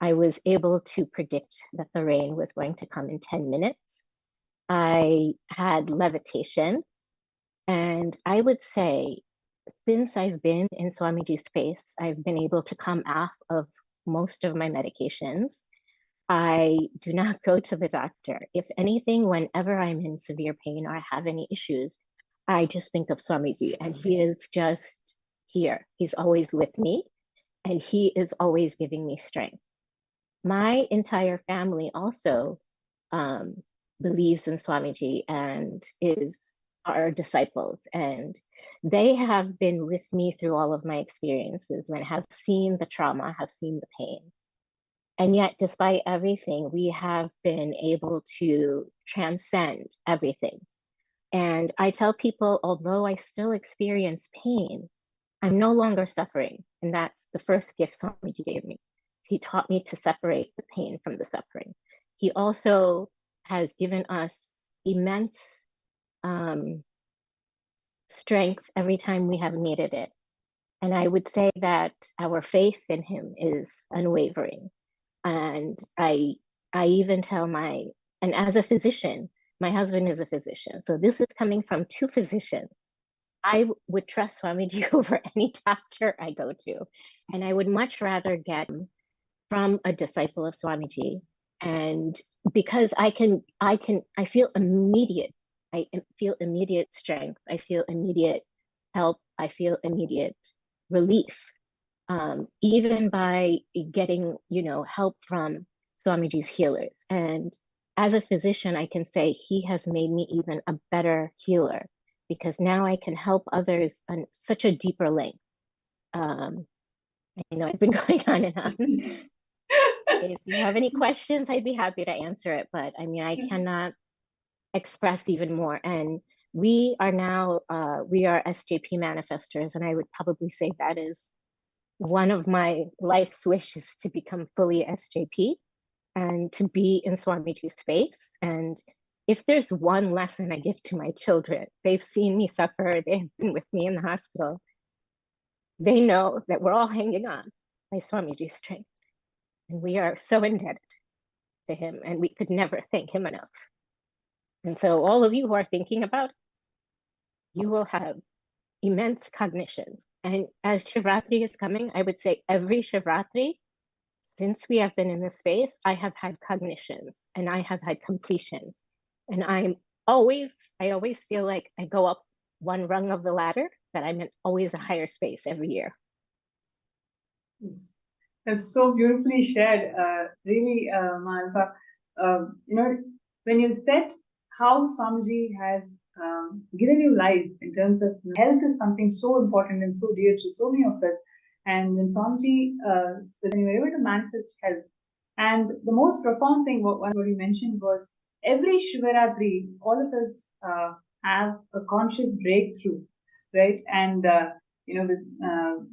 I was able to predict that the rain was going to come in 10 minutes. I had levitation. And I would say, since I've been in Swamiji's space, I've been able to come off of most of my medications. I do not go to the doctor. If anything, whenever I'm in severe pain or I have any issues, I just think of Swamiji, and he is just here. He's always with me, and he is always giving me strength. My entire family also believes in Swamiji and is our disciples, and they have been with me through all of my experiences and have seen the trauma, have seen the pain. And yet, despite everything, we have been able to transcend everything. And I tell people, although I still experience pain, I'm no longer suffering. And that's the first gift Swamiji gave me. He taught me to separate the pain from the suffering. He also has given us immense strength every time we have needed it. And I would say that our faith in him is unwavering. And I even tell and as a physician, my husband is a physician. So this is coming from two physicians. I would trust Swamiji over any doctor I go to. And I would much rather get from a disciple of Swamiji. And because I feel immediate strength. I feel immediate help. I feel immediate relief. Even by getting, help from Swamiji's healers. And as a physician, I can say he has made me even a better healer, because now I can help others on such a deeper length. I know I've been going on and on. If you have any questions, I'd be happy to answer it. But I mean, I cannot express even more. And we are now, we are SJP manifestors. And I would probably say that is one of my life's wishes, to become fully SJP and to be in Swamiji's space. And if there's one lesson I give to my children, they've seen me suffer, they've been with me in the hospital. They know that we're all hanging on by Swamiji's strength. And we are so indebted to him, and we could never thank him enough. And so all of you who are thinking about it, you will have immense cognitions. And as Shivratri is coming, I would say every Shivratri, since we have been in this space, I have had cognitions and I have had completions. And I always feel like I go up one rung of the ladder, that I'm in always a higher space every year. Yes. That's so beautifully shared, really, Malva. When you said how Swamiji has given you life in terms of health is something so important and so dear to so many of us. And when Swamiji, when you were able to manifest health, and the most profound thing what you mentioned was every Shivaratri, all of us have a conscious breakthrough, right? And I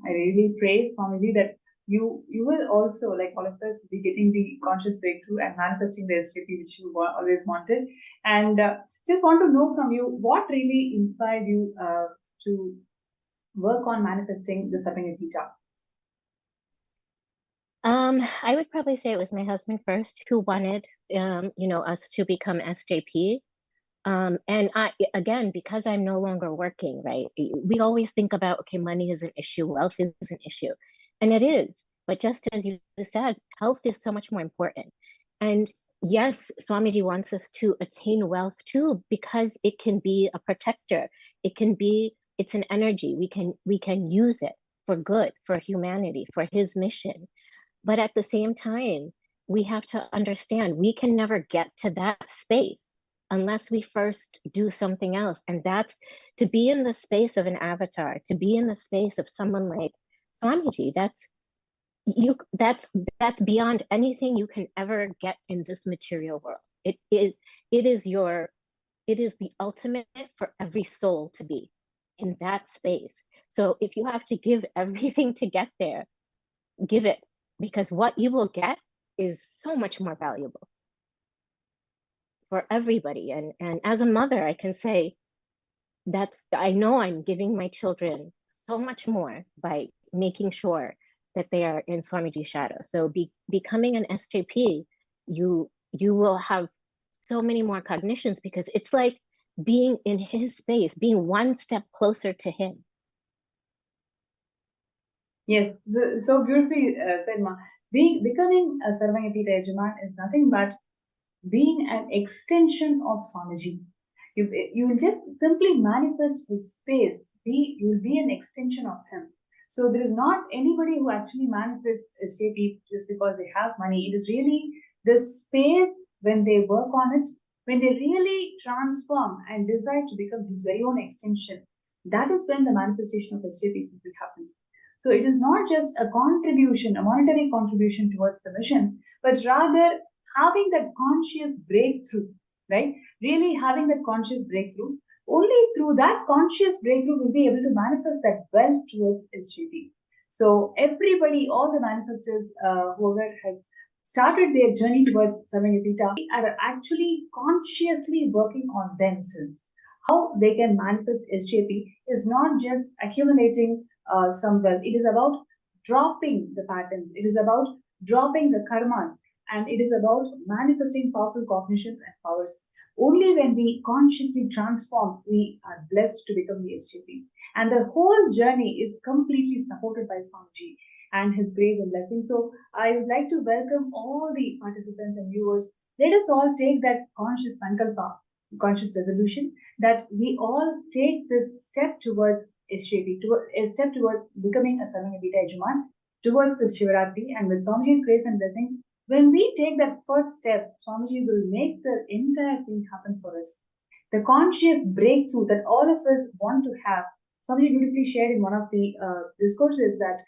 really praise Swamiji that you will also, like all of us, be getting the conscious breakthrough and manifesting the SJP which you always wanted. And just want to know from you, what really inspired you to work on manifesting the Sapanyagita? I would probably say it was my husband first, who wanted, us to become SJP. And again, because I'm no longer working, right? We always think about, okay, money is an issue, wealth is an issue. And it is, but just as you said, health is so much more important. And yes, Swamiji wants us to attain wealth too, because it can be a protector. It's an energy. We can use it for good, for humanity, for his mission. But at the same time, we have to understand we can never get to that space unless we first do something else. And that's to be in the space of an avatar, to be in the space of someone like Swamiji. That's beyond anything you can ever get in this material world. It is the ultimate for every soul to be in that space. So if you have to give everything to get there, give it, because what you will get is so much more valuable for everybody. And as a mother, I can say I know I'm giving my children so much more by making sure that they are in Swamiji's shadow. So becoming an SJP, you will have so many more cognitions, because it's like being in his space, being one step closer to him. Yes, so beautifully said, Ma. Becoming a Sarvanyapita Yajaman is nothing but being an extension of Swamiji. You will just simply manifest his space. You will be an extension of him. So there is not anybody who actually manifests SJP just because they have money. It is really the space when they work on it, when they really transform and decide to become his very own extension. That is when the manifestation of SJP simply happens. So it is not just a contribution, a monetary contribution towards the mission, but rather having that conscious breakthrough, right? Really having that conscious breakthrough. Only through that conscious breakthrough will be able to manifest that wealth towards SJP. So everybody, all the manifestors, whoever has started their journey towards Samayapita are actually consciously working on themselves. How they can manifest SJP is not just accumulating some wealth. It is about dropping the patterns. It is about dropping the karmas, and it is about manifesting powerful cognitions and powers. Only when we consciously transform, we are blessed to become the SJP. And the whole journey is completely supported by Swamiji and his grace and blessing. So I would like to welcome all the participants and viewers. Let us all take that conscious sankalpa, conscious resolution, that we all take this step towards SJP, a step towards becoming a Sarvanyapita Yajaman, towards this Shivaratri, and with Swamiji's grace and blessings, when we take that first step, Swamiji will make the entire thing happen for us. The conscious breakthrough that all of us want to have. Swamiji beautifully shared in one of the discourses that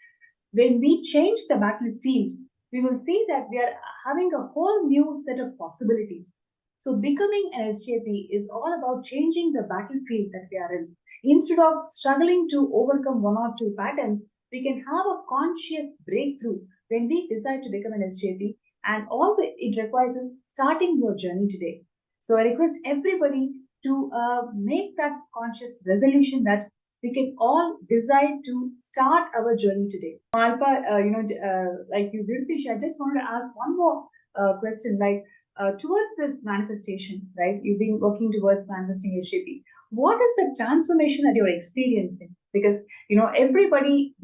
when we change the battlefield, we will see that we are having a whole new set of possibilities. So becoming an SJP is all about changing the battlefield that we are in. Instead of struggling to overcome one or two patterns, we can have a conscious breakthrough when we decide to become an SJP, and all it requires is starting your journey today. So I request everybody to make that conscious resolution that we can all decide to start our journey today. Alpa, like you beautifully shared, I just wanted to ask one more question, towards this manifestation, right? You've been working towards manifesting SJP. What is the transformation that you're experiencing? Because everybody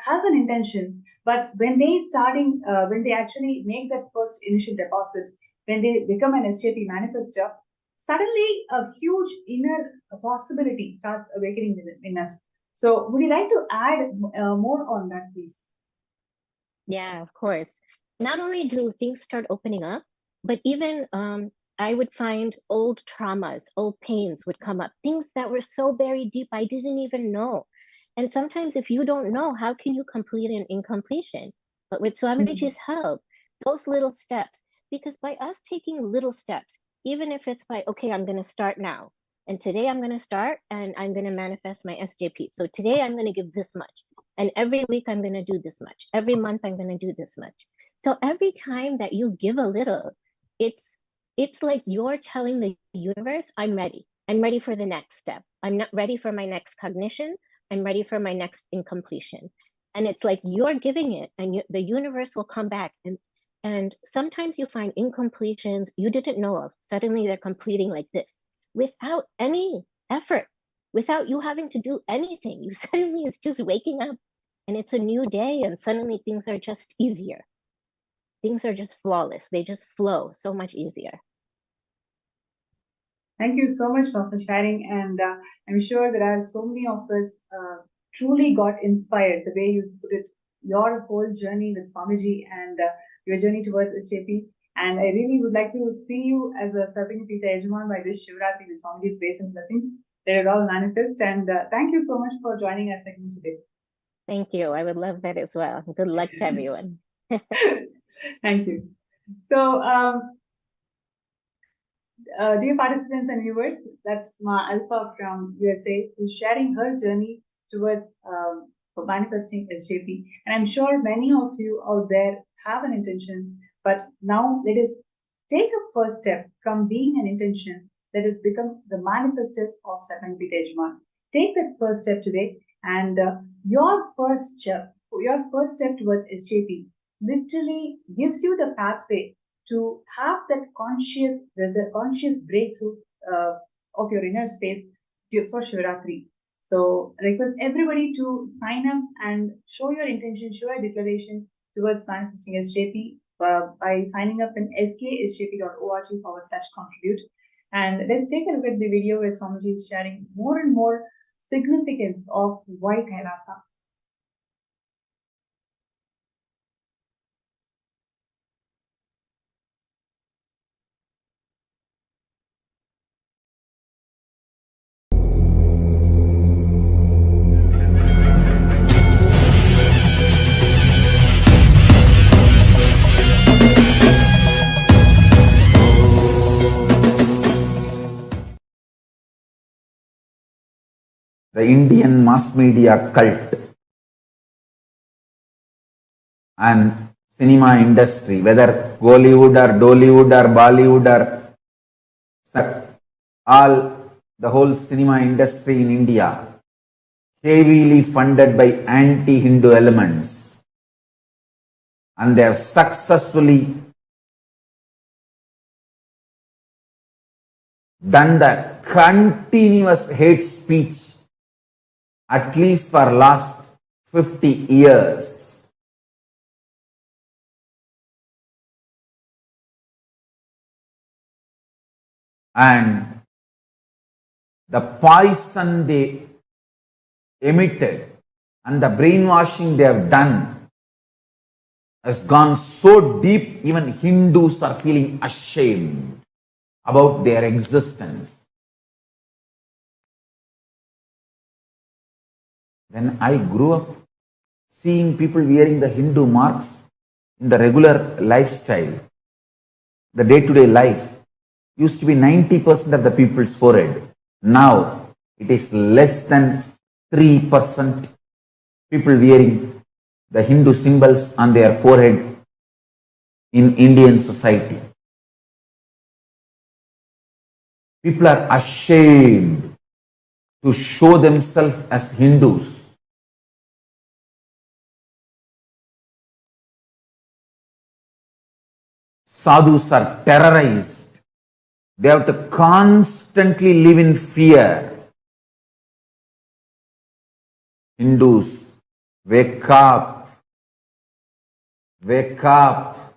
has an intention, but when they actually make that first initial deposit, when they become an SJP manifestor, suddenly a huge inner possibility starts awakening in us. So would you like to add more on that, please? Yeah, of course. Not only do things start opening up, but even I would find old traumas, old pains would come up, things that were so buried deep I didn't even know. And sometimes if you don't know, how can you complete an incompletion? But with Swamiji's help, those little steps, because by us taking little steps, even if it's by, okay, I'm going to start now. And today I'm going to start and I'm going to manifest my SJP. So today I'm going to give this much. And every week I'm going to do this much. Every month I'm going to do this much. So every time that you give a little, it's like you're telling the universe, I'm ready. I'm ready for the next step. I'm not ready for my next cognition. I'm ready for my next incompletion. And it's like you're giving it, and the universe will come back. And sometimes you find incompletions you didn't know of. Suddenly they're completing like this without any effort, without you having to do anything. You suddenly, it's just waking up and it's a new day, and suddenly things are just easier. Things are just flawless. They just flow so much easier. Thank you so much for sharing, and I'm sure there are so many of us truly got inspired the way you put it, your whole journey with Swamiji and your journey towards SJP. And I really would like to see you as a Sarvanyapita Yajaman by this Shivaratri with Swamiji's grace and blessings. They will all manifest. And thank you so much for joining us again today. Thank you. I would love that as well. Good luck to everyone. Thank you. So, dear participants and viewers, that's Ma Alpha from USA, who's sharing her journey towards for manifesting SJP. And I'm sure many of you out there have an intention, but now let us take a first step from being an intention that has become the manifestors of Sarvanyapita Yajaman. Take that first step today, and your first step towards SJP literally gives you the pathway to have that conscious breakthrough of your inner space for Shivratri. So request everybody to sign up and show your intention, show your declaration towards manifesting SJP by signing up in skSJP.org/contribute. And let's take a look at the video where Swamiji is sharing more and more significance of why Kailasa. The Indian mass media cult and cinema industry, whether Bollywood or Dollywood or Bollywood or the whole cinema industry in India, heavily funded by anti-Hindu elements, and they have successfully done the continuous hate speech at least for last 50 years. And the poison they emitted and the brainwashing they have done has gone so deep, even Hindus are feeling ashamed about their existence. When I grew up, seeing people wearing the Hindu marks in the regular lifestyle, the day-to-day life, used to be 90% of the people's forehead. Now, it is less than 3% people wearing the Hindu symbols on their forehead in Indian society. People are ashamed to show themselves as Hindus. Sadhus are terrorized. They have to constantly live in fear. Hindus, wake up. Wake up.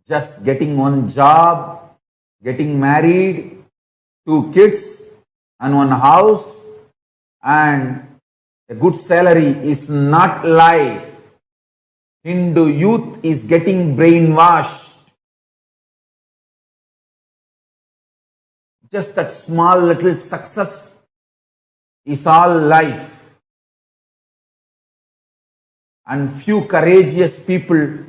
Just getting one job, getting married, 2 kids and 1 house and a good salary is not life. Hindu youth is getting brainwashed. Just that small little success is all life. And few courageous people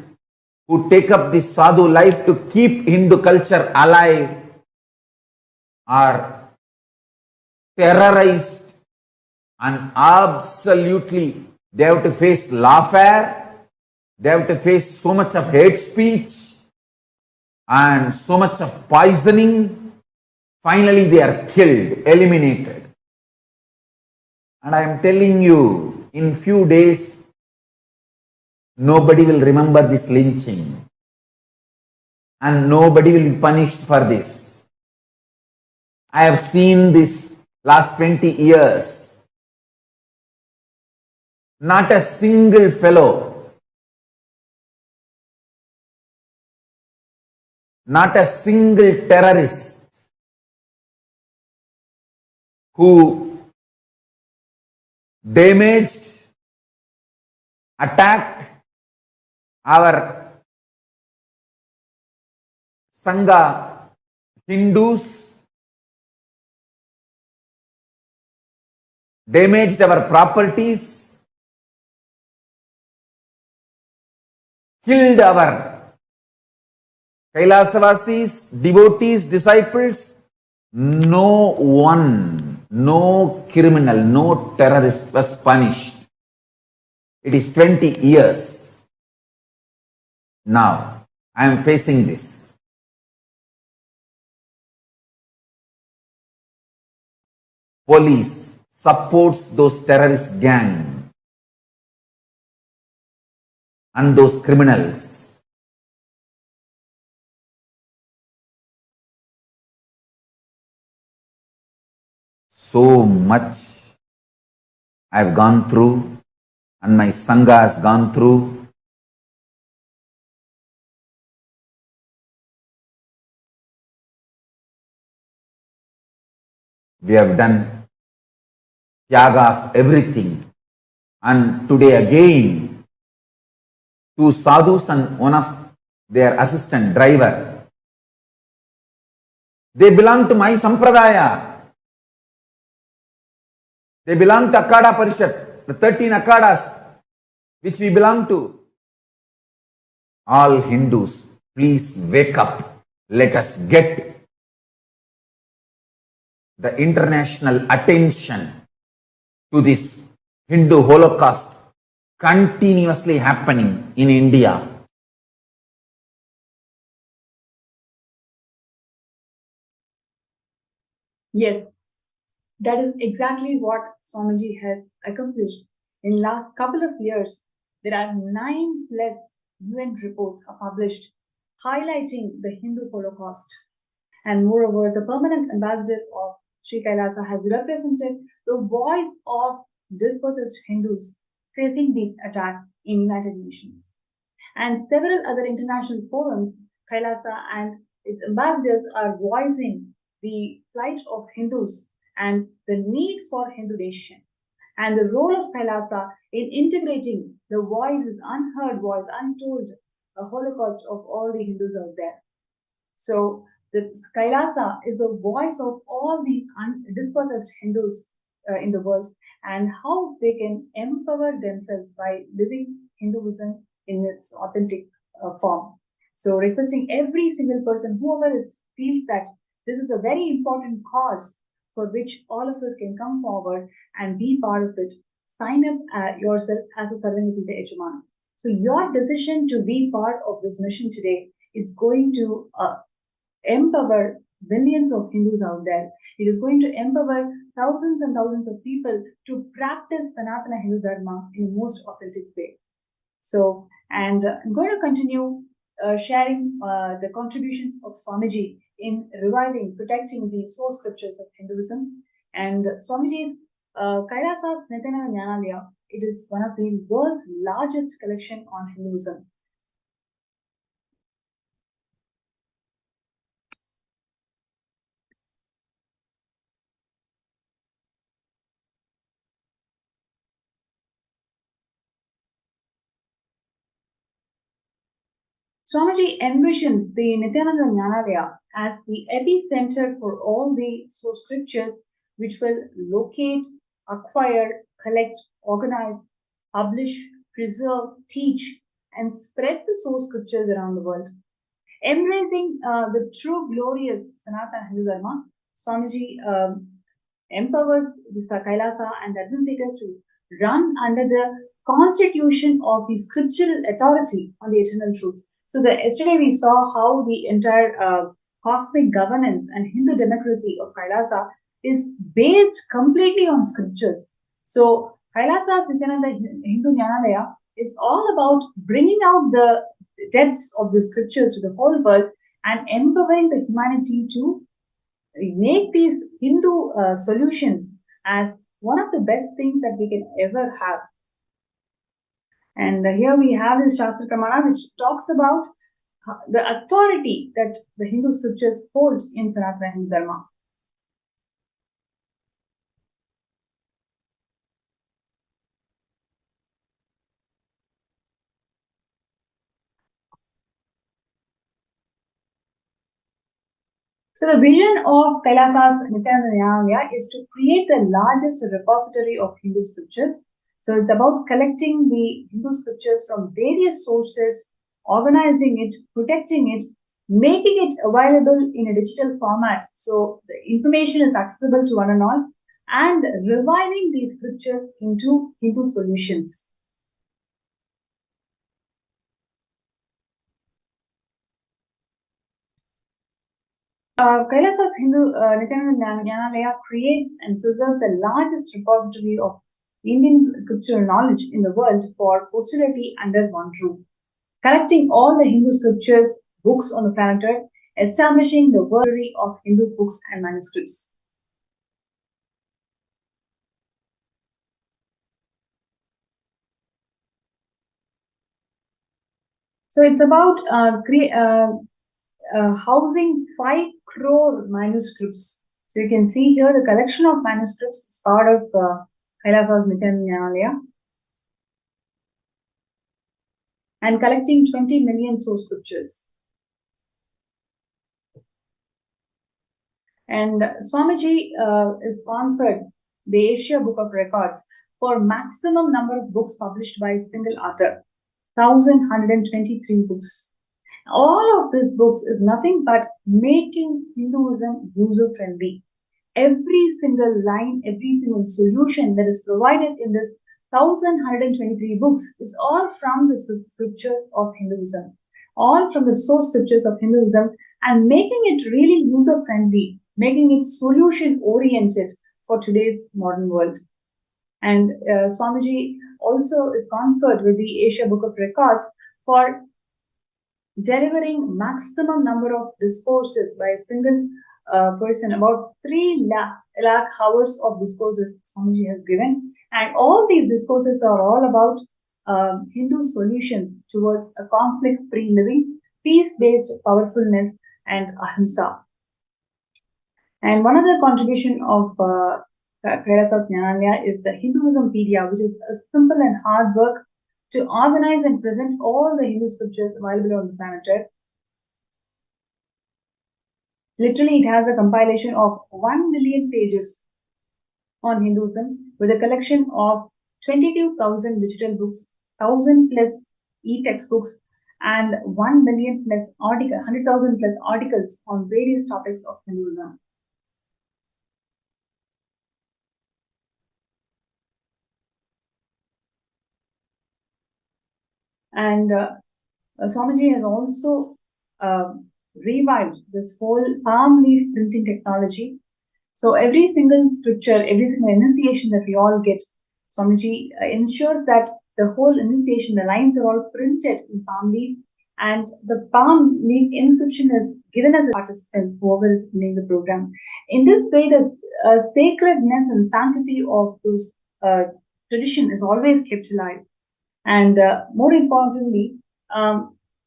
who take up this sadhu life to keep Hindu culture alive are terrorized, and absolutely they have to face lawfare, they have to face so much of hate speech and so much of poisoning. Finally, they are killed, eliminated. And I am telling you, in few days, nobody will remember this lynching. And nobody will be punished for this. I have seen this last 20 years. Not a single fellow, not a single terrorist who damaged, attacked our Sangha Hindus, damaged our properties, killed our Kailasavasis, devotees, disciples. No one, no criminal, no terrorist was punished. It is 20 years. Now, I am facing this. Police supports those terrorist gang and those criminals. so much I've gone through and my Sangha has gone through. We have done tyaga of everything. And today again, two sadhus and one of their assistant driver, they belong to my sampradaya. They belong to Akada Parishat, the 13 Akadas which we belong to. All Hindus, please wake up. Let us get the international attention to this Hindu Holocaust continuously happening in India. Yes, that is exactly what Swamiji has accomplished. In last couple of years, there are 9+ UN reports are published highlighting the Hindu Holocaust. And moreover, the permanent ambassador of Sri Kailasa has represented the voice of dispossessed Hindus facing these attacks in United Nations. And several other international forums, Kailasa and its ambassadors are voicing the plight of Hindus and the need for Hindu nation and the role of Kailasa in integrating the voices, unheard voice, untold Holocaust of all the Hindus out there. So the Kailasa is a voice of all these dispossessed Hindus in the world and how they can empower themselves by living Hinduism in its authentic form. So requesting every single person, whoever feels that this is a very important cause for which all of us can come forward and be part of it, sign up yourself as a Sarvanipita Ejamana. So your decision to be part of this mission today is going to empower millions of Hindus out there. It is going to empower thousands and thousands of people to practice Sanatana Hindu Dharma in the most authentic way. So, and I'm going to continue sharing the contributions of Swamiji in reviving, protecting the source scriptures of Hinduism. And Swamiji's Kailasa's Nithyananda Jnanalaya, it is one of the world's largest collection on Hinduism. Swamiji envisions the Nithyananda Jnanalaya as the epicenter for all the source scriptures which will locate, acquire, collect, organize, publish, preserve, teach, and spread the source scriptures around the world. Embracing the true glorious Sanatana Hindu Dharma, Swamiji empowers the Kailasa and the administrators to run under the constitution of the scriptural authority on the eternal truths. So yesterday we saw how the entire cosmic governance and Hindu democracy of Kailasa is based completely on scriptures. So Kailasa's Nithyananda Hindu Jnanalaya is all about bringing out the depths of the scriptures to the whole world and empowering the humanity to make these Hindu solutions as one of the best things that we can ever have. And here we have this Shastra Pramana which talks about the authority that the Hindu scriptures hold in Sanatana Hindu Dharma. So the vision of Kailasa's Nithyananda Jnanalaya is to create the largest repository of Hindu scriptures. So it's about collecting the Hindu scriptures from various sources, organizing it, protecting it, making it available in a digital format so the information is accessible to one and all, and reviving these scriptures into Hindu solutions. Kailasa's Nithyananda Jnanalaya creates and preserves the largest repository of Indian scriptural knowledge in the world for posterity under one roof, collecting all the Hindu scriptures, books on the planet Earth, establishing the world of Hindu books and manuscripts. So it's about housing 5 crore manuscripts. So you can see here the collection of manuscripts is part of Kailasa's Nithyananda and collecting 20 million source scriptures. And Swamiji is conferred the Asia Book of Records for maximum number of books published by a single author, 1,123 books. All of these books is nothing but making Hinduism user-friendly. Every single line, every single solution that is provided in this 1,123 books is all from the scriptures of Hinduism, all from the source scriptures of Hinduism, and making it really user-friendly, making it solution-oriented for today's modern world. And Swamiji also is conferred with the Asia Book of Records for delivering maximum number of discourses by a single person, about 3 lakh hours of discourses Swamiji has given. And all these discourses are all about Hindu solutions towards a conflict-free living, peace-based powerfulness, and ahimsa. And one other contribution of Kailasa's Jnanalaya is the Hinduismpedia, which is a simple and hard work to organize and present all the Hindu scriptures available on the planet Earth. Literally, it has a compilation of 1 million pages on Hinduism with a collection of 22,000 digital books, 1,000 plus e-textbooks, and 1 million plus 100,000 plus articles on various topics of Hinduism. And Swamiji has also revived this whole palm leaf printing technology. So every single scripture, every single initiation that we all get, Swamiji ensures that the whole initiation, the lines are all printed in palm leaf, and the palm leaf inscription is given as a participants, whoever is attending the program. In this way, the sacredness and sanctity of those tradition is always kept alive. And more importantly,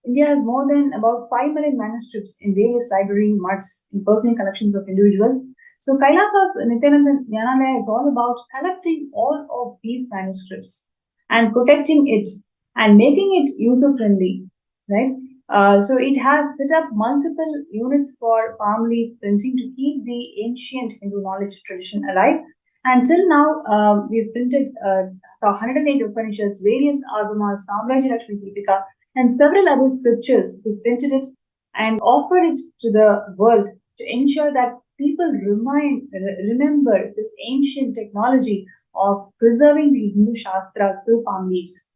India has more than about 5 million manuscripts in various library muds in personal collections of individuals. So Kailasa's Nithyananda Jnanalaya is all about collecting all of these manuscripts and protecting it and making it user-friendly, right? So it has set up multiple units for palm leaf printing to keep the ancient Hindu knowledge tradition alive. Until now, we've printed 108 Upanishads, various Agamas, Samrajya Lakshmi Deepika, and several other scriptures. We've printed it and offered it to the world to ensure that people remember this ancient technology of preserving the Hindu Shastras through palm leaves.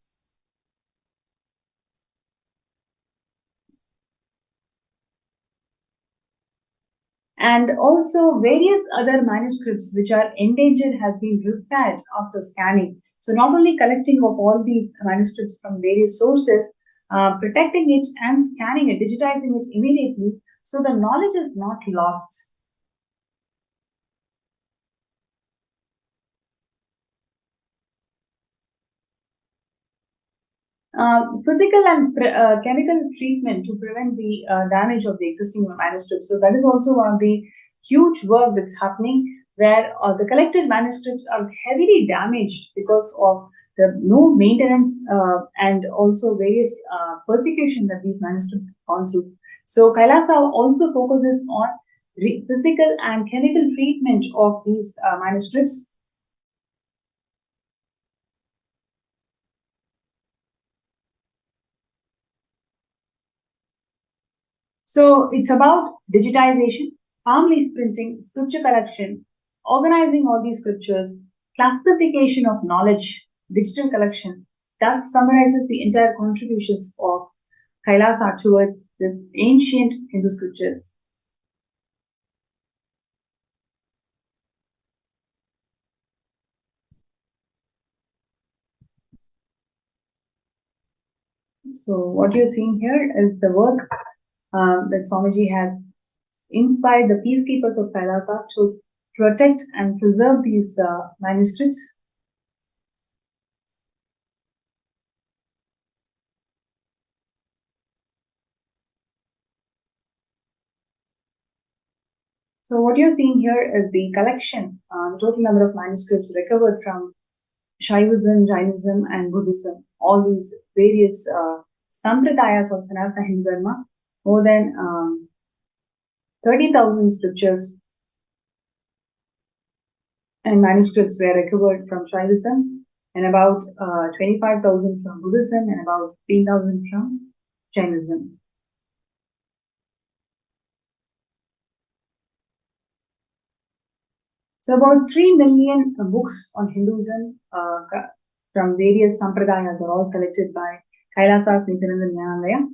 And also various other manuscripts which are endangered has been repaired after scanning. So not only collecting of all these manuscripts from various sources, protecting it and scanning it, digitizing it immediately, so the knowledge is not lost. Physical and chemical treatment to prevent the damage of the existing manuscripts. So that is also one of the huge work that's happening, where the collected manuscripts are heavily damaged because of the no maintenance and also various persecution that these manuscripts have gone through. So Kailasa also focuses on physical and chemical treatment of these manuscripts. So it's about digitization, palm leaf printing, scripture collection, organizing all these scriptures, classification of knowledge, digital collection. That summarizes the entire contributions of Kailasa towards this ancient Hindu scriptures. So what you're seeing here is the work that Swamiji has inspired the peacekeepers of Kailasa to protect and preserve these manuscripts. So what you're seeing here is the collection, the total number of manuscripts recovered from Shaivism, Jainism, and Buddhism. All these various sampradayas of Sanatana Hindu Dharma. More than 30,000 scriptures and manuscripts were recovered from Shaivism, and about 25,000 from Buddhism, and about 15,000 from Jainism. So about 3 million books on Hinduism from various sampradayas are all collected by Kailasa's Nithyananda Jnanalaya.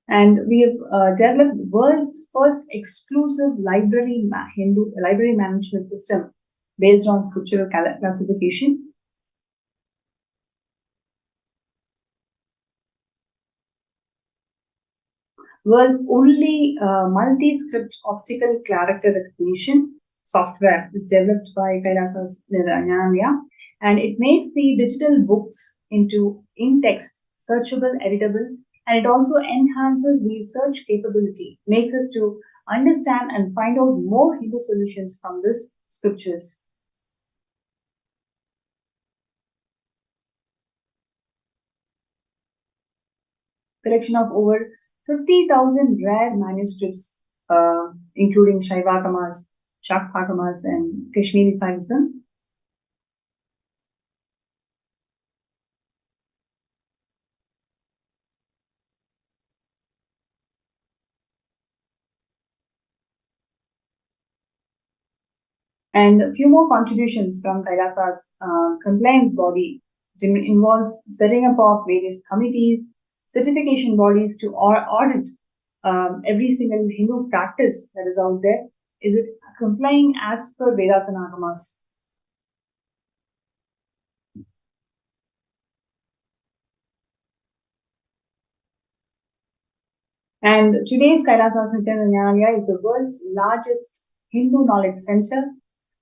And we have developed the world's first exclusive library library management system based on scriptural classification. World's only multi-script optical character recognition software is developed by Kailasa's Nithyananda, and it makes the digital books into in-text, searchable, editable, and it also enhances the search capability, makes us to understand and find out more Hindu solutions from these scriptures. Collection of over 50,000 rare manuscripts, including Shaivagamas, Shakthagamas, and Kashmiri Saivism. And a few more contributions from Kailasa's compliance body involves setting up of various committees, certification bodies to audit every single Hindu practice that is out there. Is it complying as per Vedas and Agamas? And today's Kailasa's Nithyananda is the world's largest Hindu knowledge center,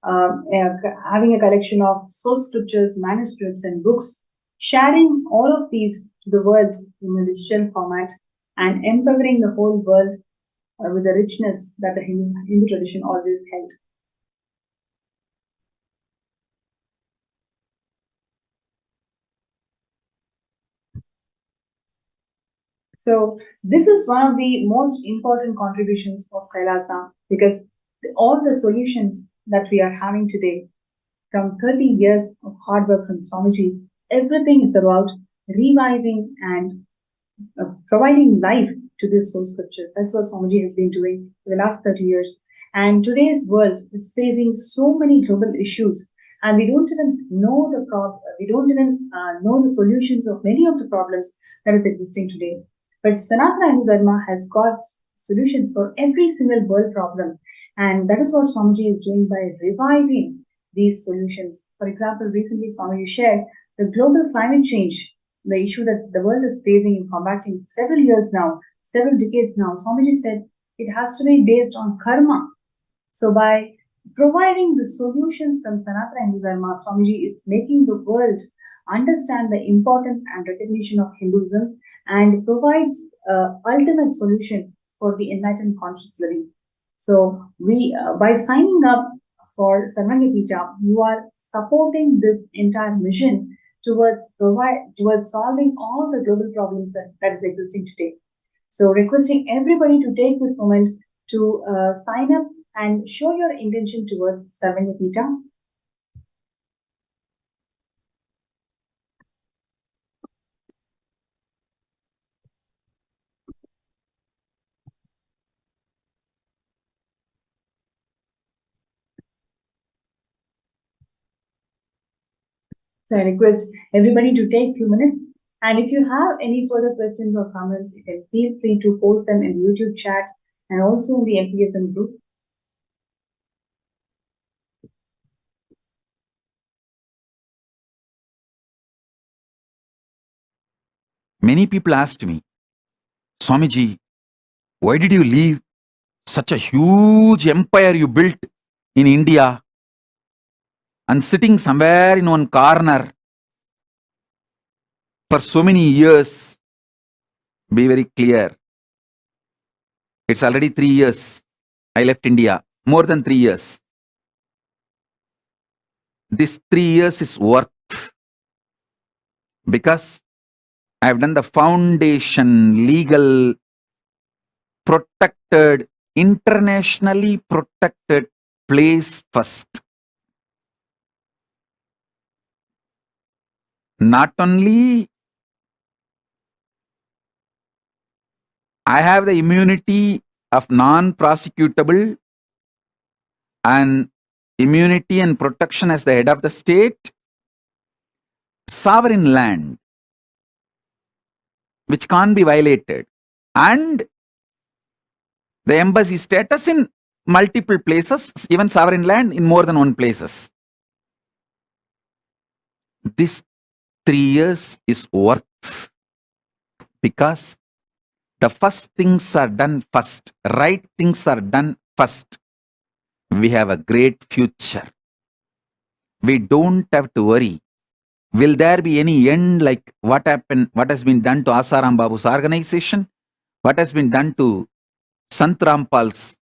having a collection of source scriptures, manuscripts, and books, sharing all of these to the world in a digital format and empowering the whole world with the richness that the Hindu tradition always held. So this is one of the most important contributions of Kailasa, because all the solutions that we are having today from 30 years of hard work from Swamiji, everything is about reviving and providing life to these source scriptures. That's what Swamiji has been doing for the last 30 years. And today's world is facing so many global issues, and we don't even know the know the solutions of many of the problems that is existing today. But Sanatana Hindu Dharma has got solutions for every single world problem, and that is what Swamiji is doing by reviving these solutions. For example, recently Swamiji shared the global climate change, the issue that the world is facing and combating for several years now, several decades now. Swamiji said it has to be based on karma. So by providing the solutions from Sanatana Hindu Dharma, Swamiji is making the world understand the importance and recognition of Hinduism, and provides ultimate solution for the enlightened conscious living. So we, by signing up for Sarvangapita, you are supporting this entire mission towards solving all the global problems that is existing today. So requesting everybody to take this moment to sign up and show your intention towards Sarvangapita. So I request everybody to take a few minutes. And if you have any further questions or comments, you can feel free to post them in the YouTube chat and also in the MPSM group. Many people asked me, Swamiji, why did you leave such a huge empire you built in India and sitting somewhere in one corner for so many years. Be very clear. It's already 3 years. I left India. More than 3 years. This 3 years is worth, because I have done the foundation, legal, protected, internationally protected place first. Not only I have the immunity of non-prosecutable and immunity and protection as the head of the state, sovereign land, which can't be violated, and the embassy status in multiple places, even sovereign land in more than one places. This 3 years is worth, because the first things are done first, right things are done first. We have a great future. We don't have to worry. Will there be any end like what happened, what has been done to Asaram Babu's organization? What has been done to Sant Rampal's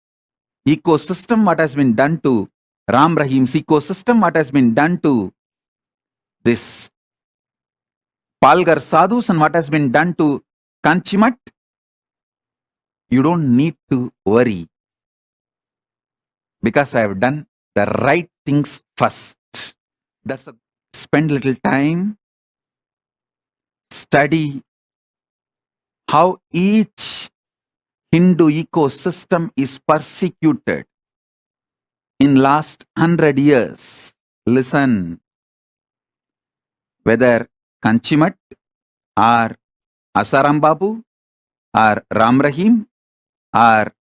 ecosystem? What has been done to Ram Rahim's ecosystem? What has been done to this Palgar Sadhus, and what has been done to Kanchimat? You don't need to worry, because I have done the right things first. That's a spend little time, study how each Hindu ecosystem is persecuted in last 100 years. Listen, whether Kanchimat or Asaram Babu or Ram Rahim or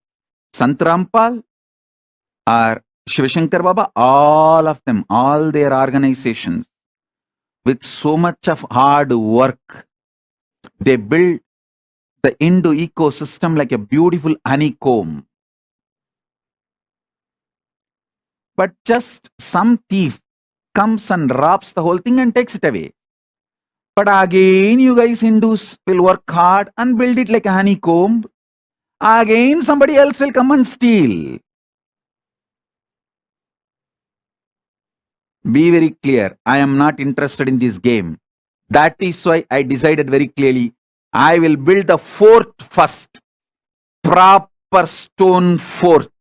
Sant Rampal or Shivashankar Baba, all of them, all their organizations, with so much of hard work, they build the Hindu ecosystem like a beautiful honeycomb. But just some thief comes and robs the whole thing and takes it away. But again, you guys Hindus will work hard and build it like a honeycomb. Again, somebody else will come and steal. Be very clear. I am not interested in this game. That is why I decided very clearly, I will build the fort first. Proper stone fort.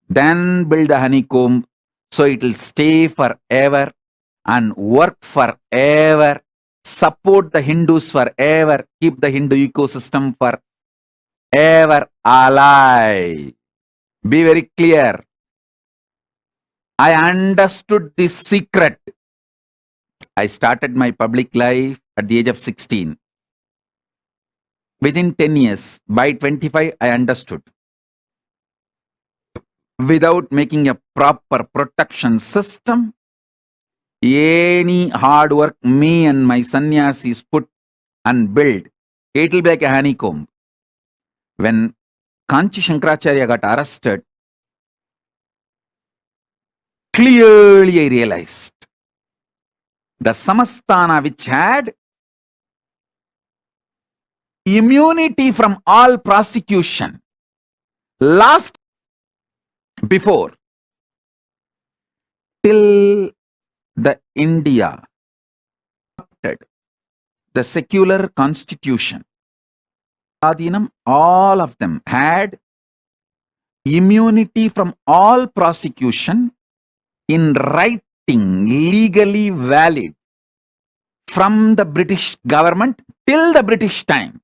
Then build the honeycomb, so it will stay forever and work forever. Support the Hindus forever. Keep the Hindu ecosystem forever alive. Be very clear. I understood this secret. I started my public life at the age of 16. Within 10 years, by 25, I understood. Without making a proper protection system, any hard work me and my sannyasis put and build, it will be like a honeycomb. When Kanchi Shankaracharya got arrested, clearly I realized the Samastana, which had immunity from all prosecution, last before till the India adopted the secular constitution, Adinam, all of them had immunity from all prosecution in writing, legally valid, from the British government till the British time.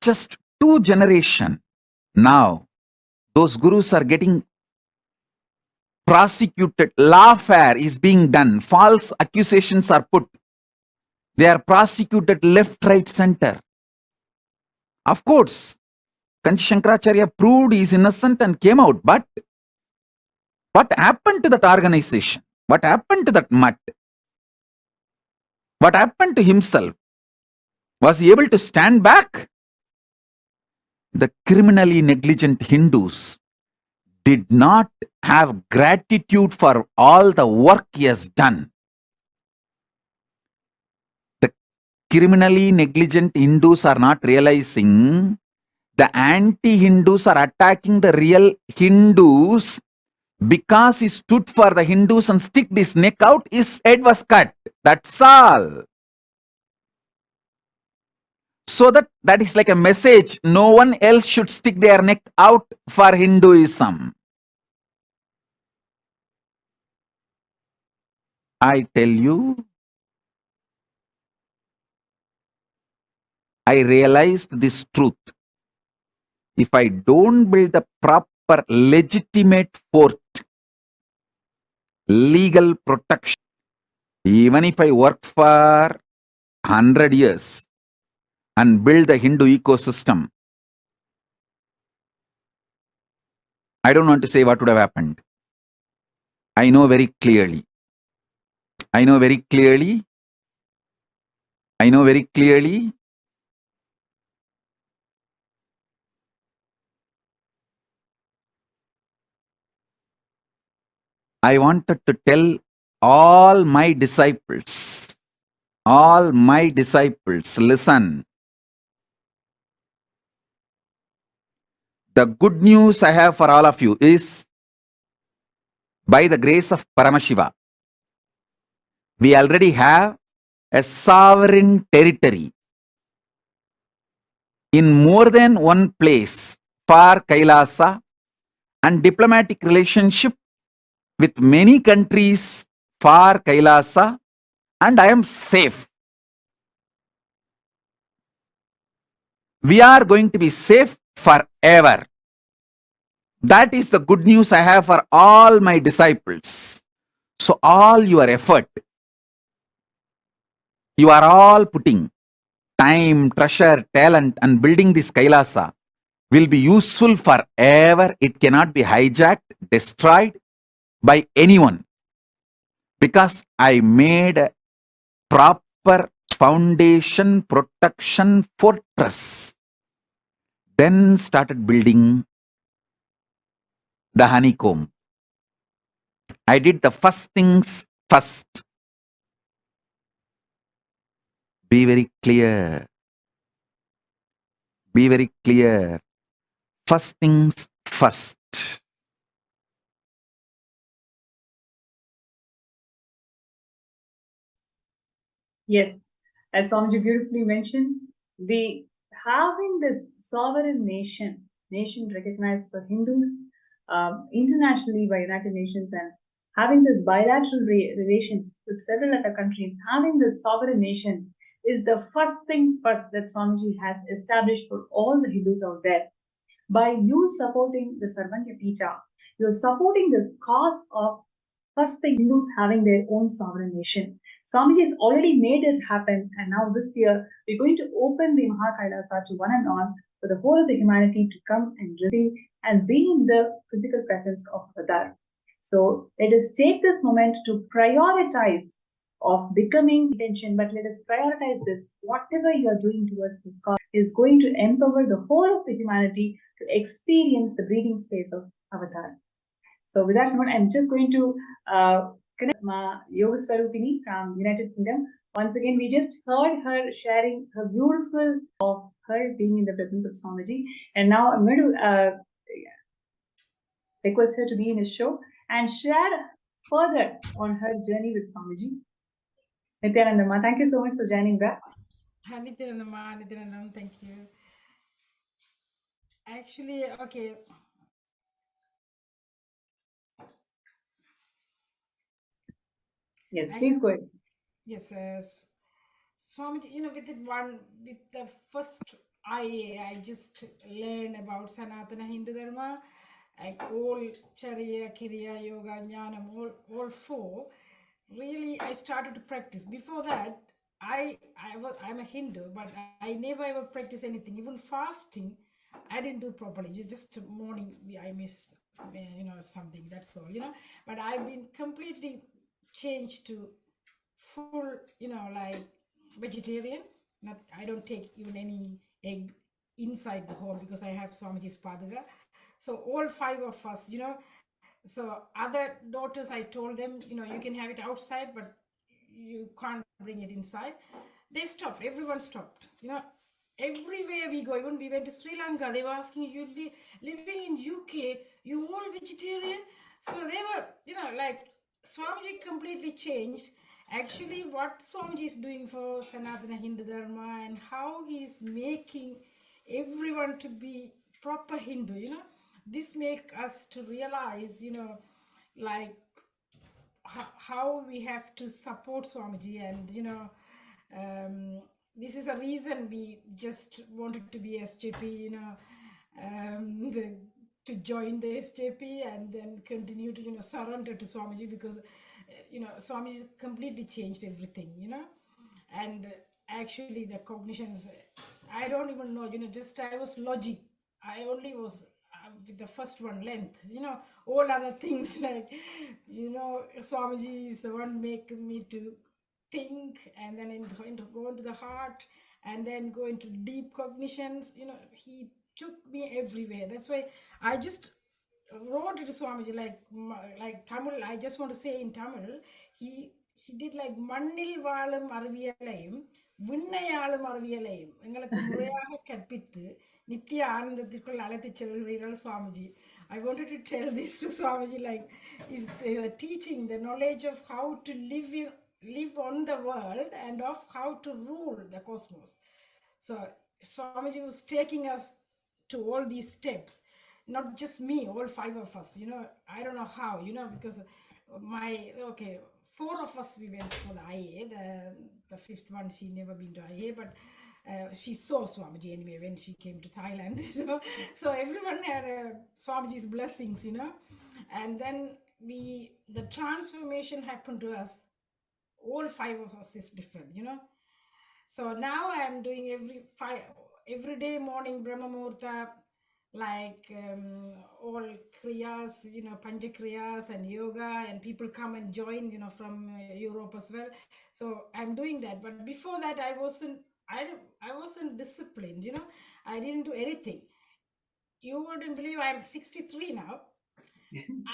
Just 2 generations now, those gurus are getting prosecuted. Lawfare is being done. False accusations are put. They are prosecuted left, right, center. Of course, Kanchi Shankaracharya proved he is innocent and came out. But what happened to that organization? What happened to that mutt? What happened to himself? Was he able to stand back? The criminally negligent Hindus did not have gratitude for all the work he has done. The criminally negligent Hindus are not realizing the anti-Hindus are attacking the real Hindus because he stood for the Hindus and stick his neck out, his head was cut. That's all. So that is like a message. No one else should stick their neck out for Hinduism. I tell you, I realized this truth. If I don't build the proper legitimate fort, legal protection, even if I work for 100 years and build the Hindu ecosystem, I don't want to say what would have happened. I know very clearly. I know very clearly. I know very clearly. I wanted to tell all my disciples, listen. The good news I have for all of you is, by the grace of Paramashiva, we already have a sovereign territory in more than one place for Kailasa and diplomatic relationship with many countries for Kailasa, and I am safe. We are going to be safe forever. That is the good news I have for all my disciples. So all your effort, you are all putting time, treasure, talent and building this Kailasa will be useful forever. It cannot be hijacked, destroyed by anyone, because I made a proper foundation protection fortress. Then started building the honeycomb. I did the first things first. Be very clear. Be very clear. First things first. Yes, as Swamiji beautifully mentioned, the having this sovereign nation recognized for Hindus internationally by United Nations, and having this bilateral relations with several other countries, having this sovereign nation is the first thing first that Swamiji has established for all the Hindus out there. By you supporting the Sarvanya Pita, you're supporting this cause of first the Hindus having their own sovereign nation. Swamiji has already made it happen, and now this year we're going to open the Mahakailasa to one and all for the whole of the humanity to come and receive and be in the physical presence of Avatar. So let us take this moment to prioritize of becoming intention, but let us prioritize this. Whatever you are doing towards this cause is going to empower the whole of the humanity to experience the breathing space of Avatar. So with that note, I'm just going to connect my Yoga Swarupini from United Kingdom. Once again, we just heard her sharing her beautiful of her being in the presence of Swamiji. And now I'm going to request her to be in his show and share further on her journey with Swamiji. Nithyananda, thank you so much for joining back. Nithyananda, thank you. Actually, okay. Yes, please go ahead. Yes, Swamiji, with the first I just learned about Sanatana Hindu Dharma, like all Charya, Kriya, Yoga, Jnanam, all four. Really, I started to practice. Before that, I'm a Hindu, but I never ever practiced anything. Even fasting, I didn't do properly. Just morning, I miss, something. That's all, But I've been completely changed to full, like vegetarian. Not, I don't take even any egg inside the home because I have Swamiji's Padaga. So all 5 of us, so other daughters, I told them, you can have it outside, but you can't bring it inside. They stopped. Everyone stopped. Everywhere we go, even we went to Sri Lanka, they were asking, you living in UK, you all vegetarian? So they were, like Swamiji completely changed. Actually, what Swamiji is doing for Sanatana Hindu Dharma and how he is making everyone to be proper Hindu, this make us to realize, like how we have to support Swamiji, and this is a reason we just wanted to be SJP, to join the SJP and then continue to surrender to Swamiji, because Swamiji completely changed everything, and actually the cognitions, I don't even know, just I was logic, I only was with the first one, length, all other things like, Swamiji is the one making me to think, and then go into the heart, and then go into deep cognitions. He took me everywhere. That's why I just wrote it to Swamiji, like Tamil. I just want to say in Tamil, he did like மண்ணில் வாழும் அறிவியலையும் விண்ணையாளும் அறிவியலையும் எங்களுக்கு முறையாக கற்பித்து நித்திய ஆனந்தத்திற்குள் அழைத்துச் செல்கிறீர்கள் Swamiji. I wanted to tell this to Swamiji, like, is teaching the knowledge of how to live on the world and of how to rule the cosmos. So Swamiji was taking us to all these steps, not just me, all 5 of us, I don't know how, because okay, 4 of us, we went for the IA, the 5th one, she never been to IA, but she saw Swamiji anyway when she came to Thailand. So everyone had Swamiji's blessings, and then the transformation happened to us. All 5 of us is different, So now I am doing every day morning Brahma Muhurta, like all kriyas, Panja kriyas and yoga, and people come and join, from Europe as well. So I'm doing that. But before that, I wasn't disciplined, I didn't do anything. You wouldn't believe I'm 63 now.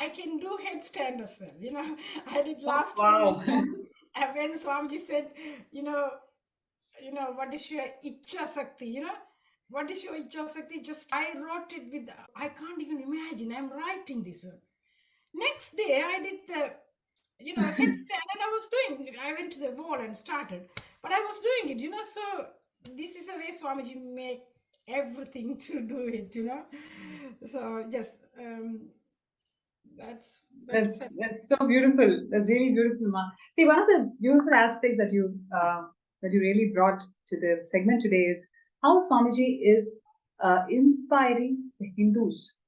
I can do headstand as well, I did last time when Swamiji said, what is your Icha Sakti, what is your Icha Sakti? Just I wrote it with, I can't even imagine, I'm writing this one. Next day, I did the, headstand, and I went to the wall and started, but I was doing it, so this is the way Swamiji make everything to do it, So, yes, that's so beautiful. That's really beautiful, Ma. See, one of the beautiful aspects that you really brought to the segment today is how Swamiji is inspiring the Hindus,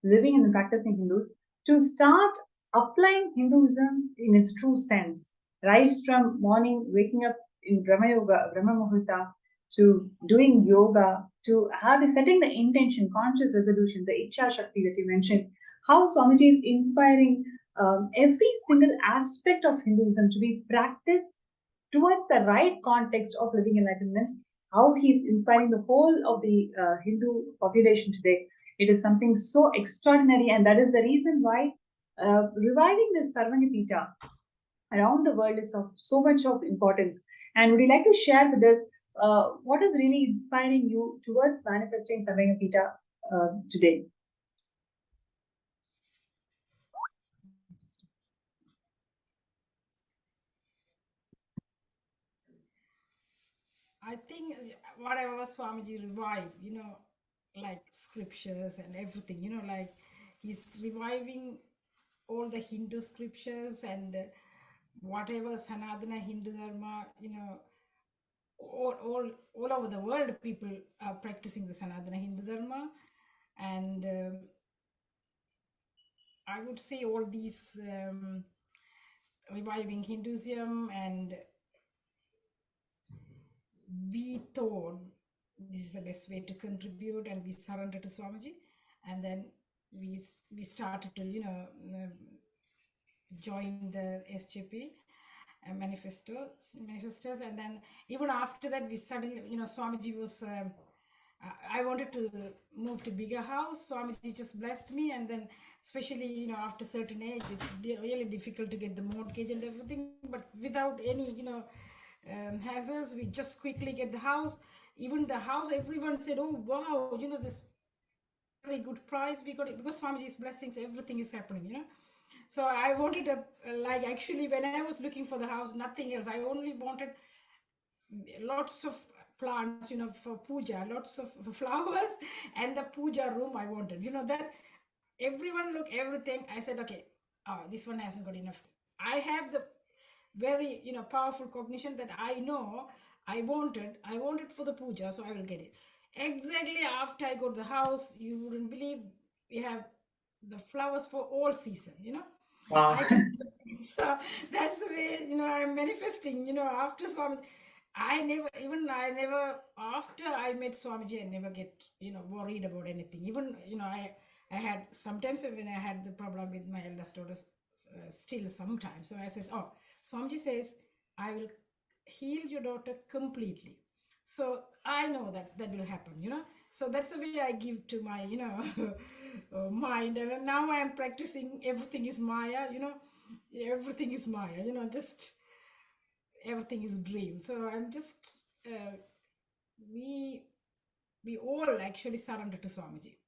living and practicing Hindus, to start applying Hinduism in its true sense, right from morning waking up in Brahma Yoga, Brahma Muhurta, to doing yoga, to setting the intention, conscious resolution, the Icha Shakti that you mentioned. How Swamiji is inspiring every single aspect of Hinduism to be practiced towards the right context of living enlightenment. How he is inspiring the whole of the Hindu population today. It is something so extraordinary, and that is the reason why reviving this Sarvangapita around the world is of so much of importance. And would you like to share with us what is really inspiring you towards manifesting Sarvangapita today? I think whatever Swamiji revived, like scriptures and everything, like he's reviving all the Hindu scriptures and whatever Sanatana Hindu Dharma, all over the world, people are practicing the Sanatana Hindu Dharma. And I would say all these reviving Hinduism, and we thought this is the best way to contribute, and we surrendered to Swamiji, and then we started to join the SJP manifestos, and then even after that we suddenly Swamiji was I wanted to move to bigger house. Swamiji just blessed me, and then especially after certain age, it's really difficult to get the mortgage and everything. But without any hassles, we just quickly get the house. Even the house, everyone said, "Oh wow, this very good price we got it," because Swamiji's blessings, everything is happening. So I wanted actually when I was looking for the house, nothing else. I only wanted lots of plants, for puja, lots of flowers, and the puja room I wanted. That everyone look everything. I said, okay, this one hasn't got enough. I have the very powerful cognition that I know I wanted for the puja, so I will get it. Exactly after I got the house, you wouldn't believe we have the flowers for all season. Wow. I can so that's the way I'm manifesting. After Swami, I never after I met Swamiji, I never get worried about anything. Even I had sometimes when I had the problem with my eldest daughter, still sometimes. So I says, oh, Swamiji says I will heal your daughter completely. So I know that will happen. So that's the way I give to my mind. And now I am practicing everything is Maya. Everything is Maya. Just everything is a dream. So I'm just we all actually surrender to Swamiji.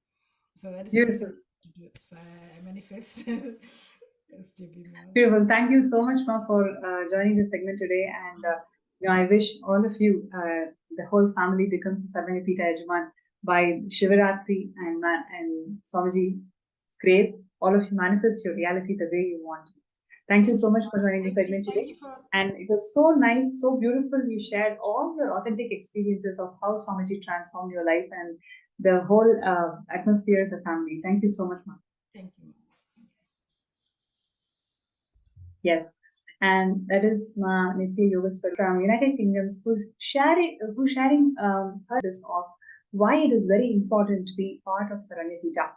So that is the Beautiful. reason to do it. So I manifest. Yes, JB Ma. Beautiful. Thank you so much, Ma, for joining this segment today. And I wish all of you, the whole family, becomes a Sarvanyapita Yajaman by Shivaratri and Swamiji's grace. All of you manifest your reality the way you want. Thank you so much for joining the segment today. And it was so nice, so beautiful. You shared all your authentic experiences of how Swamiji transformed your life and the whole atmosphere of the family. Thank you so much, Ma. Thank you. Yes, and that is Ma Nithya Yogaswara from United Kingdoms, who's sharing her this of why it is very important to be part of Saranyapita.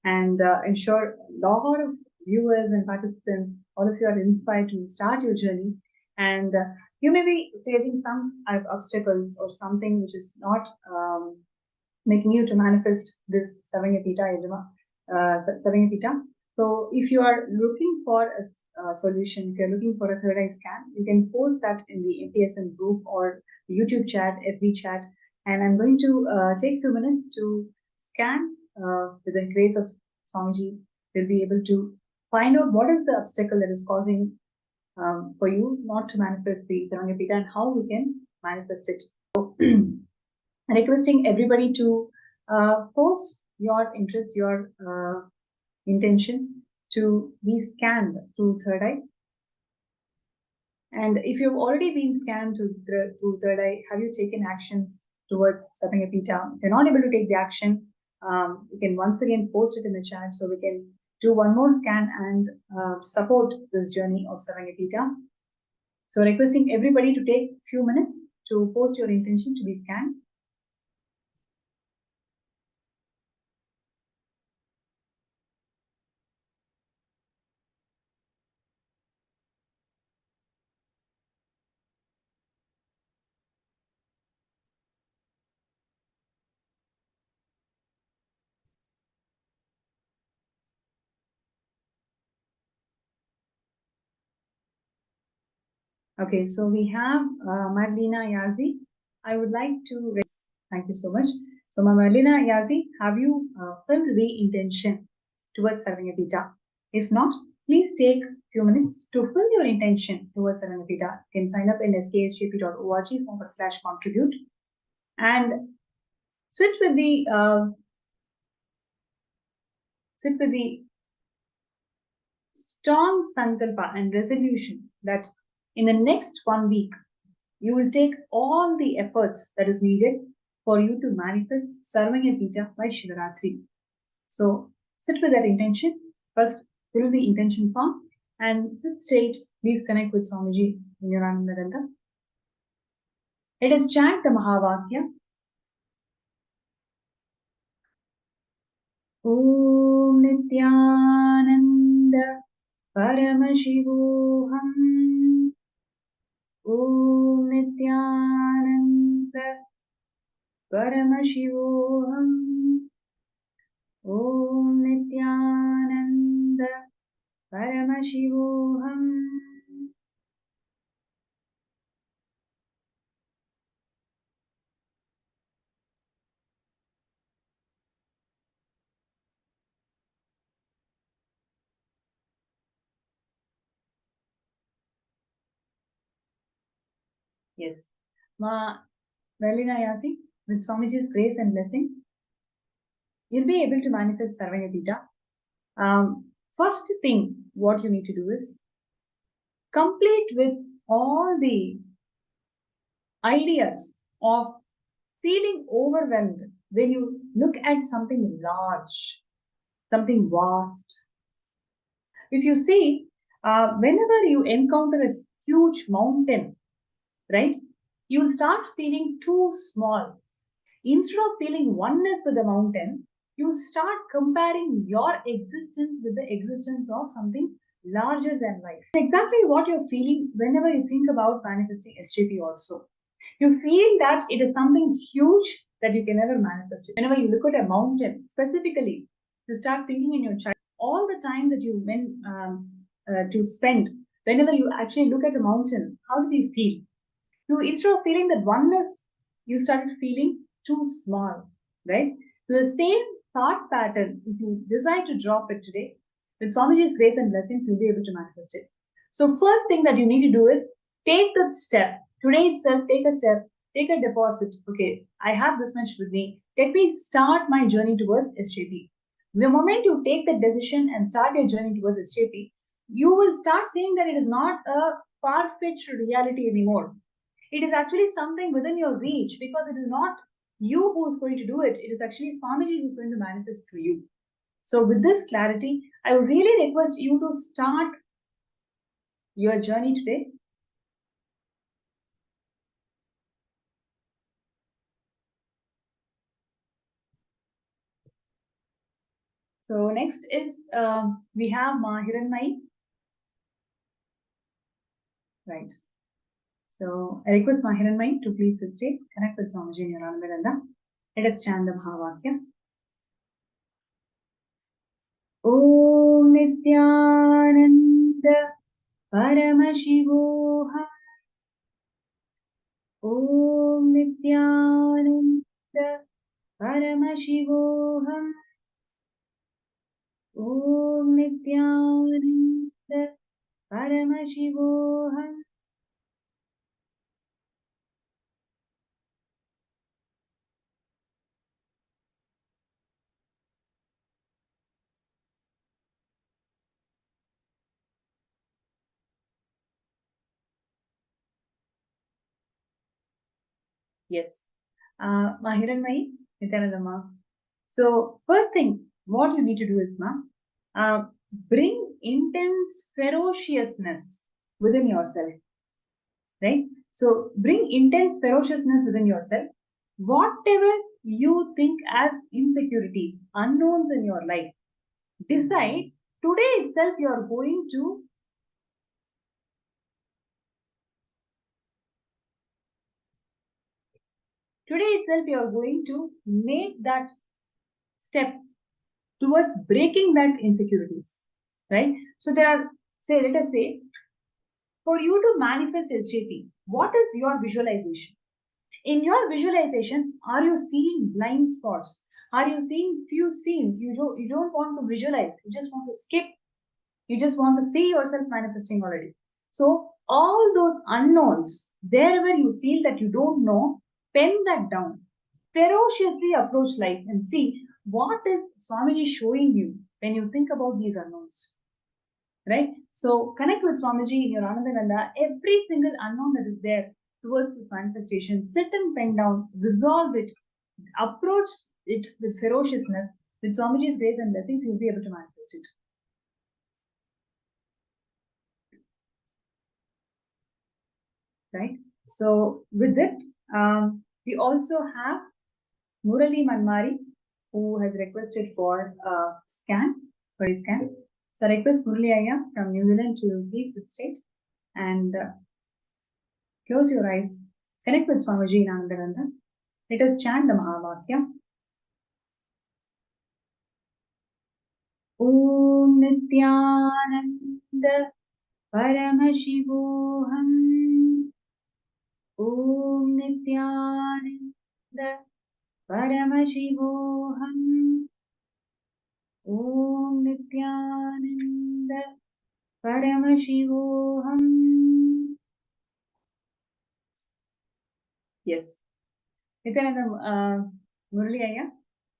And I'm sure a lot of viewers and participants, all of you are inspired to start your journey. And you may be facing some obstacles or something which is not making you to manifest this Saranyapita. So if you are looking for a solution, if you're looking for a third eye scan, you can post that in the MPSN group or the YouTube chat, FB chat. And I'm going to take a few minutes to scan with the grace of Swamiji. We'll be able to find out what is the obstacle that is causing for you not to manifest the Saranyapita and how we can manifest it. So, requesting everybody to post your interest, your intention to be scanned through third eye. And if you've already been scanned through third eye, have you taken actions towards Sarvanyapita? If you're not able to take the action, you can once again post it in the chat so we can do one more scan and support this journey of Sarvanyapita. So requesting everybody to take a few minutes to post your intention to be scanned. Okay, so we have Marlena Yazi. I would like to raise, thank you so much. So Marlena Yazi, have you filled the intention towards Sarvanyapita? If not, please take a few minutes to fill your intention towards Sarvanyapita. You can sign up in skshp.org/contribute and sit with the strong sankalpa and resolution that in the next 1 week, you will take all the efforts that is needed for you to manifest Sarvanyapita by Shivaratri. So sit with that intention. First, fill the intention form and sit straight. Please connect with Swamiji in your Anandaranda. Let us chant the Mahavakya. Om Nithyananda Paramashivam. Om Nithyananda Paramashivam. Om Nithyananda Paramashivam. Yes. Ma Velina Yasi, with Swamiji's grace and blessings, you'll be able to manifest Sarvayatita. First thing, what you need to do is complete with all the ideas of feeling overwhelmed when you look at something large, something vast. If you see, whenever you encounter a huge mountain, right, you'll start feeling too small. Instead of feeling oneness with the mountain, you start comparing your existence with the existence of something larger than life. It's exactly what you're feeling whenever you think about manifesting SJP also. You feel that it is something huge that you can never manifest it. Whenever you look at a mountain, specifically, you start thinking in your child, all the time that you went to spend, whenever you actually look at a mountain, how do you feel? You, instead of feeling that oneness, you started feeling too small, right? The same thought pattern, if you decide to drop it today, with Swamiji's grace and blessings, you'll be able to manifest it. So first thing that you need to do is take the step. Today itself, take a step, take a deposit. Okay, I have this much with me. Let me start my journey towards SJP. The moment you take the decision and start your journey towards SJP, you will start seeing that it is not a far-fetched reality anymore. It is actually something within your reach, because it is not you who's going to do it. It is actually Swamiji who's going to manifest through you. So with this clarity, I would really request you to start your journey today. So next is, we have Hiranmai. Right. So I request Hiranmai to please sit straight, connect with Swamiji in your Anandaganda. Let us chant the Bhavakya. Om Nithyananda Paramashivam. Om Nithyananda Paramashivam. Om Nithyananda Paramashivam. Yes. Hiranmai, Nithyananda. So first thing, what you need to do is, bring intense ferociousness within yourself, right? So bring intense ferociousness within yourself. Whatever you think as insecurities, unknowns in your life, decide today itself you are going to make that step towards breaking that insecurities, right? So there are, say, let us say, for you to manifest SJP, what is your visualization? In your visualizations, are you seeing blind spots? Are you seeing few scenes you don't want to visualize? You just want to skip. You just want to see yourself manifesting already. So all those unknowns, wherever you feel that you don't know, pen that down. Ferociously approach life and see what is Swamiji showing you when you think about these unknowns. Right? So connect with Swamiji in your Anandaganda. Every single unknown that is there towards this manifestation, sit and pen down, resolve it, approach it with ferociousness. With Swamiji's grace and blessings, you'll be able to manifest it. Right? So with it, we also have Murali Manmari, who has requested for a scan, for his scan. So I request Murali Ayya from New Zealand to please sit straight and close your eyes. Connect with Swamiji in Anandaganda. Let us chant the Mahavakya. Om Nithyananda Paramashivoham. Om Nithyananda Paramashivoham. Om Nithyananda Paramashivoham. Yes. Nithyananda Murali Ayya.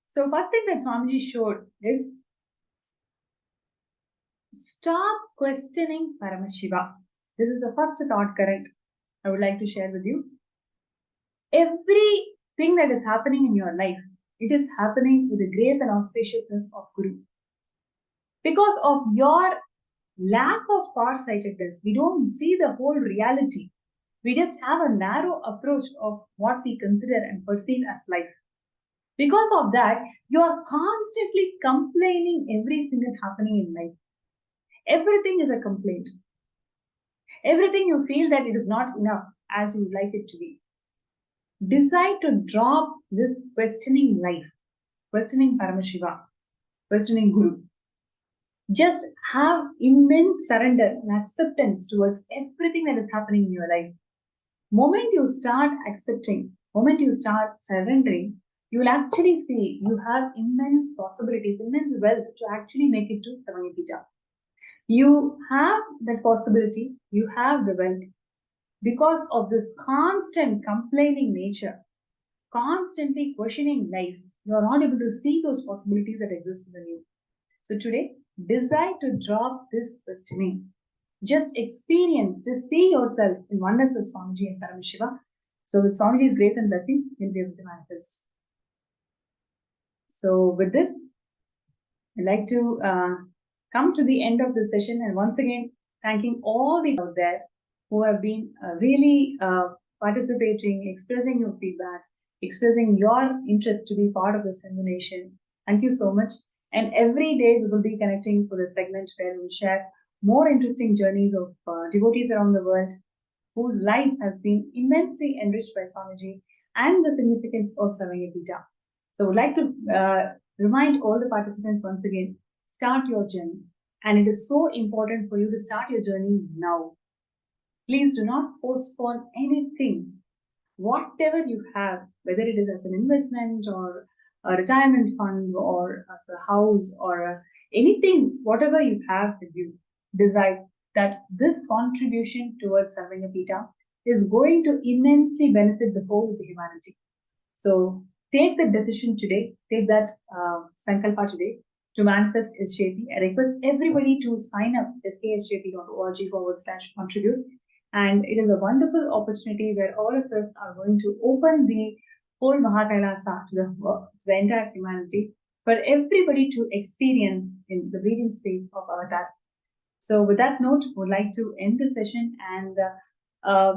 So first thing that Swamiji showed is stop questioning Paramashiva. This is the first thought current I would like to share with you. Everything that is happening in your life, it is happening with the grace and auspiciousness of Guru. Because of your lack of farsightedness, we don't see the whole reality. We just have a narrow approach of what we consider and perceive as life. Because of that, you are constantly complaining every single happening in life. Everything is a complaint. Everything you feel that it is not enough as you would like it to be. Decide to drop this questioning life, questioning Paramashiva, questioning Guru. Just have immense surrender and acceptance towards everything that is happening in your life. Moment you start accepting, moment you start surrendering, you will actually see you have immense possibilities, immense wealth to actually make it to Samagita. You have that possibility, you have the wealth. Because of this constant complaining nature, constantly questioning life, you are not able to see those possibilities that exist within you. So today, decide to drop this questioning. Just experience, just see yourself in oneness with Swamiji and Paramashiva. So with Swamiji's grace and blessings, you'll be able to manifest. So with this, I'd like to come to the end of the session, and once again, thanking all the out there who have been really participating, expressing your feedback, expressing your interest to be part of this illumination. Thank you so much. And every day we will be connecting for the segment where we will share more interesting journeys of devotees around the world whose life has been immensely enriched by Swamiji and the significance of Samagita. So I would like to remind all the participants once again, start your journey. And it is so important for you to start your journey now. Please do not postpone anything. Whatever you have, whether it is as an investment or a retirement fund or as a house or anything, whatever you have with you, decide that this contribution towards Sarvagapita is going to immensely benefit the whole of the humanity. So take the decision today, take that sankalpa today to manifest SJP. I request everybody to sign up skSJP.org/contribute. And it is a wonderful opportunity where all of us are going to open the whole Mahakailasa to the entire humanity for everybody to experience in the breathing space of Avatar. So with that note, we would like to end the session, and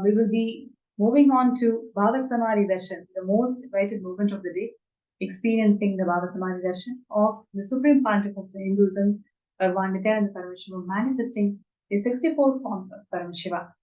we will be moving on to Bhava Samadhi Darshan, the most invited movement of the day, experiencing the Bhava Samadhi Darshan of the Supreme Pontiff of the Hinduism, Bhagavan Nithyananda Paramashivam, manifesting the 64 forms of Paramashiva.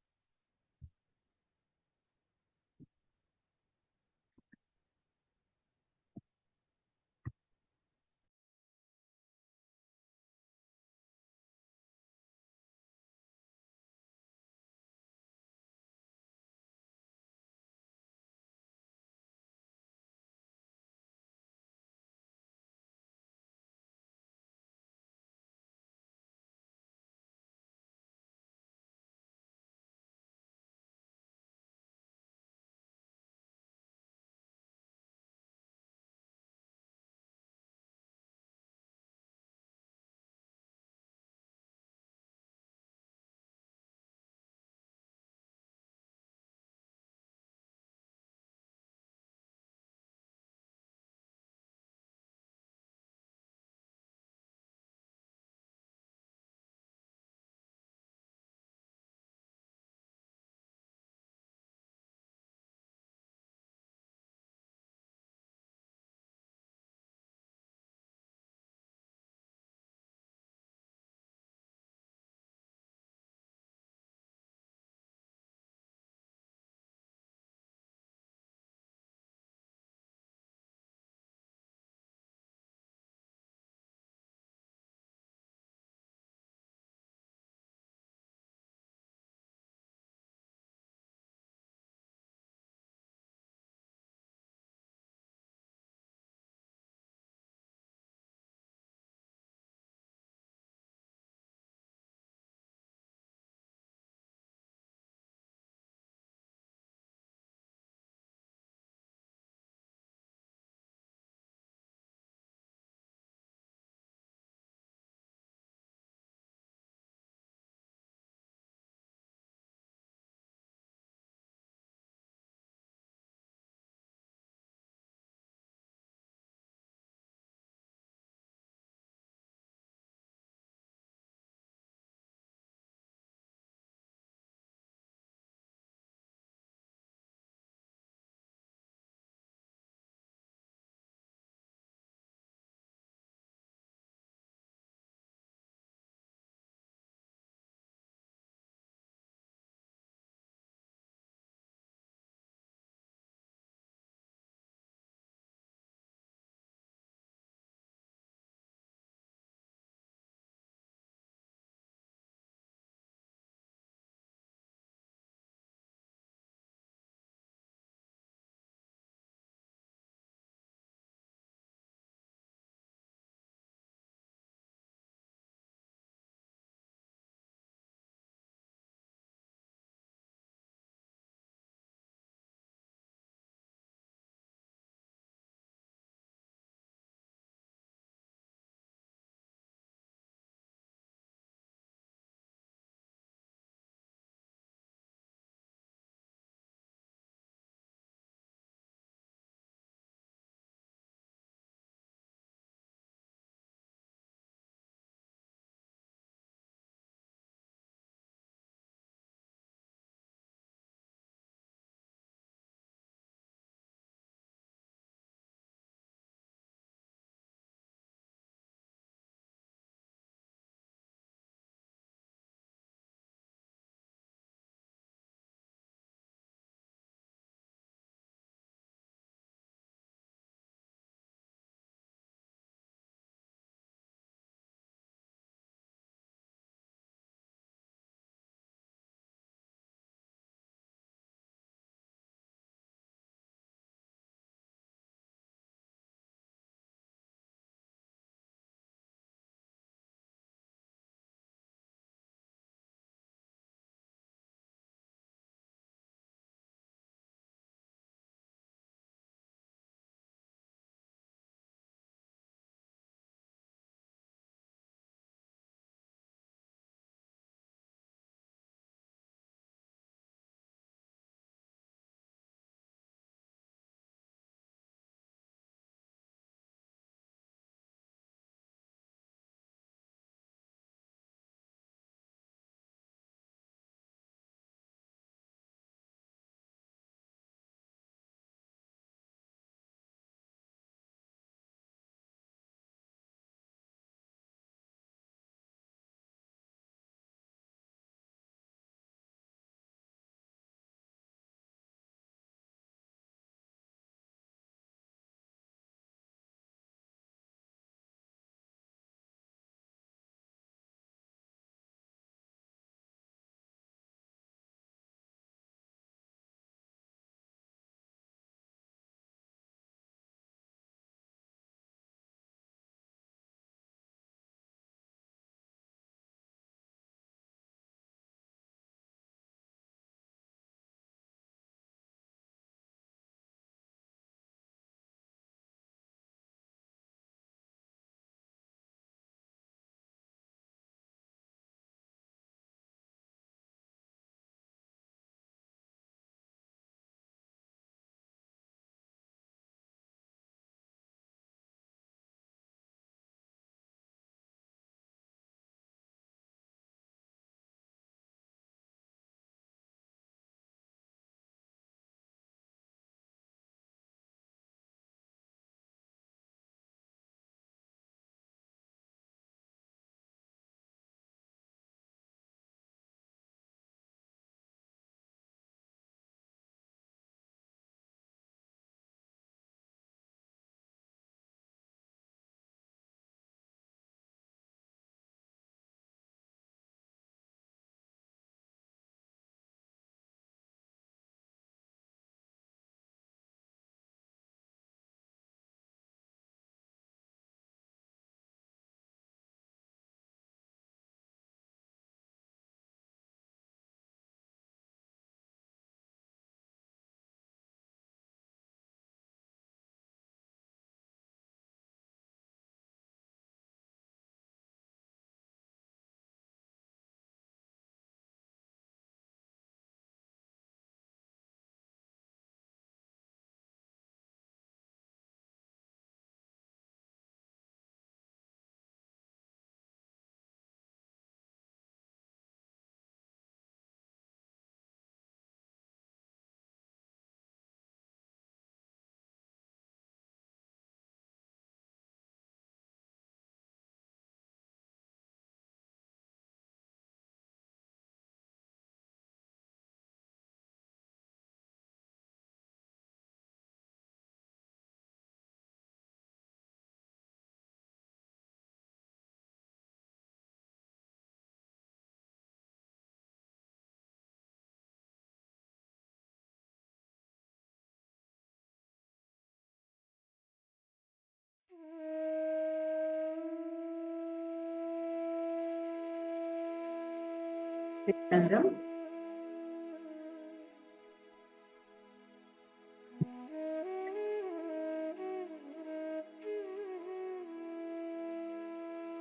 Nithyananda.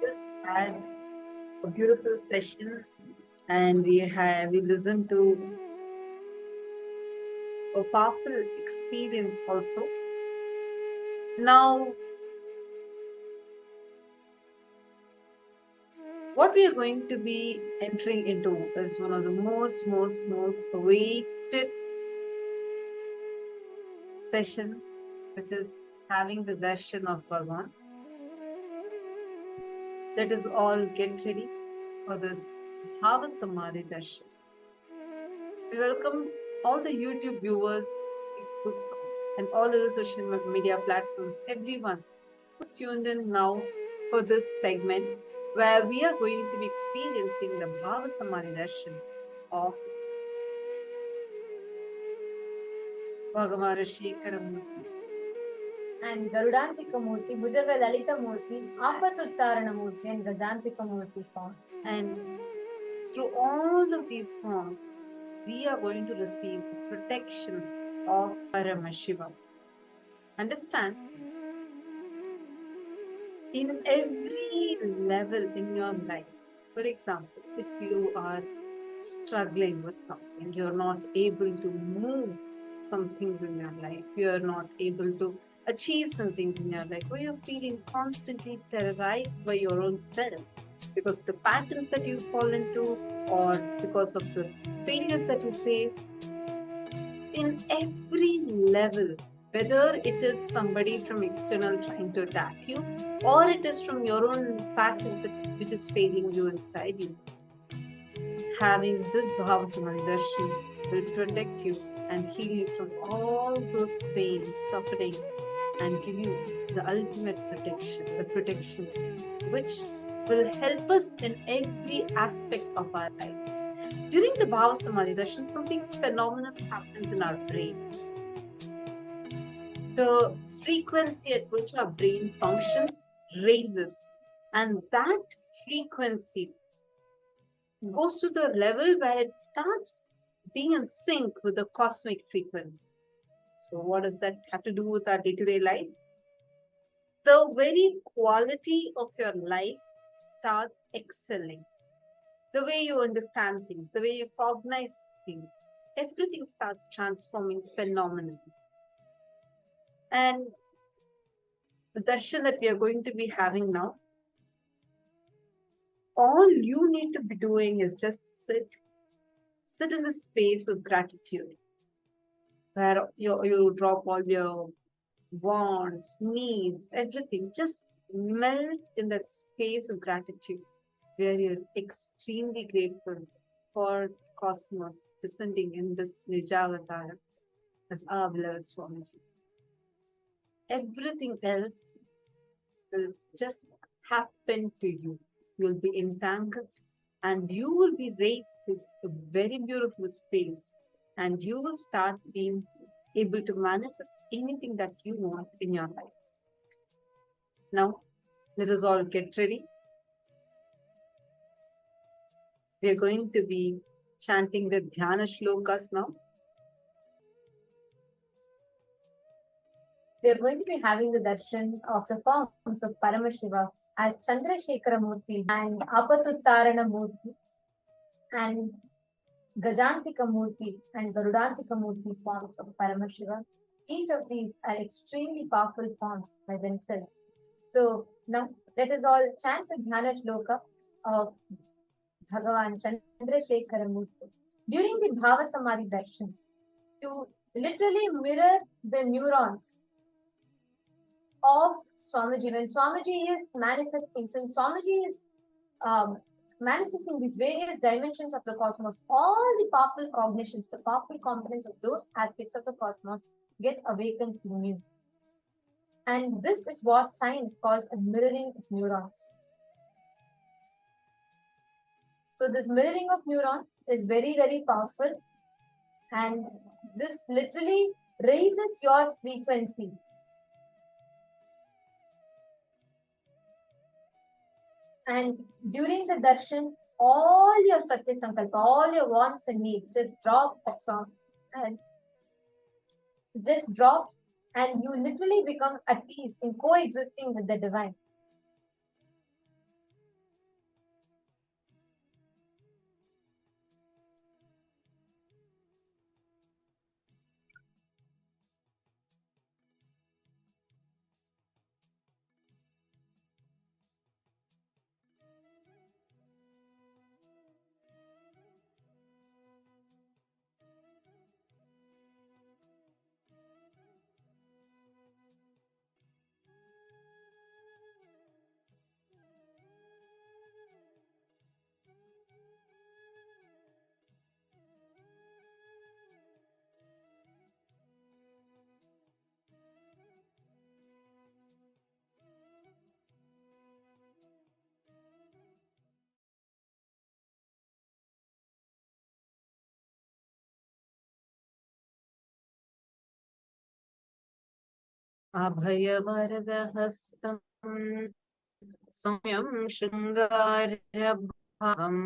Just had a beautiful session, and we listened to a powerful experience also. Now, what we are going to be entering into is one of the most awaited session, which is having the darshan of Bhagavan. Let us all get ready for this Bhava Samadhi darshan. We welcome all the YouTube viewers, Facebook, and all other social media platforms, everyone who's tuned in now for this segment where we are going to be experiencing the Bhava Samadhi darshan of Bhagavarashi Karamurti and Garudantika Murti, Bhujaga Lalita Murti, Apatuttarana Murti, and Gajantika Murti forms. And through all of these forms, we are going to receive the protection of Paramashivam. Understand? In every level in your life, for example, if you are struggling with something, you're not able to move some things in your life, you're not able to achieve some things in your life, or you're feeling constantly terrorized by your own self because the patterns that you fall into or because of the failures that you face, in every level, whether it is somebody from external trying to attack you or it is from your own patterns which is failing you inside you, having this Bhava Samadhi darshan will protect you and heal you from all those pains, sufferings, and give you the ultimate protection, the protection which will help us in every aspect of our life. During the Bhava Samadhi darshan, something phenomenal happens in our brain. The frequency at which our brain functions raises, and that frequency goes to the level where it starts being in sync with the cosmic frequency. So what does that have to do with our day-to-day life? The very quality of your life starts excelling. The way you understand things, the way you cognize things, everything starts transforming phenomenally. And the darshan that we are going to be having now, all you need to be doing is just sit in the space of gratitude, where you drop all your wants, needs, everything. Just melt in that space of gratitude, where you're extremely grateful for cosmos descending in this Nijavatar as our beloved Swamiji. Everything else will just happen to you. You'll be entangled and you will be raised to a very beautiful space, and you will start being able to manifest anything that you want in your life. Now, let us all get ready. We are going to be chanting the Dhyana Shlokas now. We are going to be having the darshan of the forms of Paramashiva as Chandrasekhara Murti and Apatuttarana Murti and Gajantika Murti and Garudantika Murti forms of Paramashiva. Each of these are extremely powerful forms by themselves. So now let us all chant the Dhyana Shloka of Bhagavan Chandrasekhara Murti during the Bhava Samadhi darshan to literally mirror the neurons of Swamiji. When Swamiji is manifesting, so Swamiji is manifesting these various dimensions of the cosmos, all the powerful cognitions, the powerful components of those aspects of the cosmos gets awakened to new. And this is what science calls as mirroring of neurons. So this mirroring of neurons is very, very powerful, and this literally raises your frequency. And during the darshan, all your Satya Sankalpa, all your wants and needs, just drop that song and just drop, and you literally become at ease in coexisting with the divine. अभयवरदहस्तं सौम्यं शृङ्गारभावं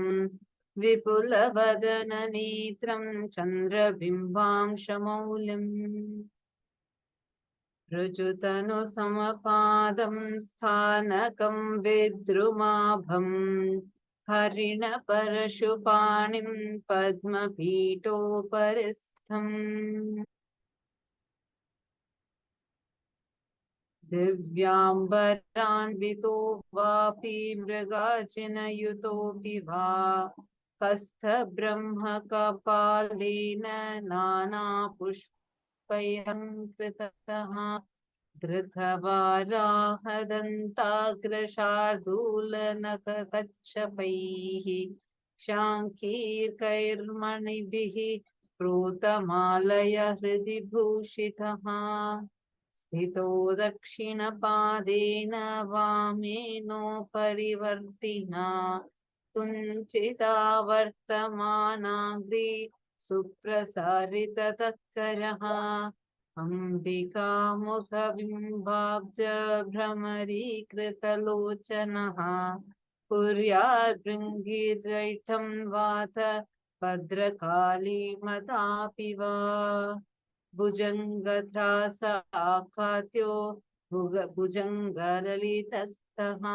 विपुलवदननेत्रं चन्द्रबिम्बांशमौलिम् ऋजुतनुसमपादं स्थानकं विद्रुमाभम् हरिणपरशुपाणिं पद्मपीठोपरिस्थम् दिव्याम्बरान्वितो वापि मृगाजिनयुतोऽपि वा हस्तब्रह्मकपालेन नानापुष्पैरङ्कृतः धृतवाराहदन्ताग्रशार्दूलनखकच्छपैः शाङ्कीर्कैर्मणिभिः प्रोतमालय हृदि भूषितः स्थितो दक्षिणपादेन वामेनोपरिवर्तिना कुञ्चितावर्तमानाग्रे सुप्रसारिततत्करः अम्बिकामुखबिम्बाब्ज भ्रमरीकृतलोचनः कुर्याद्भृङ्गिरैठं वात भद्रकालीमतापि वा भुजङ्गत्रासाखाद्यो भुजङ्गललितस्तः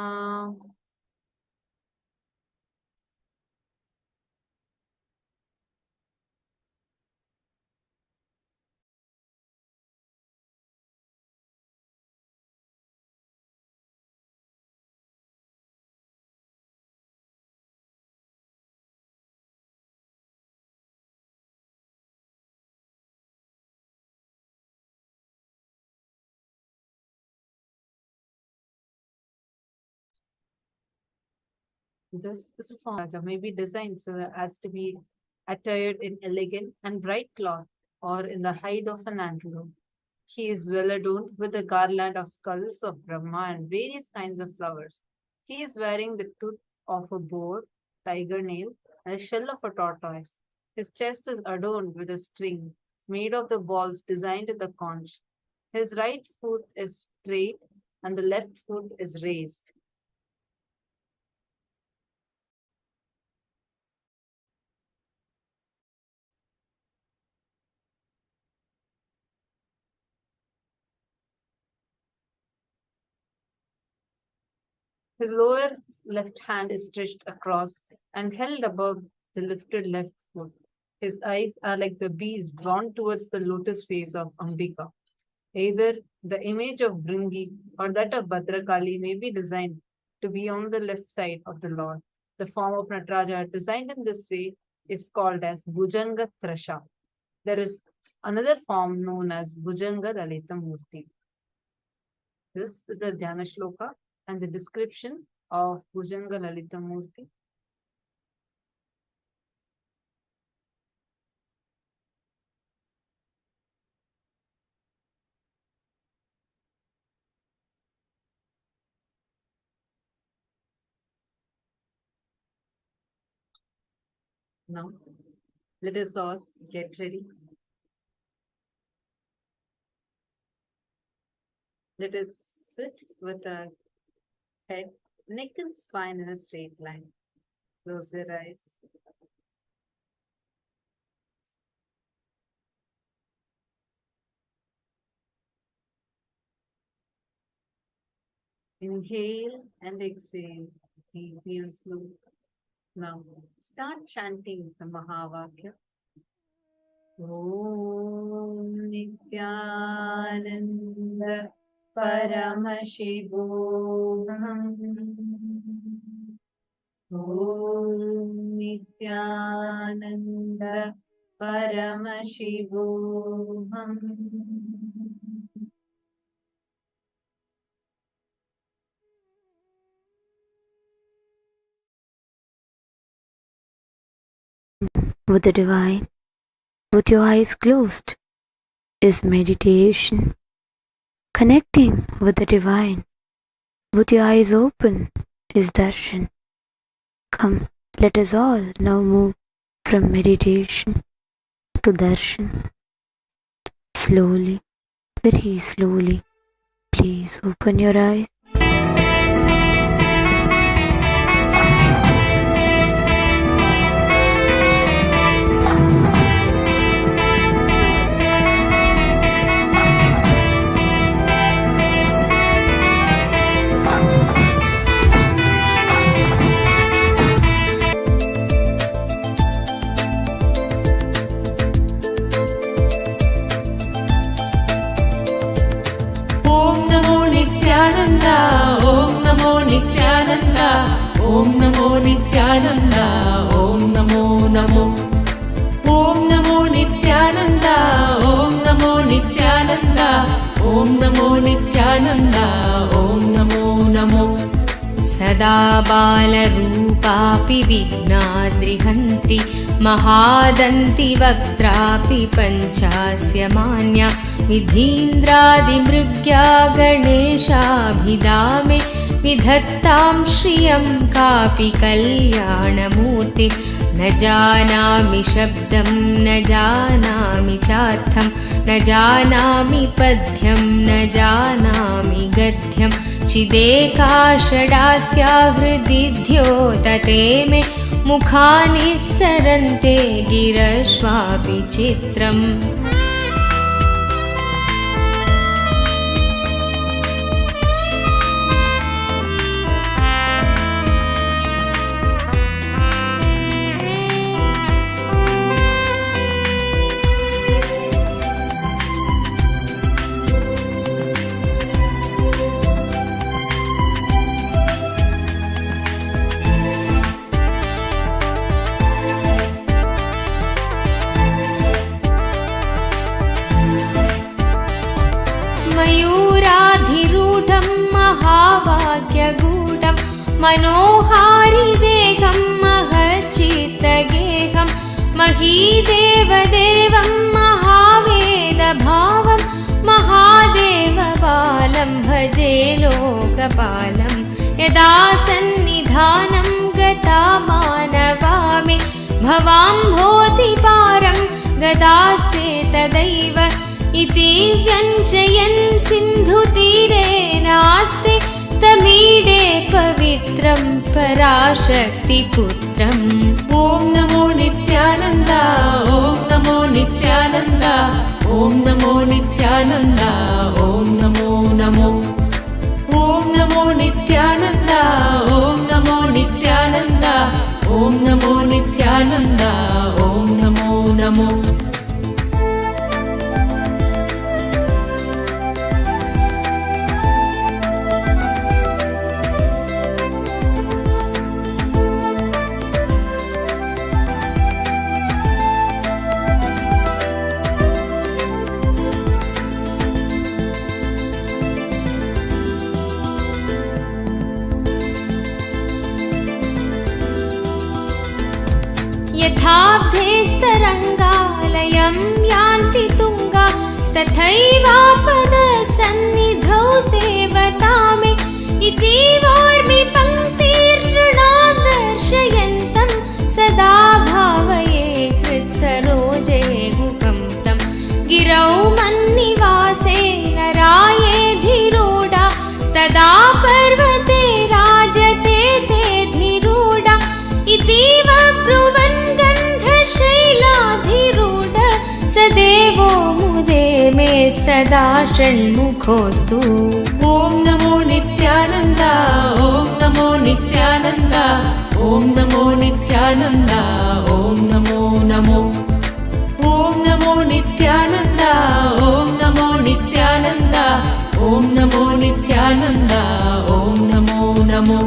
This is a form that may be designed so as to be attired in elegant and bright cloth or in the hide of an antelope. He is well adorned with a garland of skulls of Brahma and various kinds of flowers. He is wearing the tooth of a boar, tiger nail, and the shell of a tortoise. His chest is adorned with a string made of the balls designed with a conch. His right foot is straight and the left foot is raised. His lower left hand is stretched across and held above the lifted left foot. His eyes are like the bees drawn towards the lotus face of Ambika. Either the image of Bringi or that of Bhadrakali may be designed to be on the left side of the Lord. The form of Nataraja designed in this way is called as Bhujanga Trasha. There is another form known as Bhujanga Lalita Murti. This is the Dhyana Shloka and the description of Bhujanga Lalita Murti. Now, let us all get ready. Let us sit with our head, neck and spine in a straight line. Close your eyes. Inhale and exhale deeply and slowly. Now start chanting the Mahavakya. Om Nithyananda Paramashivam. Om Nithyananda Paramashivam. With the divine, with your eyes closed, is meditation. Connecting with the divine, with your eyes open, is darshan. Come, let us all now move from meditation to darshan. Slowly, very slowly, please open your eyes. Om Namo Nithyananda, Om Namo Nithyananda, Om Namo Namo. Om Namo Nithyananda, Om Namo Nithyananda, Om Namo Nithyananda, Om Namo Namo. सदा बालरूपापि विघ्नाद्रिहन्ति महादन्ति वक्त्रापि पञ्चास्य मान्या विधीन्द्रादिमृग्या गणेशाभिधामे विधत्तां श्रियं कापि कल्याणमूर्ति न जानामि शब्दं न जानामि चार्थं न जानामि पद्यं न जानामि गद्यं चिदेकाषडास्या हृदि द्योतते मे मुखानि सरन्ते गिरश्वापि चित्रम् मयूराधिरूढं महावाक्यगूढं मनोहारिदेहं महच्चित्तगेहं महीदेवदेवं महावेदभावं महादेवबालं भजे लोकपालं यदा सन्निधानं गता मानवा मे भवाम्भोतिपारं गदास्ते तदैव इति व्यञ्जयन् सिन्धुतीरे नास्ते तमीडे पवित्रं पराशक्तिपुत्रम् Om Namo Nithyananda, Om Namo Nithyananda, Om Namo Nithyananda, Om Namo Namo. Om Namo Nithyananda, Om Namo Nithyananda, Om Namo Nithyananda, Om Namo Namo. यथाब्धेस्तरङ्गालयं यान्ति तुङ्गा तथैवापदसन्निधौ सेवतामे इतीवोर्मि पङ्क्तिर्नृणां दर्शयन्तं सदा भावये हृत्सरोजे गुहं तं गिरौ मन्निवासे नरायेधिरूढा तदा पर्वते राजते ते धिरूढा इति सदा षण्मुखोऽस्तु। ॐ नमो नित्यानन्द, ॐ नमो नित्यानन्द, ॐ नमो नित्यानन्द, ॐ नमो नमो। ॐ नमो नित्यानन्द, ॐ नमो नित्यानन्द, ॐ नमो नित्यानन्द, ॐ नमो नमो।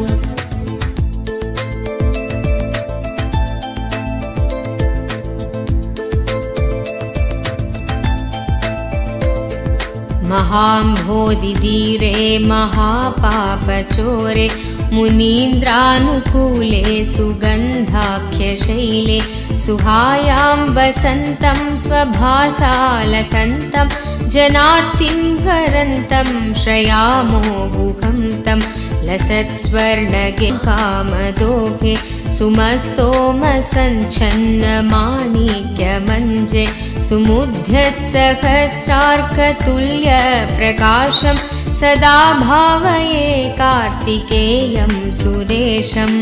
महाम्भोधिधीरे महापापचोरे मुनीन्द्रानुकूले सुगन्धाख्यशैले सुहायां वसन्तं स्वभासालसन्तं जनार्तिं हरन्तं श्रयामो गुहं तं लसत्स्वर्णगिकामदोहे सुमस्तोमसञ्छन्नमाणिक्यमञ्जे सुमुद्यत्सहस्रार्कतुल्यप्रकाशं सदा भावये कार्तिकेयं सुरेशम्।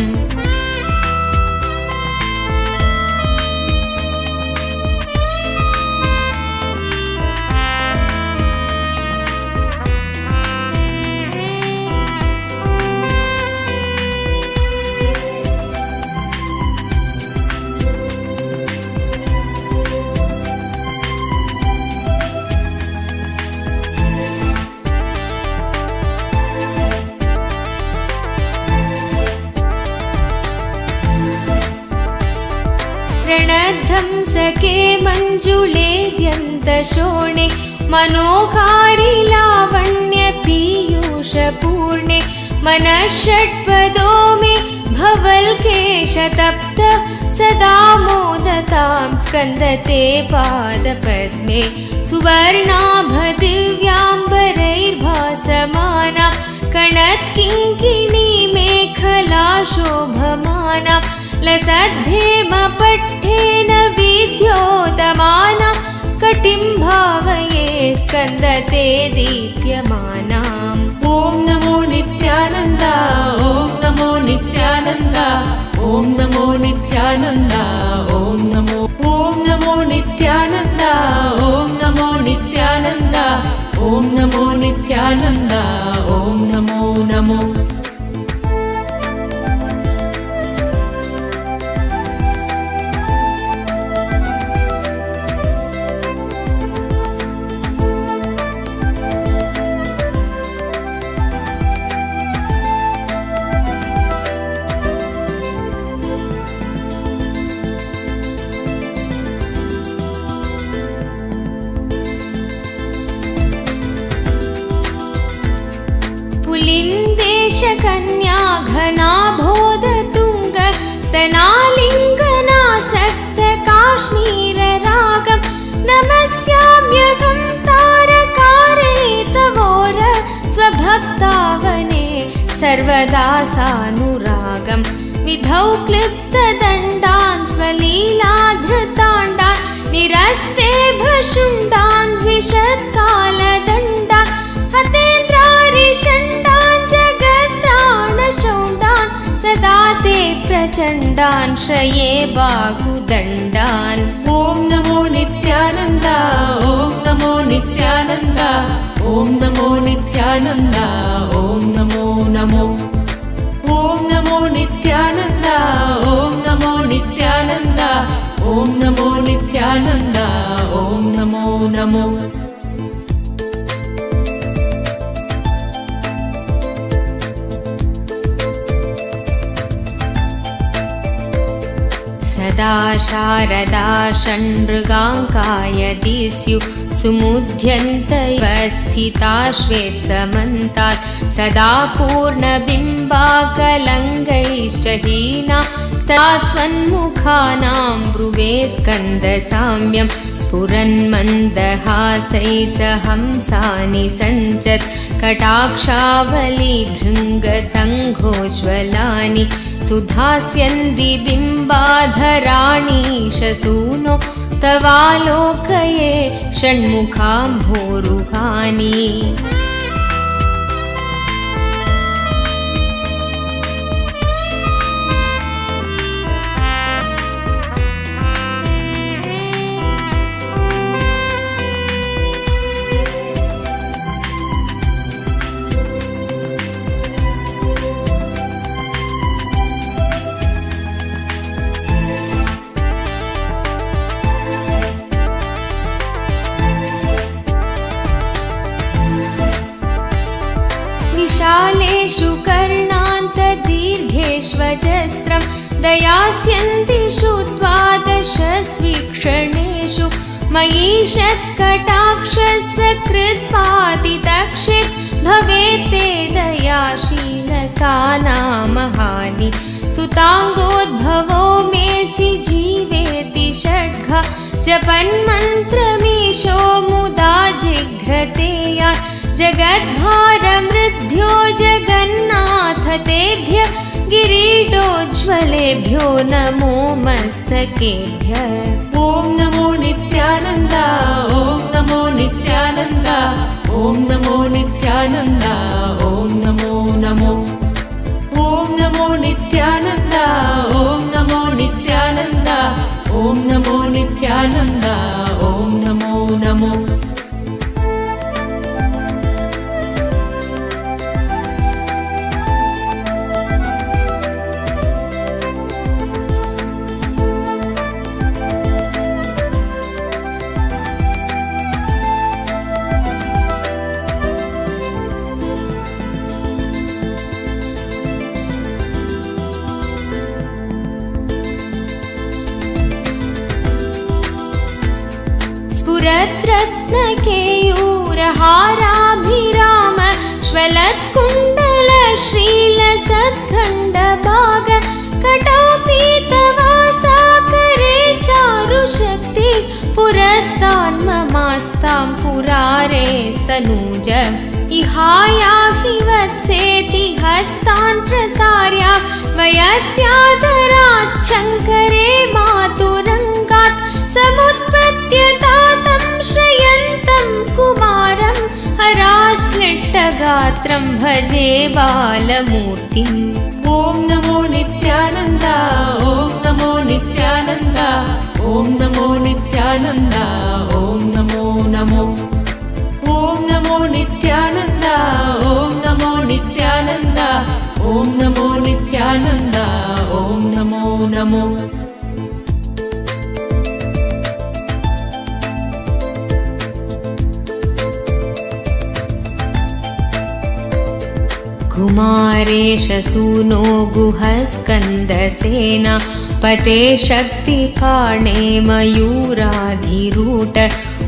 प्रणद्धं सखे मञ्जुलेद्यन्तशोणे मनोहारि लावण्यपीयूषपूर्णे मनः षट्पदो मे भवल्केशतप्त सदा मोदतां स्कन्दते पादपद्मे सुवर्णाभदिव्याम्बरैर्भासमाना कणत्किङ्किणी मेखला शोभमाना लसद्धेमपट्ठेन विद्योतमाना कटिं भावये स्कन्दते दीप्यमानाम्। ॐ नमो नित्यानन्द, ॐ नमो नित्यानन्द, ॐ नमो नित्यानन्द, ॐ नमो। ॐ नमो नित्यानन्द, ॐ नमो नित्यानन्द, ॐ नमो नित्यानन्द, ॐ नमो नमो। कन्या घनाभोधतुङ्ग स्तनालिङ्गनासक्त काश्मीररागं नमस्याम्यहं तारकारेतवोर स्वभक्तावने सर्वदा सानुरागं विधौ क्लृप्तदण्डान् स्वलीलाधृताण्डान् निरस्ते भशुण्डान् द्विषत्कालदण्डान् हतेन्द्रारिषण्डान् जगत्राणशौण्डान् सदा ते प्रचण्डान् श्रये बाहुदण्डान्। ॐ नमो नित्यानन्द, ॐ नमो नित्यानन्द, ॐ नमो नित्यानन्द, ॐ नमो नमो। ॐ नमो नित्यानन्द, ॐ नमो नित्यानन्द, ॐ नमो नित्यानन्द, ॐ नमो नमो। सदा शारदा षण्मृगाङ्काय दिस्यु सुमुध्यन्तैव स्थिता श्वेत्समन्तात् सदा पूर्णबिम्बाकलङ्गैश्च हीना सा त्वन्मुखानां ब्रुवे स्कन्दसाम्यं स्फुरन्मन्दहासैः सहंसानि सञ्चत् कटाक्षावली भृङ्गसङ्घोज्ज्वलानि सुधास्यन्ति बिम्बाधराणि शसूनो तवालोकये षण्मुखाम्भोरुहानि। गालेषु कर्णान्तदीर्घेष्वजस्त्रं दयास्यन्तिषु द्वादशस्वीक्षणेषु मयीषत्कटाक्षसकृत्पातितक्षित् भवेत् ते दयाशीलकानामहानि सुताङ्गोद्भवो मेऽसि जीवेति षड्घा जपन्मन्त्रमीशो मुदा जिघ्रते यात् जगद्भारमृद्भ्यो जगन्नाथ तेभ्यः किरीटोज्ज्वलेभ्यो नमो मस्तकेभ्यः। ॐ नमो नित्यानन्द, ॐ नमो नित्यानन्द, ॐ नमो नित्यानन्द, ॐ नमो नमो। ॐ नमो नित्यानन्द, ॐ नमो नित्यानन्द, ॐ नमो नित्यानन्द, ॐ नमो नमो। रत्नकेयूरहाराभिराम श्वलत्कुण्डलश्रीलसत्खण्डभाग कटौपीतवासाकरे चारुशक्ति पुरस्तान्ममास्तां पुरारेस्तनूज इहायाहि वत्सेति हस्तान् प्रसार्या वयत्यादराच्छङ्करे मातुरङ्गात् समुत्पद्यतातं श्रयन्तं कुमारं हराश्लिष्टगात्रं भजे बालमूर्तिम्। ॐ नमो नित्यानन्द, ॐ नमो नित्यानन्द, ॐ नमो नित्यानन्द, ॐ नमो नमो। ॐ नमो नित्यानन्द, ॐ नमो नित्यानन्द, ॐ नमो नित्यानन्द, ॐ नमो नमो। कुमारेश सूनो गुहस्कन्दसेना पते शक्तिकाणे मयूराधिरूढ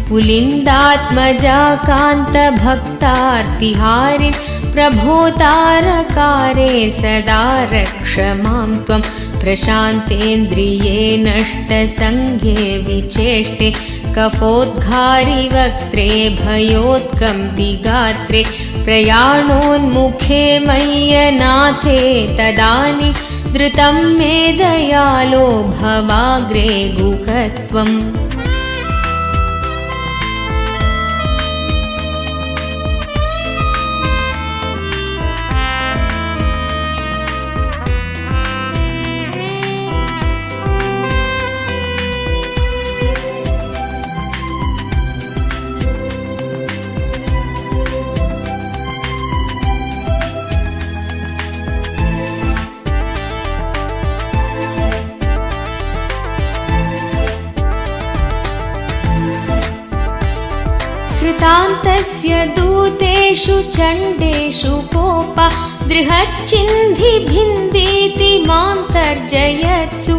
पुलिन्दात्मजाकान्तभक्तार्तिहारिन् प्रभोतारकारे सदा रक्ष मां त्वं प्रशान्तेन्द्रिये नष्टसङ्गे विचेष्टे कफोद्घारिवक्त्रे भयोत्कम्पिगात्रे प्रयाणोन्मुखे मय्यनाथे तदानीं धृतं मे दयालो भवाग्रे गुहत्वम्। कृतान्तस्य दूतेषु चण्डेषु कोप दृहच्चिन्धिभिन्दीति मां तर्जयत्सु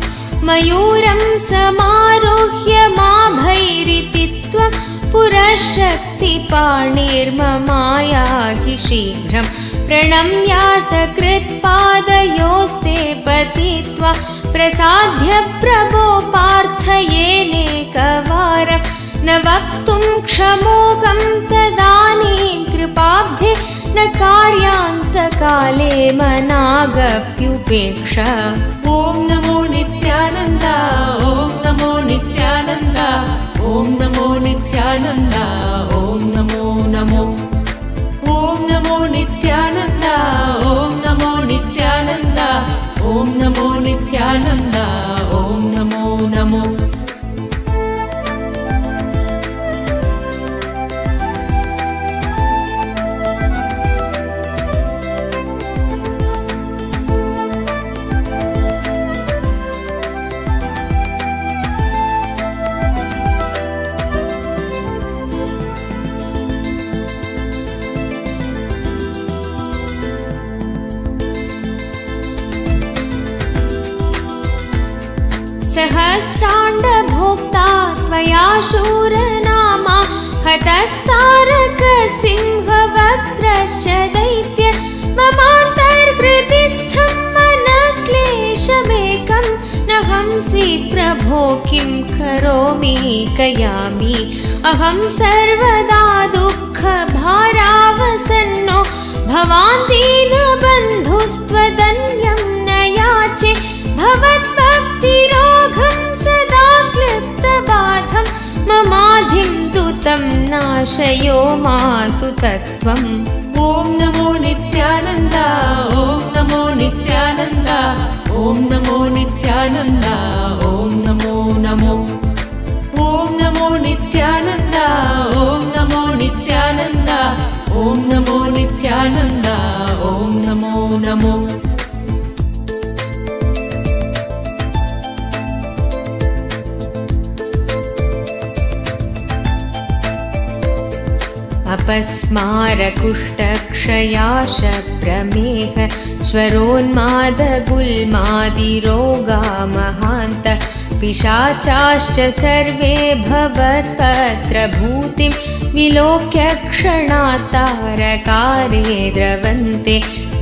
मयूरं समारोह्य माभैरिति त्वं पुरःशक्तिपाणिर्ममायाहि शीघ्रं प्रणम्यासकृत्पादयोस्ते पतित्वा प्रसाद्य प्रभो पार्थयेनेकवारं न वक्तुं क्षमोकं तदानीं कृपाब्धे न कार्यान्तकाले मनागप्युपेक्ष। ॐ नमो नित्यानन्द, ॐ नमो नित्यानन्द, ॐ नमो नित्यानन्द, ॐ नमो नमो। ॐ नमो नित्यानन्द, ॐ नमो नित्यानन्द, ॐ नमो नित्यानन्द, ॐ नमो नमो। सहस्राण्डभोक्ता त्वया शूरनामा हतस्तारकसिंहवक्त्रश्च दैत्य ममान्तर्हृदिस्थं मनक्लेशमेकं न हंसि प्रभो किं करोमि कयामि अहं सर्वदा दुःखभारावसन्नो भवान् दीनबन्धुस्त्वदन्यं न याचे भवद्भक्तिरोगं सदा क्लिप्तबाधं ममाधिं तु तं नाशयो मासु तत्त्वम्। ॐ नमो नित्यानन्द ॐ नमो नित्यानन्द ॐ नमो नित्यानन्द ॐ नमो नमो ॐ नमो नित्यानन्द ॐ नमो नित्यानन्द ॐ नमो नित्यानन्द ॐ नमो नमो। अपस्मारकुष्ठक्षयाशप्रमेह स्वरोन्मादगुल्मादिरोगा महान्त पिशाचाश्च सर्वे भवत्पत्रभूतिं विलोक्य क्षणात्तारकारे द्रवन्ते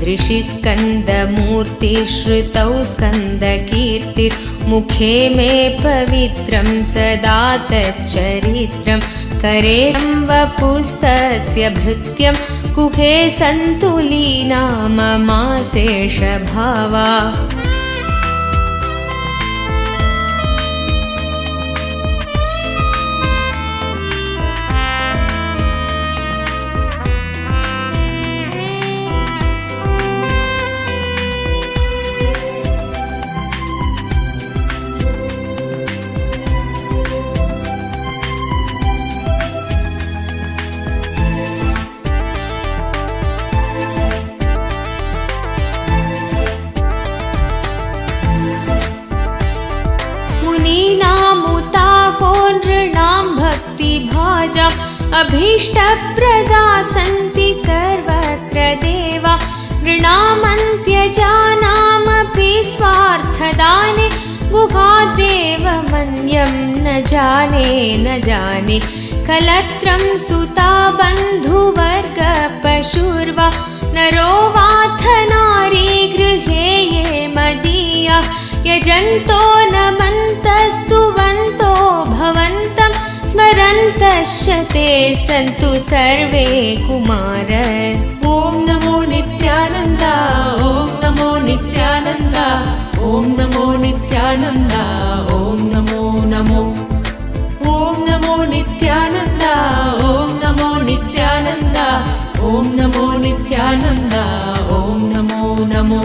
दृशिस्कन्दमूर्तिश्रुतौ स्कन्दकीर्तिर्मुखे मे पवित्रं सदा तच्चरित्रं करे वपुस्तस्य भृत्यं कुहे सन्तुलीना ममाशेषभावा। अभीष्टप्रदा सन्ति सर्वत्र देवा नृणामन्त्यजानामपि स्वार्थदाने गुहादेव मन्यं न जाने कलत्रं सुता बन्धुवर्गपशुर्वा नरो वाथ नारी गृहे ये मदीया यजन्तो नमन्तस्तुवन्तो भवन्तं स्मरन्तश्च ते सन्तु सर्वे कुमार। ॐ नमो नित्यानन्द ॐ नमो नित्यानन्द ॐ नमो नित्यानन्द ॐ नमो नमो ॐ नमो नित्यानन्द ॐ नमो नित्यानन्द ॐ नमो नित्यानन्द ॐ Namo Namo.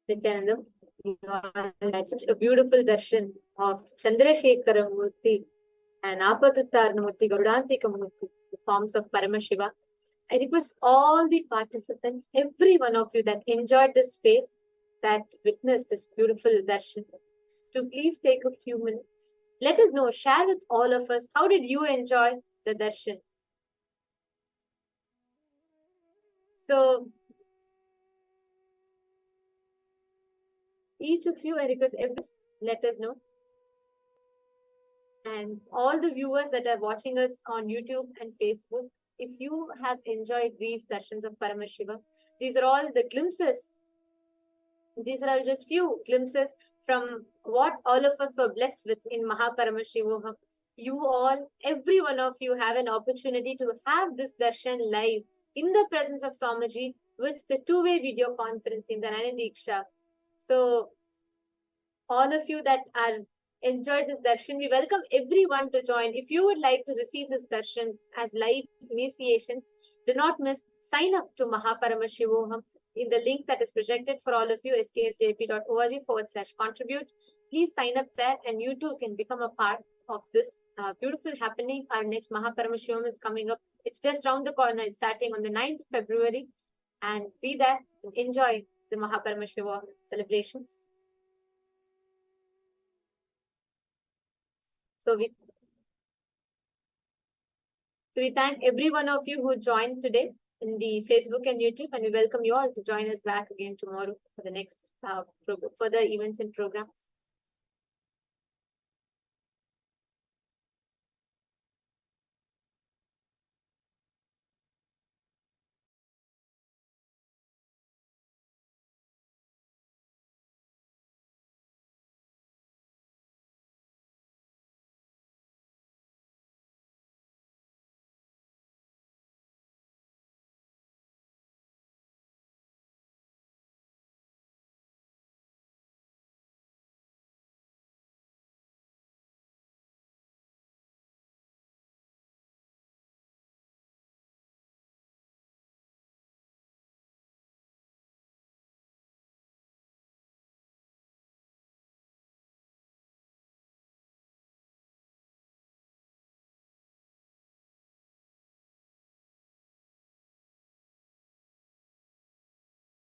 Nithyananda, you had such a beautiful darshan of Chandrasekhara Murti and Apatuttarnamurti, Gaudantika Murti, the forms of Paramashiva. I request all the participants, every one of you that enjoyed this space, that witnessed this beautiful darshan, to please take a few minutes. Let us know, share with all of us, how did you enjoy the darshan? So, each of you, I request let us know. And all the viewers that are watching us on YouTube and Facebook, if you have enjoyed these darshans of Paramashiva, these are all the glimpses. These are all just few glimpses from what all of us were blessed with in Mahaparamashivoham. You all, every one of you have an opportunity to have this darshan live in the presence of Swamiji with the two-way video conferencing, the Nanadiksha. So, all of you that are enjoyed this darshan, we welcome everyone to join. If you would like to receive this darshan as live initiations, do not miss sign up to Mahaparamashivoham in the link that is projected for all of you, sksjp.org/contribute. Please sign up there and you too can become a part of this beautiful happening. Our next Mahaparamashivam is coming up. It's just round the corner. It's starting on the 9th of February. And be there and enjoy the Mahaparamashiva celebrations. So we thank every one of you who joined today in the Facebook and YouTube, and we welcome you all to join us back again tomorrow for the next further events and programs.